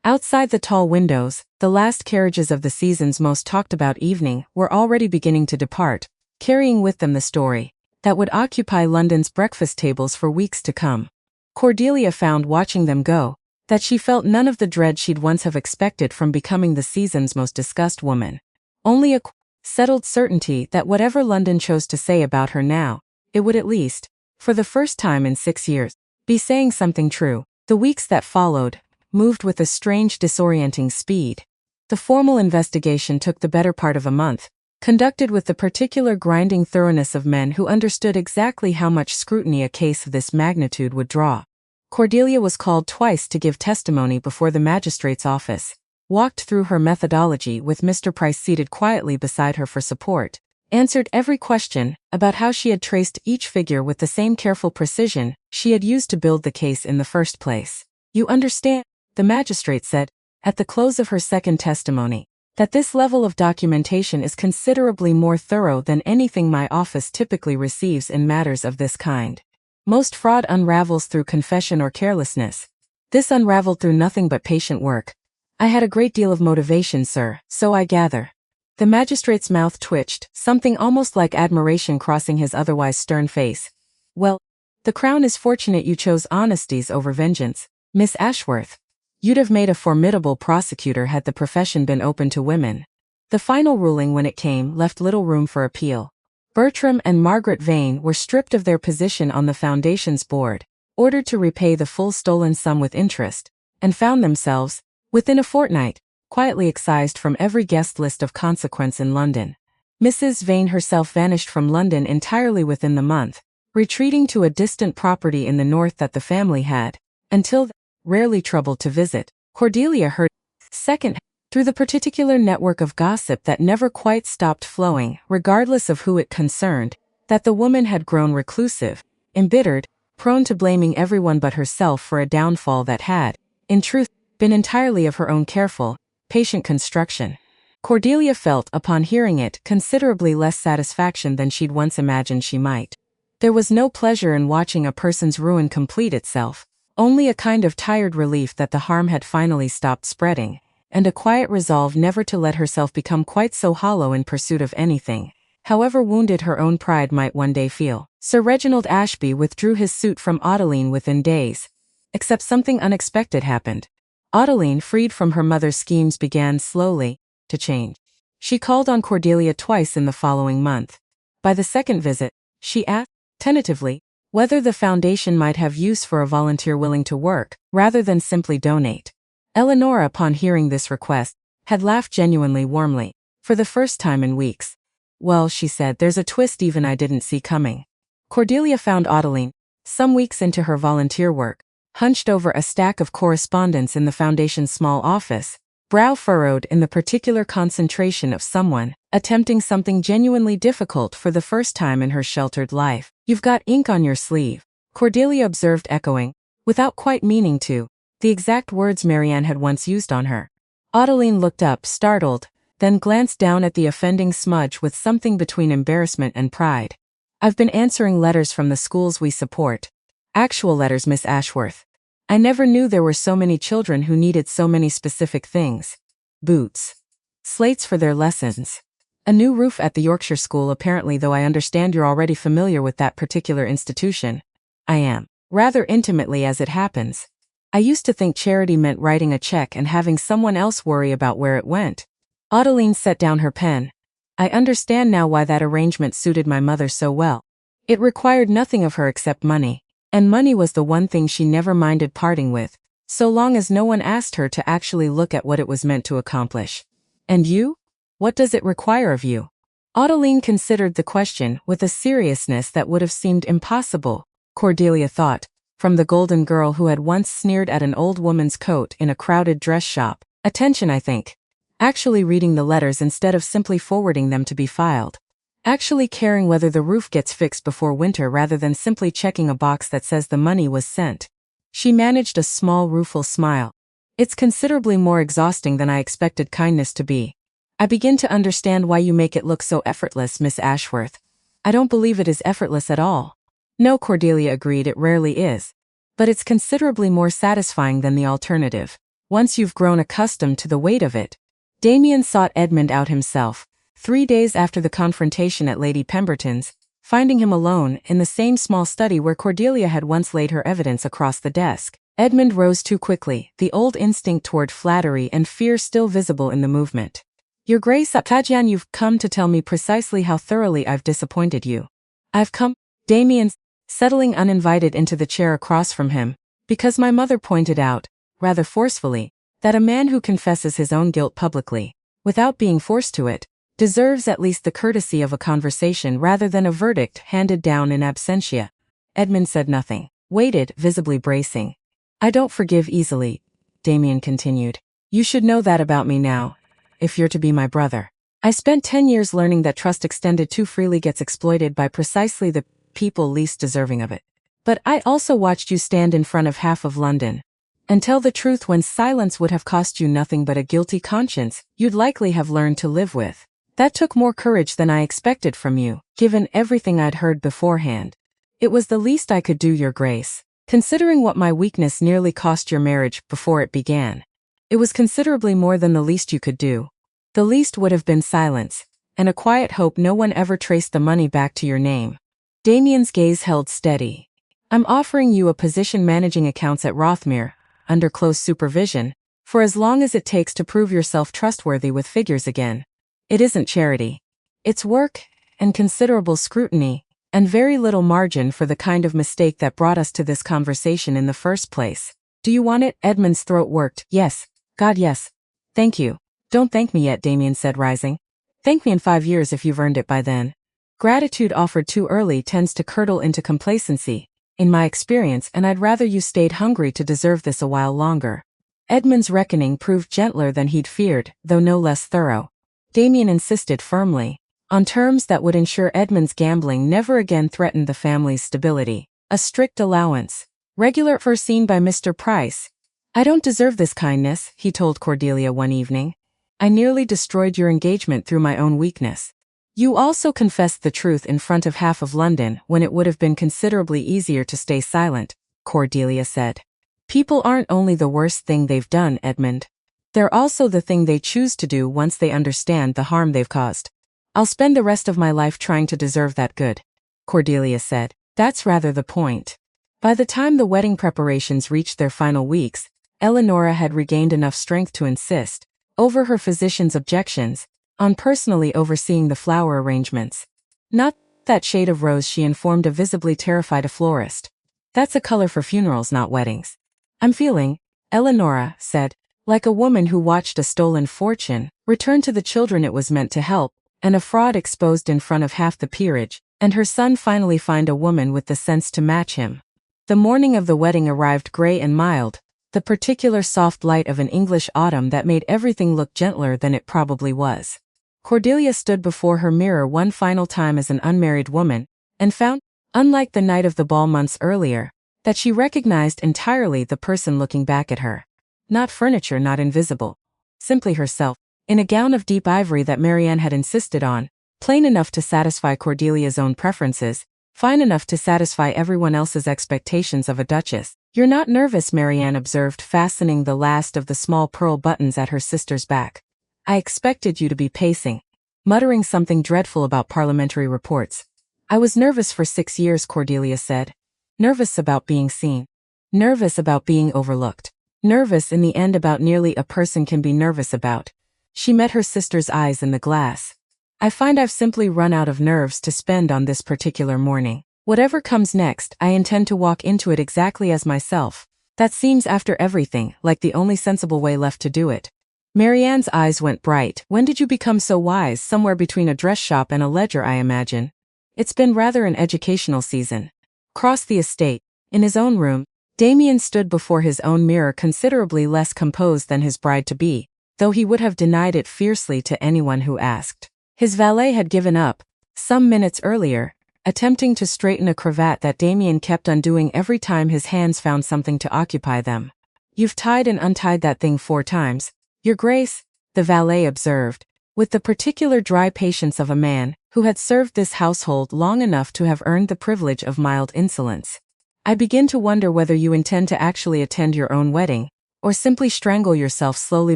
Outside the tall windows, the last carriages of the season's most talked-about evening were already beginning to depart, carrying with them the story that would occupy London's breakfast tables for weeks to come. Cordelia found watching them go that she felt none of the dread she'd once have expected from becoming the season's most discussed woman. Only a settled certainty that whatever London chose to say about her now, it would at least, for the first time in 6 years, be saying something true. The weeks that followed moved with a strange, disorienting speed. The formal investigation took the better part of a month, conducted with the particular grinding thoroughness of men who understood exactly how much scrutiny a case of this magnitude would draw. Cordelia was called twice to give testimony before the magistrate's office, walked through her methodology with Mr. Price seated quietly beside her for support, answered every question about how she had traced each figure with the same careful precision she had used to build the case in the first place. "You understand," the magistrate said, at the close of her second testimony, "that this level of documentation is considerably more thorough than anything my office typically receives in matters of this kind. Most fraud unravels through confession or carelessness. This unraveled through nothing but patient work. I had a great deal of motivation, sir, so I gather." The magistrate's mouth twitched, something almost like admiration crossing his otherwise stern face. "Well, the Crown is fortunate you chose honesties over vengeance, Miss Ashworth. You'd have made a formidable prosecutor had the profession been open to women." The final ruling, when it came, left little room for appeal. Bertram and Margaret Vane were stripped of their position on the Foundation's board, ordered to repay the full stolen sum with interest, and found themselves, within a fortnight, quietly excised from every guest list of consequence in London. Mrs. Vane herself vanished from London entirely within the month, retreating to a distant property in the north that the family had, until then, rarely troubled to visit. Cordelia heard second through the particular network of gossip that never quite stopped flowing, regardless of who it concerned, that the woman had grown reclusive, embittered, prone to blaming everyone but herself for a downfall that had, in truth, been entirely of her own careful, patient construction. Cordelia felt, upon hearing it, considerably less satisfaction than she'd once imagined she might. There was no pleasure in watching a person's ruin complete itself, only a kind of tired relief that the harm had finally stopped spreading, and a quiet resolve never to let herself become quite so hollow in pursuit of anything, however wounded her own pride might one day feel. Sir Reginald Ashby withdrew his suit from Adeline within days. Except something unexpected happened. Adeline, freed from her mother's schemes, began slowly to change. She called on Cordelia twice in the following month. By the second visit, she asked, tentatively, whether the Foundation might have use for a volunteer willing to work, rather than simply donate. Eleanora, upon hearing this request, had laughed genuinely warmly, for the first time in weeks. "Well," she said, "there's a twist even I didn't see coming." Cordelia found Adeline, some weeks into her volunteer work, hunched over a stack of correspondence in the Foundation's small office, brow furrowed in the particular concentration of someone attempting something genuinely difficult for the first time in her sheltered life. "You've got ink on your sleeve," Cordelia observed, echoing, without quite meaning to, the exact words Marianne had once used on her. Adeline looked up, startled, then glanced down at the offending smudge with something between embarrassment and pride. "I've been answering letters from the schools we support. Actual letters, Miss Ashworth. I never knew there were so many children who needed so many specific things. Boots. Slates for their lessons. A new roof at the Yorkshire school apparently, though I understand you're already familiar with that particular institution." "I am. Rather intimately, as it happens. I used to think charity meant writing a check and having someone else worry about where it went." Adeline set down her pen. "I understand now why that arrangement suited my mother so well. It required nothing of her except money, and money was the one thing she never minded parting with, so long as no one asked her to actually look at what it was meant to accomplish." "And you? What does it require of you?" Adeline considered the question with a seriousness that would have seemed impossible, Cordelia thought, from the golden girl who had once sneered at an old woman's coat in a crowded dress shop. "Attention, I think. Actually reading the letters instead of simply forwarding them to be filed. Actually caring whether the roof gets fixed before winter rather than simply checking a box that says the money was sent." She managed a small, rueful smile. "It's considerably more exhausting than I expected kindness to be. I begin to understand why you make it look so effortless, Miss Ashworth. I don't believe it is effortless at all." "No," Cordelia agreed, "it rarely is. But it's considerably more satisfying than the alternative." once you've grown accustomed to the weight of it. Damien sought Edmund out himself, 3 days after the confrontation at Lady Pemberton's, finding him alone in the same small study where Cordelia had once laid her evidence across the desk. Edmund rose too quickly, the old instinct toward flattery and fear still visible in the movement. Your Grace Kajian, you've come to tell me precisely how thoroughly I've disappointed you. I've come, Damien, settling uninvited into the chair across from him, because my mother pointed out, rather forcefully, that a man who confesses his own guilt publicly, without being forced to it, deserves at least the courtesy of a conversation rather than a verdict handed down in absentia. Edmund said nothing, waited, visibly bracing. I don't forgive easily, Damien continued. You should know that about me now, if you're to be my brother. I spent 10 years learning that trust extended too freely gets exploited by precisely the people least deserving of it. But I also watched you stand in front of half of London and tell the truth when silence would have cost you nothing but a guilty conscience you'd likely have learned to live with. That took more courage than I expected from you, given everything I'd heard beforehand. It was the least I could do, Your Grace, considering what my weakness nearly cost your marriage before it began. It was considerably more than the least you could do. The least would have been silence, and a quiet hope no one ever traced the money back to your name. Damien's gaze held steady. I'm offering you a position managing accounts at Rothmere, under close supervision, for as long as it takes to prove yourself trustworthy with figures again. It isn't charity. It's work, and considerable scrutiny, and very little margin for the kind of mistake that brought us to this conversation in the first place. Do you want it? Edmund's throat worked. Yes. God, yes. Thank you. Don't thank me yet, Damien said, rising. Thank me in 5 years if you've earned it by then. Gratitude offered too early tends to curdle into complacency, in my experience, and I'd rather you stayed hungry to deserve this a while longer. Edmund's reckoning proved gentler than he'd feared, though no less thorough. Damien insisted firmly, on terms that would ensure Edmund's gambling never again threatened the family's stability. A strict allowance, regular foreseen by Mr. Price. I don't deserve this kindness, he told Cordelia one evening. I nearly destroyed your engagement through my own weakness. You also confessed the truth in front of half of London when it would have been considerably easier to stay silent, Cordelia said. People aren't only the worst thing they've done, Edmund. They're also the thing they choose to do once they understand the harm they've caused. I'll spend the rest of my life trying to deserve that good, Cordelia said. That's rather the point. By the time the wedding preparations reached their final weeks, Eleanora had regained enough strength to insist, over her physician's objections, on personally overseeing the flower arrangements. Not that shade of rose, she informed a visibly terrified florist. That's a color for funerals, not weddings. I'm feeling, Eleanora said, like a woman who watched a stolen fortune return to the children it was meant to help, and a fraud exposed in front of half the peerage, and her son finally find a woman with the sense to match him. The morning of the wedding arrived gray and mild, the particular soft light of an English autumn that made everything look gentler than it probably was. Cordelia stood before her mirror one final time as an unmarried woman, and found, unlike the night of the ball months earlier, that she recognized entirely the person looking back at her. Not furniture, not invisible. Simply herself, in a gown of deep ivory that Marianne had insisted on, plain enough to satisfy Cordelia's own preferences, fine enough to satisfy everyone else's expectations of a duchess. You're not nervous, Marianne observed, fastening the last of the small pearl buttons at her sister's back. I expected you to be pacing, muttering something dreadful about parliamentary reports. I was nervous for 6 years, Cordelia said. Nervous about being seen. Nervous about being overlooked. Nervous in the end about nearly a person can be nervous about. She met her sister's eyes in the glass. I find I've simply run out of nerves to spend on this particular morning. Whatever comes next, I intend to walk into it exactly as myself. That seems, after everything, like the only sensible way left to do it. Marianne's eyes went bright. When did you become so wise? Somewhere between a dress shop and a ledger, I imagine. It's been rather an educational season. Across the estate, in his own room, Damien stood before his own mirror considerably less composed than his bride-to-be, though he would have denied it fiercely to anyone who asked. His valet had given up, some minutes earlier, attempting to straighten a cravat that Damien kept undoing every time his hands found something to occupy them. You've tied and untied that thing 4 times, Your Grace, the valet observed, with the particular dry patience of a man who had served this household long enough to have earned the privilege of mild insolence. I begin to wonder whether you intend to actually attend your own wedding, or simply strangle yourself slowly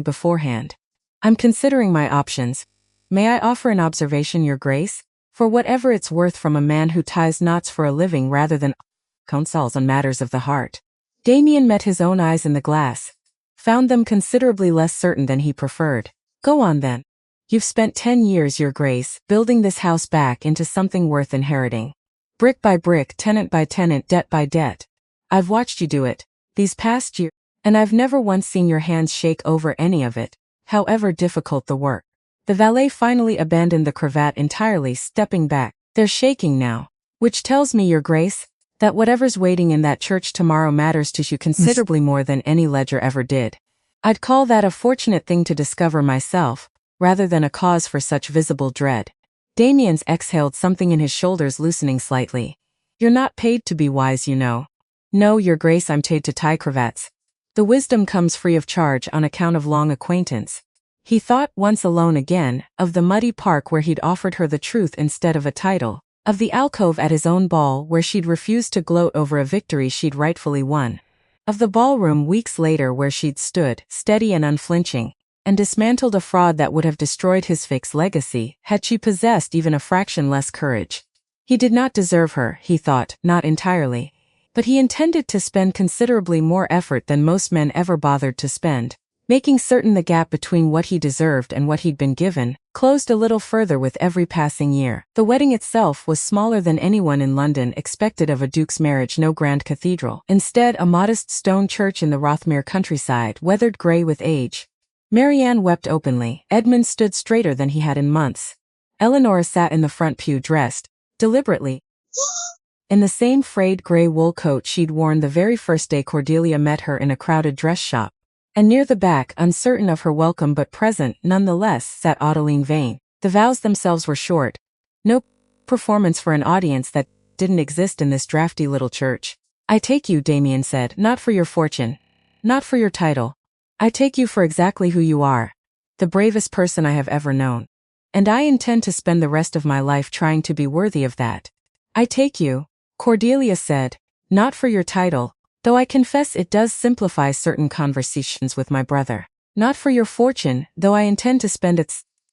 beforehand. I'm considering my options. May I offer an observation, Your Grace? For whatever it's worth, from a man who ties knots for a living rather than counsels on matters of the heart. Damien met his own eyes in the glass, found them considerably less certain than he preferred. Go on then. You've spent 10 years, Your Grace, building this house back into something worth inheriting. Brick by brick, tenant by tenant, debt by debt. I've watched you do it these past years, and I've never once seen your hands shake over any of it, however difficult the work. The valet finally abandoned the cravat entirely, stepping back. They're shaking now. Which tells me, Your Grace, that whatever's waiting in that church tomorrow matters to you considerably more than any ledger ever did. I'd call that a fortunate thing to discover myself, rather than a cause for such visible dread. Damien's exhaled, something in his shoulders loosening slightly. You're not paid to be wise, you know. No, Your Grace, I'm paid to tie cravats. The wisdom comes free of charge on account of long acquaintance. He thought, once alone again, of the muddy park where he'd offered her the truth instead of a title, of the alcove at his own ball where she'd refused to gloat over a victory she'd rightfully won, of the ballroom weeks later where she'd stood, steady and unflinching, and dismantled a fraud that would have destroyed his fake's legacy had she possessed even a fraction less courage. He did not deserve her, he thought, not entirely. But he intended to spend considerably more effort than most men ever bothered to spend, making certain the gap between what he deserved and what he'd been given closed a little further with every passing year. The wedding itself was smaller than anyone in London expected of a duke's marriage. No grand cathedral. Instead, a modest stone church in the Rothmere countryside, weathered grey with age. Marianne wept openly. Edmund stood straighter than he had in months. Eleanora sat in the front pew, dressed deliberately in the same frayed grey wool coat she'd worn the very first day Cordelia met her in a crowded dress shop. And near the back, uncertain of her welcome but present nonetheless, sat Adeline Vane. The vows themselves were short. No performance for an audience that didn't exist in this drafty little church. I take you, Damien said, not for your fortune, not for your title. I take you for exactly who you are, the bravest person I have ever known. And I intend to spend the rest of my life trying to be worthy of that. I take you, Cordelia said, not for your title, though I confess it does simplify certain conversations with my brother. Not for your fortune, though I intend to spend a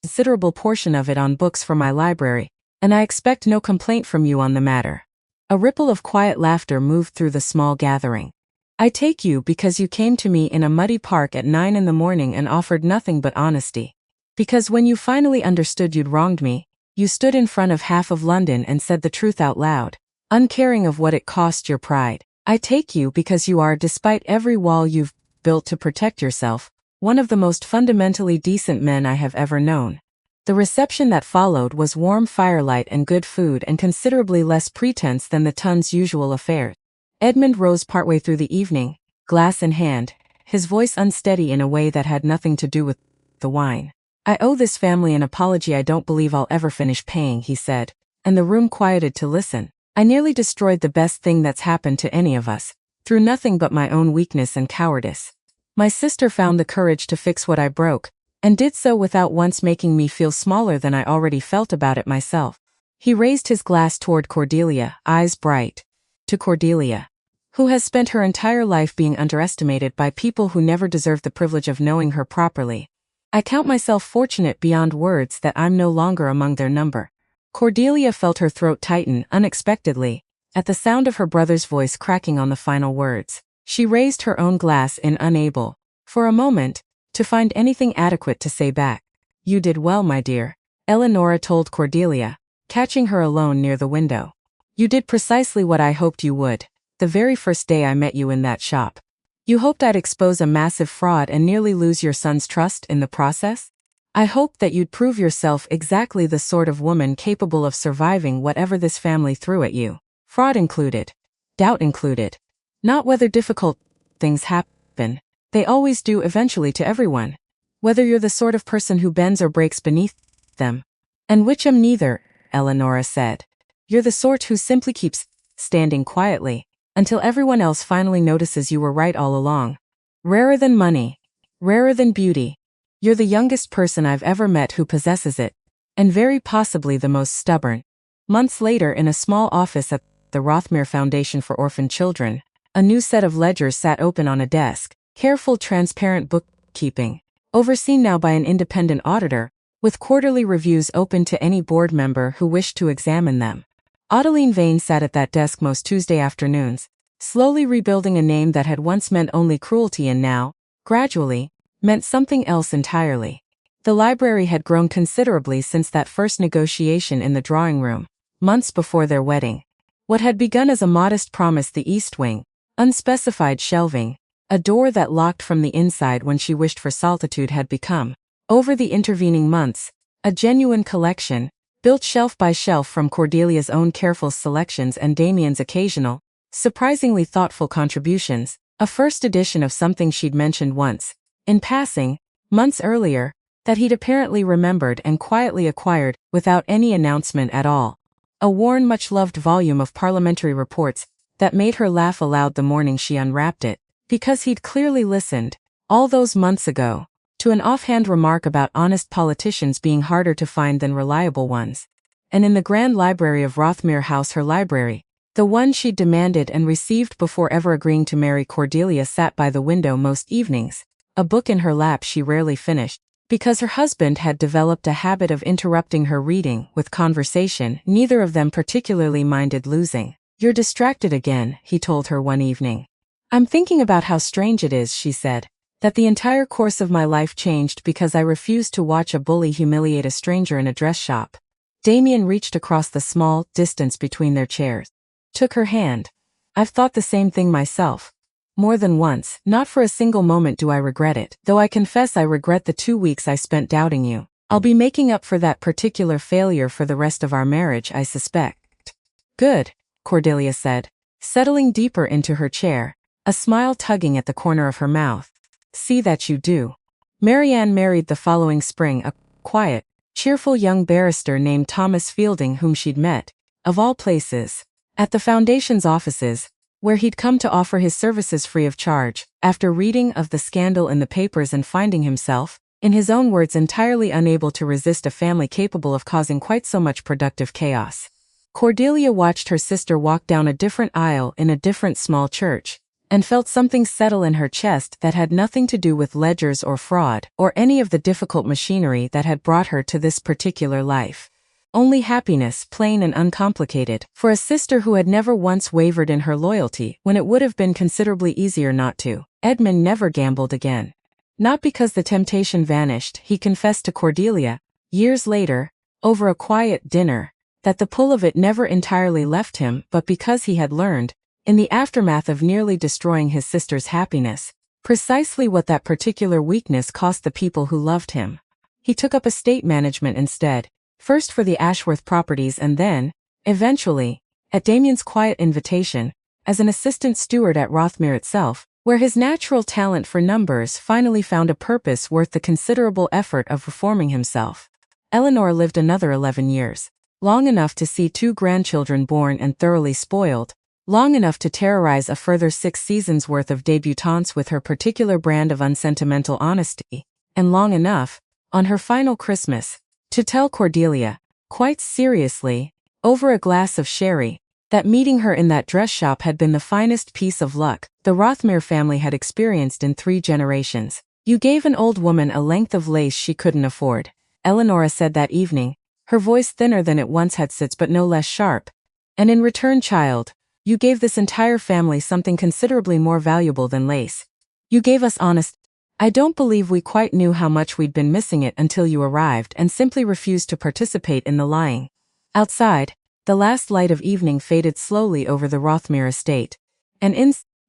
considerable portion of it on books for my library, and I expect no complaint from you on the matter. A ripple of quiet laughter moved through the small gathering. I take you because you came to me in a muddy park at 9 in the morning and offered nothing but honesty. Because when you finally understood you'd wronged me, you stood in front of half of London and said the truth out loud, uncaring of what it cost your pride. I take you because you are, despite every wall you've built to protect yourself, one of the most fundamentally decent men I have ever known. The reception that followed was warm firelight and good food and considerably less pretense than the Tun's usual affair. Edmund rose partway through the evening, glass in hand, his voice unsteady in a way that had nothing to do with the wine. I owe this family an apology I don't believe I'll ever finish paying, he said, and the room quieted to listen. I nearly destroyed the best thing that's happened to any of us, through nothing but my own weakness and cowardice. My sister found the courage to fix what I broke, and did so without once making me feel smaller than I already felt about it myself. He raised his glass toward Cordelia, eyes bright. To Cordelia, who has spent her entire life being underestimated by people who never deserved the privilege of knowing her properly. I count myself fortunate beyond words that I'm no longer among their number. Cordelia felt her throat tighten unexpectedly at the sound of her brother's voice cracking on the final words. She raised her own glass unable, for a moment, to find anything adequate to say back. You did well, my dear, Eleanora told Cordelia, catching her alone near the window. You did precisely what I hoped you would, the very first day I met you in that shop. You hoped I'd expose a massive fraud and nearly lose your son's trust in the process? I hoped that you'd prove yourself exactly the sort of woman capable of surviving whatever this family threw at you. Fraud included. Doubt included. Not whether difficult things happen. They always do eventually to everyone. Whether you're the sort of person who bends or breaks beneath them. And which am neither, Eleanora said. You're the sort who simply keeps standing quietly until everyone else finally notices you were right all along. Rarer than money. Rarer than beauty. You're the youngest person I've ever met who possesses it, and very possibly the most stubborn. Months later, in a small office at the Rothmere Foundation for Orphan Children, a new set of ledgers sat open on a desk. Careful, transparent bookkeeping, overseen now by an independent auditor, with quarterly reviews open to any board member who wished to examine them. Adeline Vane sat at that desk most Tuesday afternoons, slowly rebuilding a name that had once meant only cruelty and now, gradually, meant something else entirely. The library had grown considerably since that first negotiation in the drawing room, months before their wedding. What had begun as a modest promise, the east wing, unspecified shelving, a door that locked from the inside when she wished for solitude, had become, over the intervening months, a genuine collection, built shelf by shelf from Cordelia's own careful selections and Damien's occasional, surprisingly thoughtful contributions, a first edition of something she'd mentioned once, in passing, months earlier, that he'd apparently remembered and quietly acquired without any announcement at all. A worn, much-loved volume of parliamentary reports that made her laugh aloud the morning she unwrapped it, because he'd clearly listened, all those months ago, to an offhand remark about honest politicians being harder to find than reliable ones. And in the grand library of Rothmere House, her library, the one she'd demanded and received before ever agreeing to marry Cordelia, sat by the window most evenings, a book in her lap she rarely finished, because her husband had developed a habit of interrupting her reading with conversation neither of them particularly minded losing. "You're distracted again," he told her one evening. "I'm thinking about how strange it is," she said, "that the entire course of my life changed because I refused to watch a bully humiliate a stranger in a dress shop." Damien reached across the small distance between their chairs, took her hand. "I've thought the same thing myself. More than once, not for a single moment do I regret it, though I confess I regret the 2 weeks I spent doubting you. I'll be making up for that particular failure for the rest of our marriage, I suspect." "Good," Cordelia said, settling deeper into her chair, a smile tugging at the corner of her mouth. "See that you do." Marianne married the following spring a quiet, cheerful young barrister named Thomas Fielding, whom she'd met, of all places, at the Foundation's offices, where he'd come to offer his services free of charge, after reading of the scandal in the papers and finding himself, in his own words, entirely unable to resist a family capable of causing quite so much productive chaos. Cordelia watched her sister walk down a different aisle in a different small church, and felt something settle in her chest that had nothing to do with ledgers or fraud, or any of the difficult machinery that had brought her to this particular life. Only happiness, plain and uncomplicated, for a sister who had never once wavered in her loyalty when it would have been considerably easier not to. Edmund never gambled again. Not because the temptation vanished, he confessed to Cordelia, years later, over a quiet dinner, that the pull of it never entirely left him, but because he had learned, in the aftermath of nearly destroying his sister's happiness, precisely what that particular weakness cost the people who loved him. He took up estate management instead, first for the Ashworth properties and then, eventually, at Damien's quiet invitation, as an assistant steward at Rothmere itself, where his natural talent for numbers finally found a purpose worth the considerable effort of reforming himself. Eleanora lived another 11 years, long enough to see 2 grandchildren born and thoroughly spoiled, long enough to terrorize a further 6 seasons worth of debutantes with her particular brand of unsentimental honesty, and long enough, on her final Christmas, to tell Cordelia, quite seriously, over a glass of sherry, that meeting her in that dress shop had been the finest piece of luck the Rothmere family had experienced in 3 generations. "You gave an old woman a length of lace she couldn't afford," Eleanora said that evening, her voice thinner than it once had sits but no less sharp. "And in return, child, you gave this entire family something considerably more valuable than lace. You gave us honest. I don't believe we quite knew how much we'd been missing it until you arrived and simply refused to participate in the lying." Outside, the last light of evening faded slowly over the Rothmere estate, and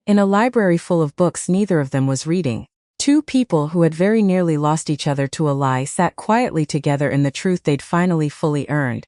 in a library full of books neither of them was reading, 2 people who had very nearly lost each other to a lie sat quietly together in the truth they'd finally fully earned.